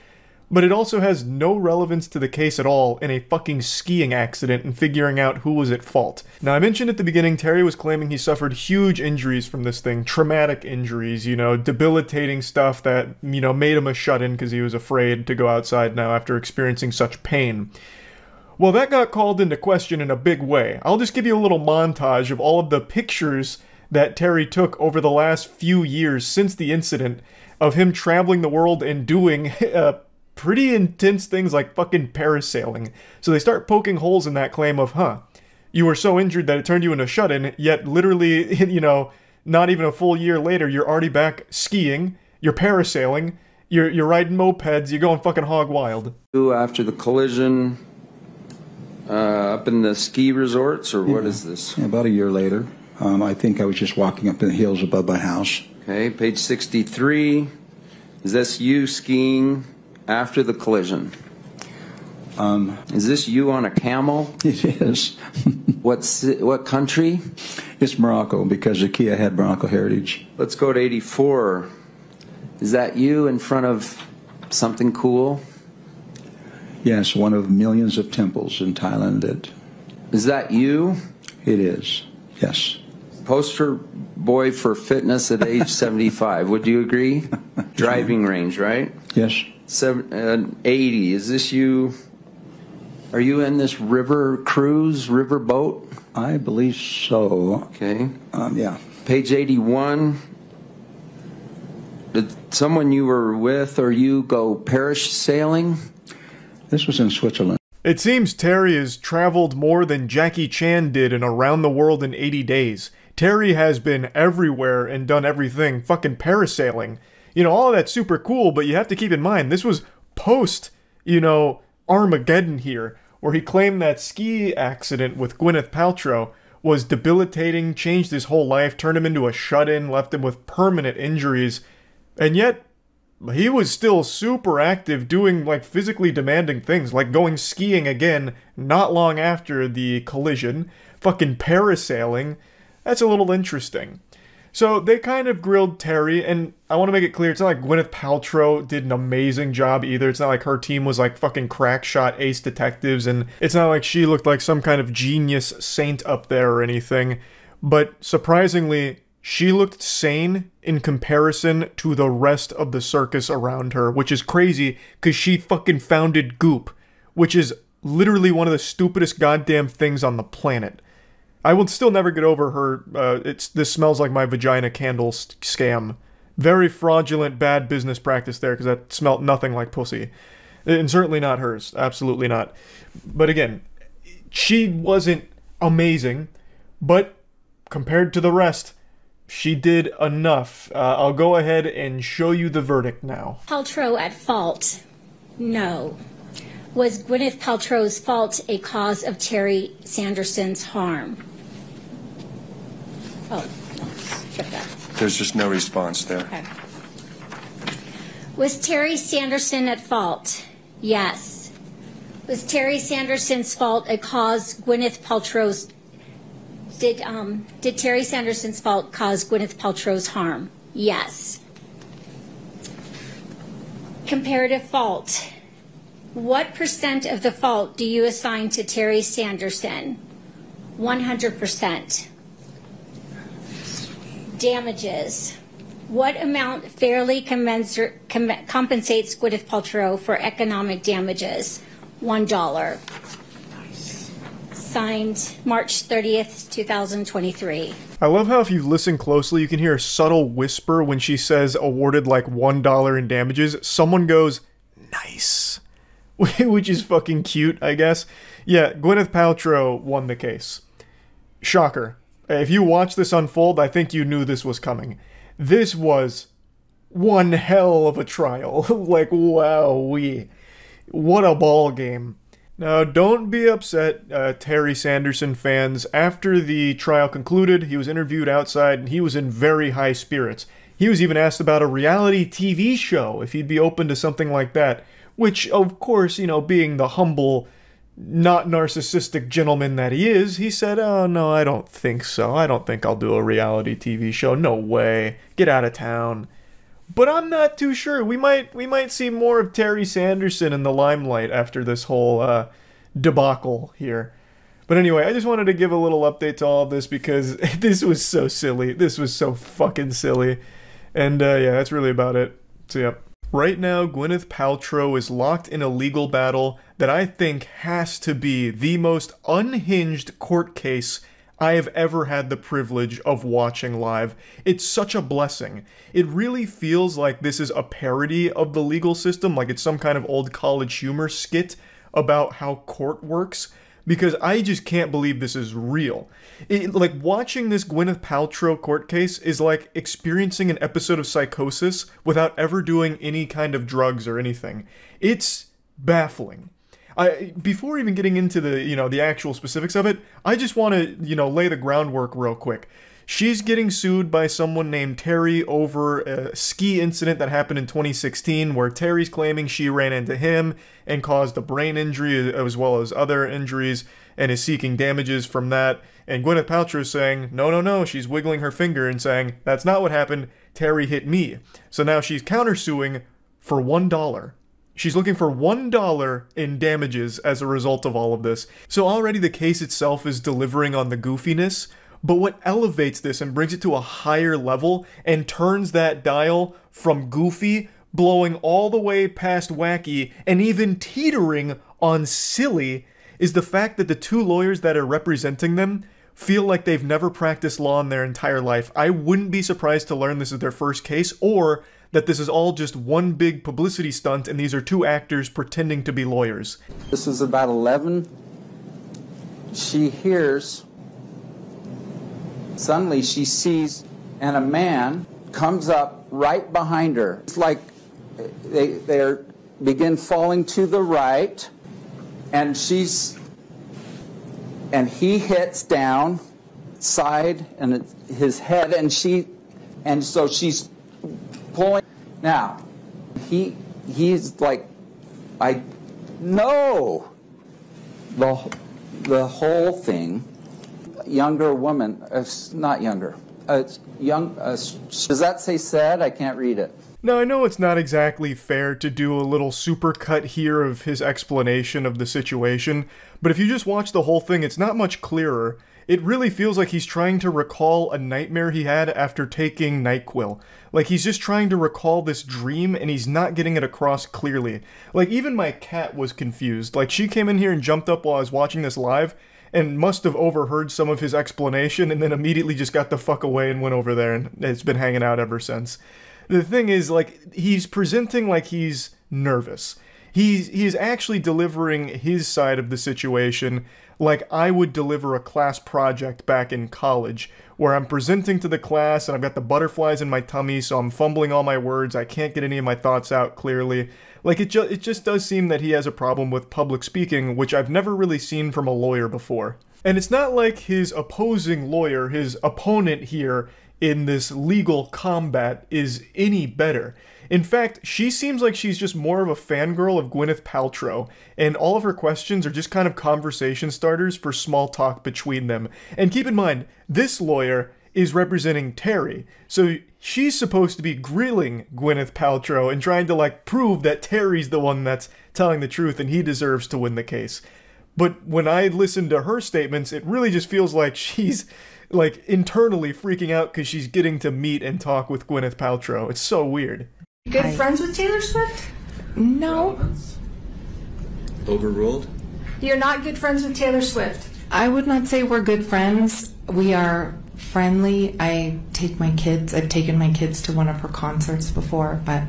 But it also has no relevance to the case at all in a fucking skiing accident and figuring out who was at fault. Now, I mentioned at the beginning, Terry was claiming he suffered huge injuries from this thing. Traumatic injuries, you know, debilitating stuff that, you know, made him a shut-in because he was afraid to go outside now after experiencing such pain. Well, that got called into question in a big way. I'll just give you a little montage of all of the pictures that Terry took over the last few years since the incident of him traveling the world and doing pretty intense things like fucking parasailing. So they start poking holes in that claim of, you were so injured that it turned you into a shut-in, yet literally, you know, not even a full year later, you're already back skiing, you're parasailing, you're riding mopeds, you're going fucking hog wild. After the collision... up in the ski resorts, or what is this? Yeah, about a year later. I think I was just walking up in the hills above my house. Okay, page 63. Is this you skiing after the collision? Is this you on a camel? It is. What country? It's Morocco, because the Kia had Morocco heritage. Let's go to 84. Is that you in front of something cool? Yes, one of millions of temples in Thailand. Is that you? It is, yes. Poster boy for fitness at age 75. Would you agree? Driving range, right? Yes. 80. Is this you? Are you in this river cruise, river boat? I believe so. Okay. Yeah. Page 81. Did someone you were with or you go parish sailing? This was in Switzerland. It seems Terry has traveled more than Jackie Chan did in Around the World in 80 Days. Terry has been everywhere and done everything, fucking parasailing. You know, all of that's super cool, but you have to keep in mind, this was post, you know, Armageddon here, where he claimed that ski accident with Gwyneth Paltrow was debilitating, changed his whole life, turned him into a shut-in, left him with permanent injuries, and yet he was still super active, doing, like, physically demanding things, like going skiing again not long after the collision, fucking parasailing. That's a little interesting. So they kind of grilled Terry, and I want to make it clear, it's not like Gwyneth Paltrow did an amazing job either. It's not like her team was like fucking crack shot ace detectives, and it's not like she looked like some kind of genius saint up there or anything. But surprisingly, she looked sane in comparison to the rest of the circus around her, which is crazy because she fucking founded Goop, which is literally one of the stupidest goddamn things on the planet. I will still never get over her, this smells like my vagina candle scam. Very fraudulent, bad business practice there, because that smelled nothing like pussy. And certainly not hers. Absolutely not. But again, she wasn't amazing, but compared to the rest, she did enough. I'll go ahead and show you the verdict now. Paltrow at fault? No. Was Gwyneth Paltrow's fault a cause of Terry Sanderson's harm? Oh, skip that. There's just no response there. Okay. Was Terry Sanderson at fault? Yes. Was Terry Sanderson's fault a cause Gwyneth Paltrow's... Did Terry Sanderson's fault cause Gwyneth Paltrow's harm? Yes. Comparative fault. What % of the fault do you assign to Terry Sanderson? 100%. Damages. What amount fairly compensates Gwyneth Paltrow for economic damages? $1. Signed March 30th, 2023. I love how if you listen closely, you can hear a subtle whisper when she says awarded like $1 in damages. Someone goes, nice. Which is fucking cute, I guess. Yeah, Gwyneth Paltrow won the case. Shocker. If you watch this unfold, I think you knew this was coming. This was one hell of a trial. Like, wowee. What a ball game. Now, don't be upset, Terry Sanderson fans. After the trial concluded, he was interviewed outside, and he was in very high spirits. He was even asked about a reality TV show, if he'd be open to something like that. Which, of course, you know, being the humble, not narcissistic gentleman that he is, he said, oh, no, I don't think so. I don't think I'll do a reality TV show. No way. Get out of town. But I'm not too sure. We might see more of Terry Sanderson in the limelight after this whole debacle here. But anyway, I just wanted to give a little update to all of this because this was so silly. This was so fucking silly. And yeah, that's really about it. So yeah. Right now, Gwyneth Paltrow is locked in a legal battle that I think has to be the most unhinged court case I have ever had the privilege of watching live. It's such a blessing. It really feels like this is a parody of the legal system, like it's some kind of old college humor skit about how court works, because I just can't believe this is real. Like, watching this Gwyneth Paltrow court case is like experiencing an episode of Psychosis without ever doing any kind of drugs or anything. It's baffling. Before even getting into the, you know, the actual specifics of it, I just want to, you know, lay the groundwork real quick. She's getting sued by someone named Terry over a ski incident that happened in 2016 where Terry's claiming she ran into him and caused a brain injury as well as other injuries and is seeking damages from that. And Gwyneth Paltrow is saying, no, she's wiggling her finger and saying, that's not what happened, Terry hit me. So now she's countersuing for $1. She's looking for $1 in damages as a result of all of this. So already the case itself is delivering on the goofiness, but what elevates this and brings it to a higher level and turns that dial from goofy, blowing all the way past wacky, and even teetering on silly, is the fact that the two lawyers that are representing them feel like they've never practiced law in their entire life. I wouldn't be surprised to learn this is their first case, or that this is all just one big publicity stunt and these are two actors pretending to be lawyers. This is about 11. She hears, suddenly she sees, and a man comes up right behind her. It's like they begin falling to the right, and he hits down side and his head, and so she's pulling. Now, he's like, I know the whole thing. Younger woman, not younger, young. Does that say said? I can't read it. Now, I know it's not exactly fair to do a little supercut here of his explanation of the situation, but if you just watch the whole thing, it's not much clearer. It really feels like he's trying to recall a nightmare he had after taking NyQuil. Like, he's just trying to recall this dream, and he's not getting it across clearly. Like, even my cat was confused. Like, she came in here and jumped up while I was watching this live, and must have overheard some of his explanation, and then immediately just got the fuck away and went over there, and it's been hanging out ever since. The thing is, like, he's presenting like he's nervous. He's actually delivering his side of the situation like I would deliver a class project back in college, where I'm presenting to the class and I've got the butterflies in my tummy, so I'm fumbling all my words, I can't get any of my thoughts out clearly. Like, it just does seem that he has a problem with public speaking, which I've never really seen from a lawyer before. And it's not like his opposing lawyer, his opponent here in this legal combat, is any better. In fact, she seems like she's just more of a fangirl of Gwyneth Paltrow, and all of her questions are just kind of conversation starters for small talk between them. And keep in mind, this lawyer is representing Terry, so she's supposed to be grilling Gwyneth Paltrow and trying to, like, prove that Terry's the one that's telling the truth and he deserves to win the case. But when I listen to her statements, it really just feels like she's, like, internally freaking out because she's getting to meet and talk with Gwyneth Paltrow. It's so weird. Good friends with Taylor Swift? No. Overruled? You're not good friends with Taylor Swift. I would not say we're good friends. We are friendly. I've taken my kids to one of her concerts before, but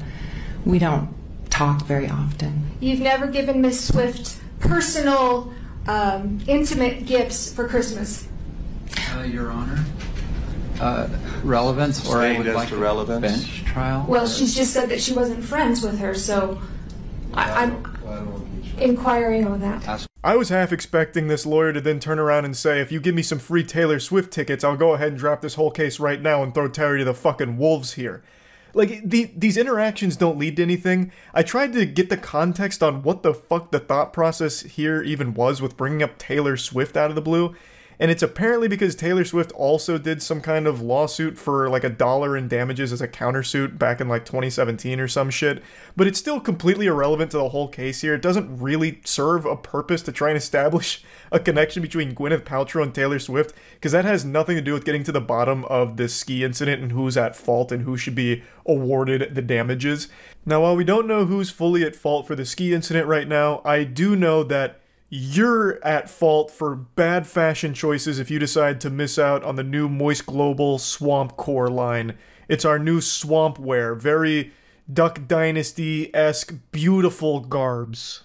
we don't talk very often. You've never given Miss Swift personal, intimate gifts for Christmas? Your Honor, relevance, or I would like relevance. a bench trial. Well, she's just said that she wasn't friends with her, so I'm inquiring on that. I was half expecting this lawyer to then turn around and say, if you give me some free Taylor Swift tickets, I'll go ahead and drop this whole case right now and throw Terry to the fucking wolves here. Like, these interactions don't lead to anything. I tried to get the context on what the fuck the thought process here even was with bringing up Taylor Swift out of the blue. And it's apparently because Taylor Swift also did some kind of lawsuit for like $1 in damages as a countersuit back in like 2017 or some shit. But it's still completely irrelevant to the whole case here. It doesn't really serve a purpose to try and establish a connection between Gwyneth Paltrow and Taylor Swift, because that has nothing to do with getting to the bottom of this ski incident and who's at fault and who should be awarded the damages. Now, while we don't know who's fully at fault for the ski incident right now, I do know that you're at fault for bad fashion choices if you decide to miss out on the new Moist Global Swamp Core line. It's our new swamp wear, very Duck Dynasty-esque, beautiful garbs.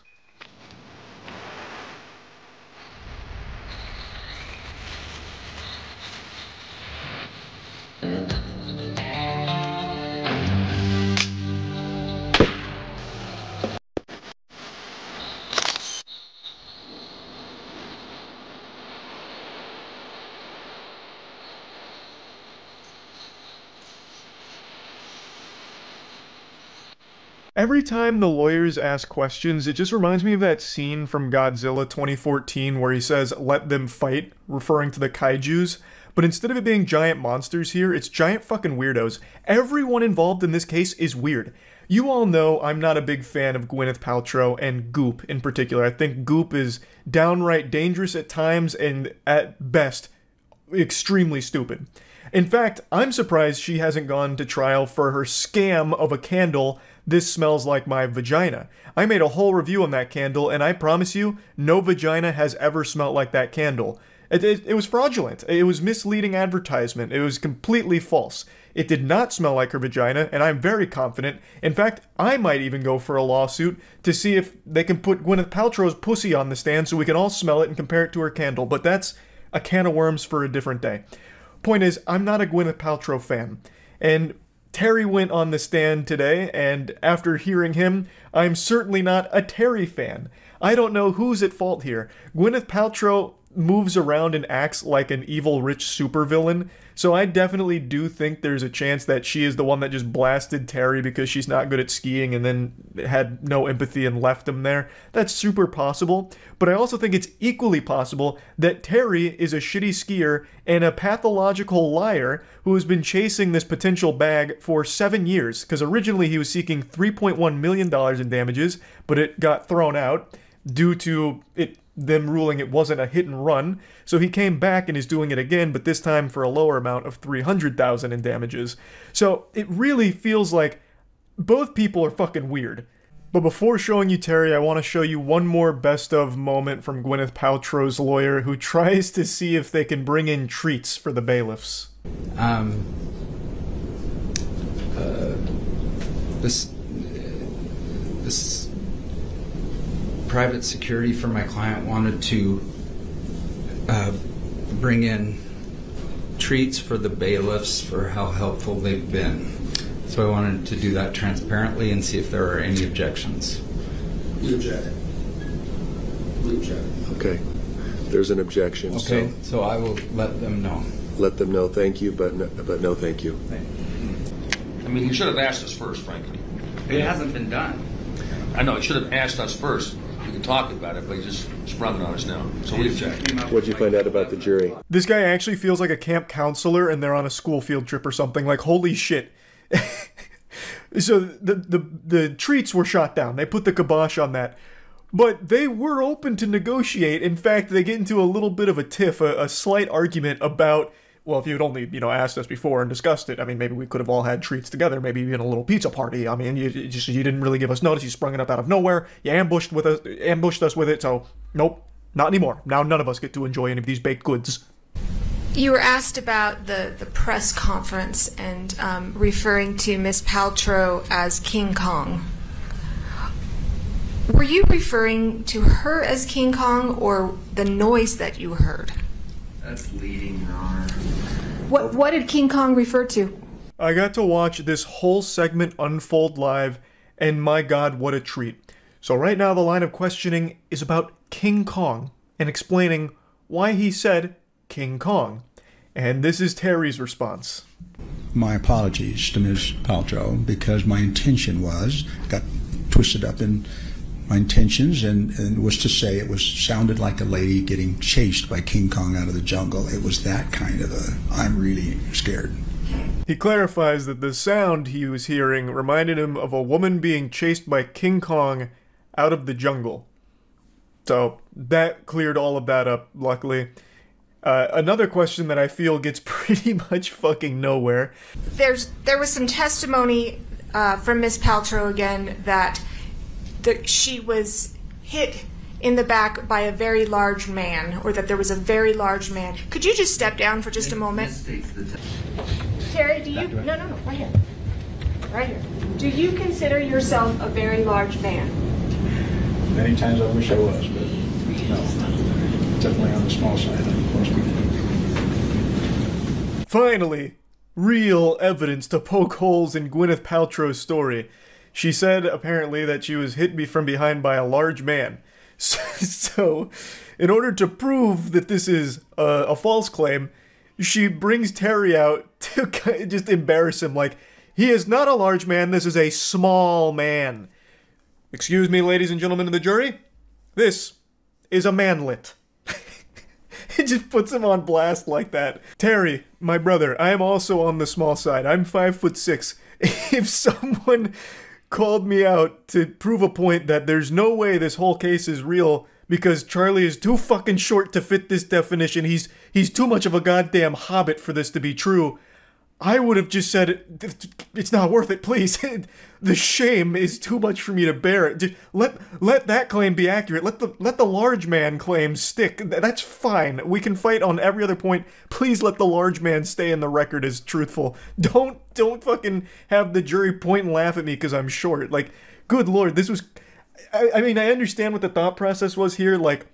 Every time the lawyers ask questions, it just reminds me of that scene from Godzilla 2014 where he says, "Let them fight," referring to the kaijus. But instead of it being giant monsters here, it's giant fucking weirdos. Everyone involved in this case is weird. You all know I'm not a big fan of Gwyneth Paltrow and Goop in particular. I think Goop is downright dangerous at times and at best extremely stupid. In fact, I'm surprised she hasn't gone to trial for her scam of a candle, "This Smells Like My Vagina." I made a whole review on that candle, and I promise you, no vagina has ever smelled like that candle. It was fraudulent. It was misleading advertisement. It was completely false. It did not smell like her vagina, and I'm very confident. In fact, I might even go for a lawsuit to see if they can put Gwyneth Paltrow's pussy on the stand so we can all smell it and compare it to her candle, but that's a can of worms for a different day. Point is, I'm not a Gwyneth Paltrow fan, and Terry went on the stand today, and after hearing him, I'm certainly not a Terry fan. I don't know who's at fault here. Gwyneth Paltrow moves around and acts like an evil rich supervillain, so I definitely do think there's a chance that she is the one that just blasted Terry because she's not good at skiing and then had no empathy and left him there. That's super possible, but I also think it's equally possible that Terry is a shitty skier and a pathological liar who has been chasing this potential bag for 7 years, because originally he was seeking $3.1 million in damages, but it got thrown out due to them ruling it wasn't a hit and run, so he came back and is doing it again, but this time for a lower amount of $300,000 in damages. So it really feels like both people are fucking weird. But before showing you Terry, I want to show you one more best of moment from Gwyneth Paltrow's lawyer, who tries to see if they can bring in treats for the bailiffs. This private security for my client wanted to bring in treats for the bailiffs for how helpful they've been. So I wanted to do that transparently and see if there are any objections. We object. We object. Okay. There's an objection. Okay, so I will let them know. Let them know thank you, but no thank you. I mean, you should have asked us first, frankly. It hasn't been done. I know, you should have asked us first. We can talk about it, but you just sprung it on us now. So we object. What'd you find out about the jury? This guy actually feels like a camp counselor and they're on a school field trip or something. Like, holy shit. So the treats were shot down. They put the kibosh on that. But they were open to negotiate. In fact, they get into a little bit of a tiff, a slight argument about, well, if you had only, asked us before and discussed it, I mean, maybe we could have all had treats together, maybe even a little pizza party. I mean, you didn't really give us notice. You sprung it up out of nowhere. You ambushed us with it, so nope, not anymore. Now none of us get to enjoy any of these baked goods. You were asked about the press conference and referring to Miss Paltrow as King Kong. Were you referring to her as King Kong or the noise that you heard? That's leading, Your Honor. What did King Kong refer to? I got to watch this whole segment unfold live, and my god, what a treat. So right now the line of questioning is about King Kong, and explaining why he said King Kong. And this is Terry's response. My apologies to Ms. Paltrow, because my intention got twisted up in my intentions, and was to say sounded like a lady getting chased by King Kong out of the jungle. It was that kind of I'm really scared. He clarifies that the sound he was hearing reminded him of a woman being chased by King Kong out of the jungle. So that cleared all of that up, luckily. Another question that I feel gets pretty much fucking nowhere. There was some testimony from Miss Paltrow again that she was hit in the back by a very large man, or that there was a very large man. Could you just step down for just a moment? Terry, do you... No, right here. Right here. Do you consider yourself a very large man? Many times I wish I was, but no. Definitely on the small side of most people. Finally, real evidence to poke holes in Gwyneth Paltrow's story. She said, apparently, that she was hit from behind by a large man. So, in order to prove that this is a false claim, she brings Terry out to just embarrass him, like, he is not a large man, this is a small man. Excuse me, ladies and gentlemen of the jury, this is a manlet. It just puts him on blast like that. Terry, my brother, I am also on the small side. I'm 5'6". If someone called me out to prove a point that there's no way this whole case is real because Charlie is too fucking short to fit this definition, he's too much of a goddamn hobbit for this to be true, I would have just said, it's not worth it, please. The shame is too much for me to bear. Just let that claim be accurate. Let the large man claim stick. That's fine. We can fight on every other point. Please let the large man stay in the record as truthful. Don't fucking have the jury point and laugh at me because I'm short. Like, good lord, this was... I mean, I understand what the thought process was here, like,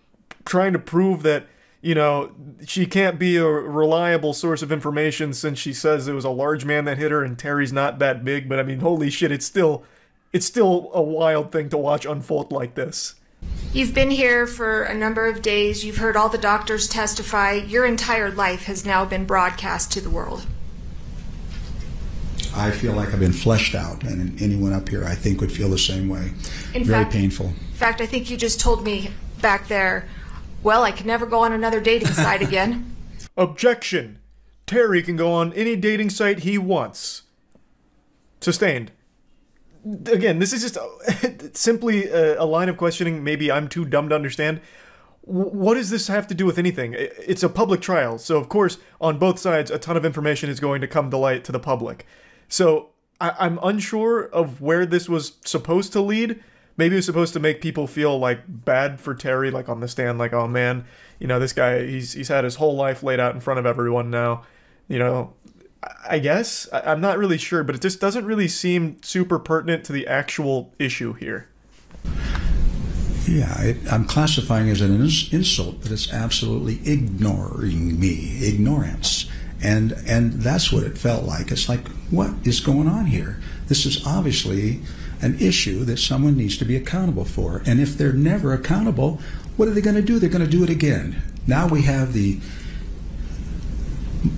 trying to prove that, you know, she can't be a reliable source of information since she says it was a large man that hit her and Terry's not that big, but I mean, holy shit, it's still a wild thing to watch unfold like this. You've been here for a number of days, you've heard all the doctors testify, your entire life has now been broadcast to the world. I feel like I've been fleshed out, and anyone up here I think would feel the same way. Very painful. In fact, I think you just told me back there, well, I could never go on another dating site again. Objection. Terry can go on any dating site he wants. Sustained. Again, this is just simply a line of questioning maybe I'm too dumb to understand. What does this have to do with anything? It's a public trial, so of course, on both sides, a ton of information is going to come to light to the public. So, I'm unsure of where this was supposed to lead. Maybe it was supposed to make people feel, like, bad for Terry, like, on the stand, like, oh man, you know, this guy, he's had his whole life laid out in front of everyone now. You know, I guess? I'm not really sure, but it just doesn't really seem super pertinent to the actual issue here. Yeah, I'm classifying it as an insult, but it's absolutely ignoring me, ignorance. And that's what it felt like. It's like, what is going on here? This is obviously an issue that someone needs to be accountable for. And if they're never accountable, what are they going to do? They're going to do it again. Now we have the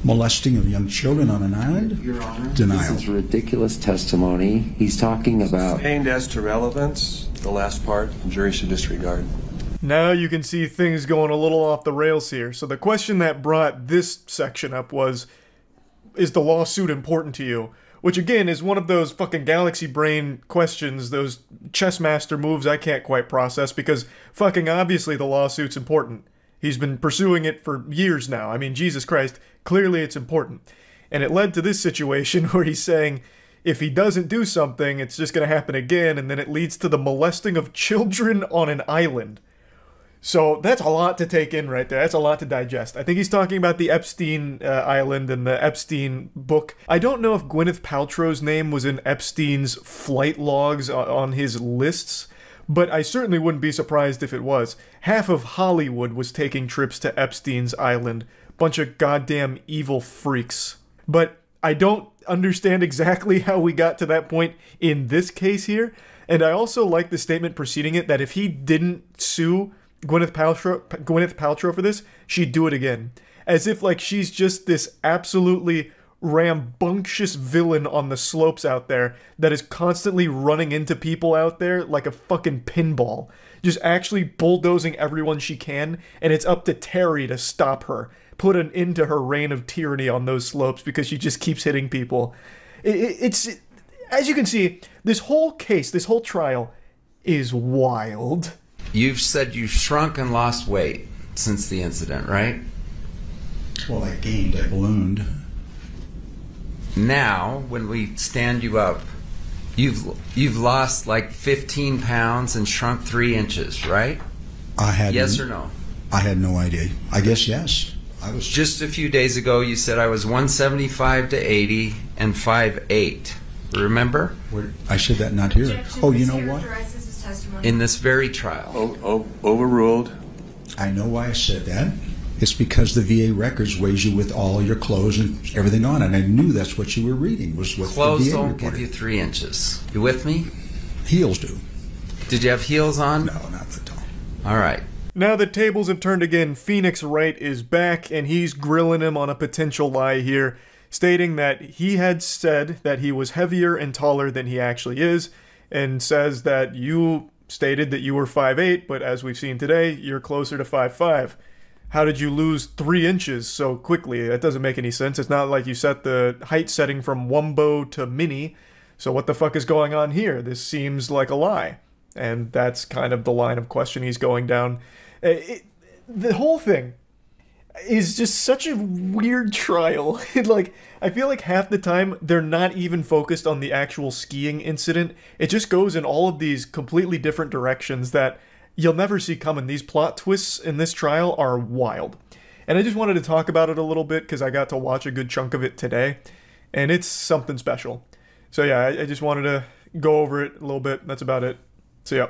molesting of young children on an island. Your Honor, denial. This is ridiculous testimony. He's talking about... Sustained as to relevance, the last part, the jury should disregard. Now you can see things going a little off the rails here. So the question that brought this section up was, is the lawsuit important to you? Which again is one of those fucking galaxy brain questions, those chess master moves I can't quite process, because fucking obviously the lawsuit's important. He's been pursuing it for years now. I mean, Jesus Christ, clearly it's important. And it led to this situation where he's saying, if he doesn't do something, it's just going to happen again, and then it leads to the molesting of children on an island. So that's a lot to take in right there. That's a lot to digest. I think he's talking about the Epstein Island and the Epstein book. I don't know if Gwyneth Paltrow's name was in Epstein's flight logs on his lists, but I certainly wouldn't be surprised if it was. Half of Hollywood was taking trips to Epstein's Island bunch of goddamn evil freaks. But I don't understand exactly how we got to that point in this case here. And I also like the statement preceding it that if he didn't sue Gwyneth Paltrow for this, she'd do it again. As if like she's just this absolutely rambunctious villain on the slopes out there that is constantly running into people out there like a fucking pinball. Just actually bulldozing everyone she can, and it's up to Terry to stop her. Put an end to her reign of tyranny on those slopes because she just keeps hitting people. It's as you can see, this whole case, this whole trial is wild. You've said you've shrunk and lost weight since the incident, right? Well, I gained, I ballooned. Now, when we stand you up, you've lost like 15 pounds and shrunk 3 inches, right? Yes or no? I had no idea. I guess yes. I was just a few days ago. You said I was 175 to 80 and 5'8". Remember? I said that not here. Oh, you know what? In this very trial. Overruled. I know why I said that. It's because the VA records weighs you with all your clothes and everything on, and I knew that's what you were reading. Was what clothes the VA don't reported. give you 3 inches. You with me? Heels do. Did you have heels on? No, not at all. All right. Now the tables have turned again. Phoenix Wright is back, and he's grilling him on a potential lie here, stating that he had said that he was heavier and taller than he actually is, and says that you stated that you were 5'8", but as we've seen today, you're closer to 5'5". How did you lose 3 inches so quickly? That doesn't make any sense. It's not like you set the height setting from wumbo to mini, so what the fuck is going on here? This seems like a lie. And that's kind of the line of question he's going down. The whole thing is just such a weird trial. Like, I feel like half the time they're not even focused on the actual skiing incident. It just goes in all of these completely different directions that you'll never see coming. These plot twists in this trial are wild. And I just wanted to talk about it a little bit because I got to watch a good chunk of it today. And it's something special. So yeah, I just wanted to go over it a little bit. That's about it. See ya.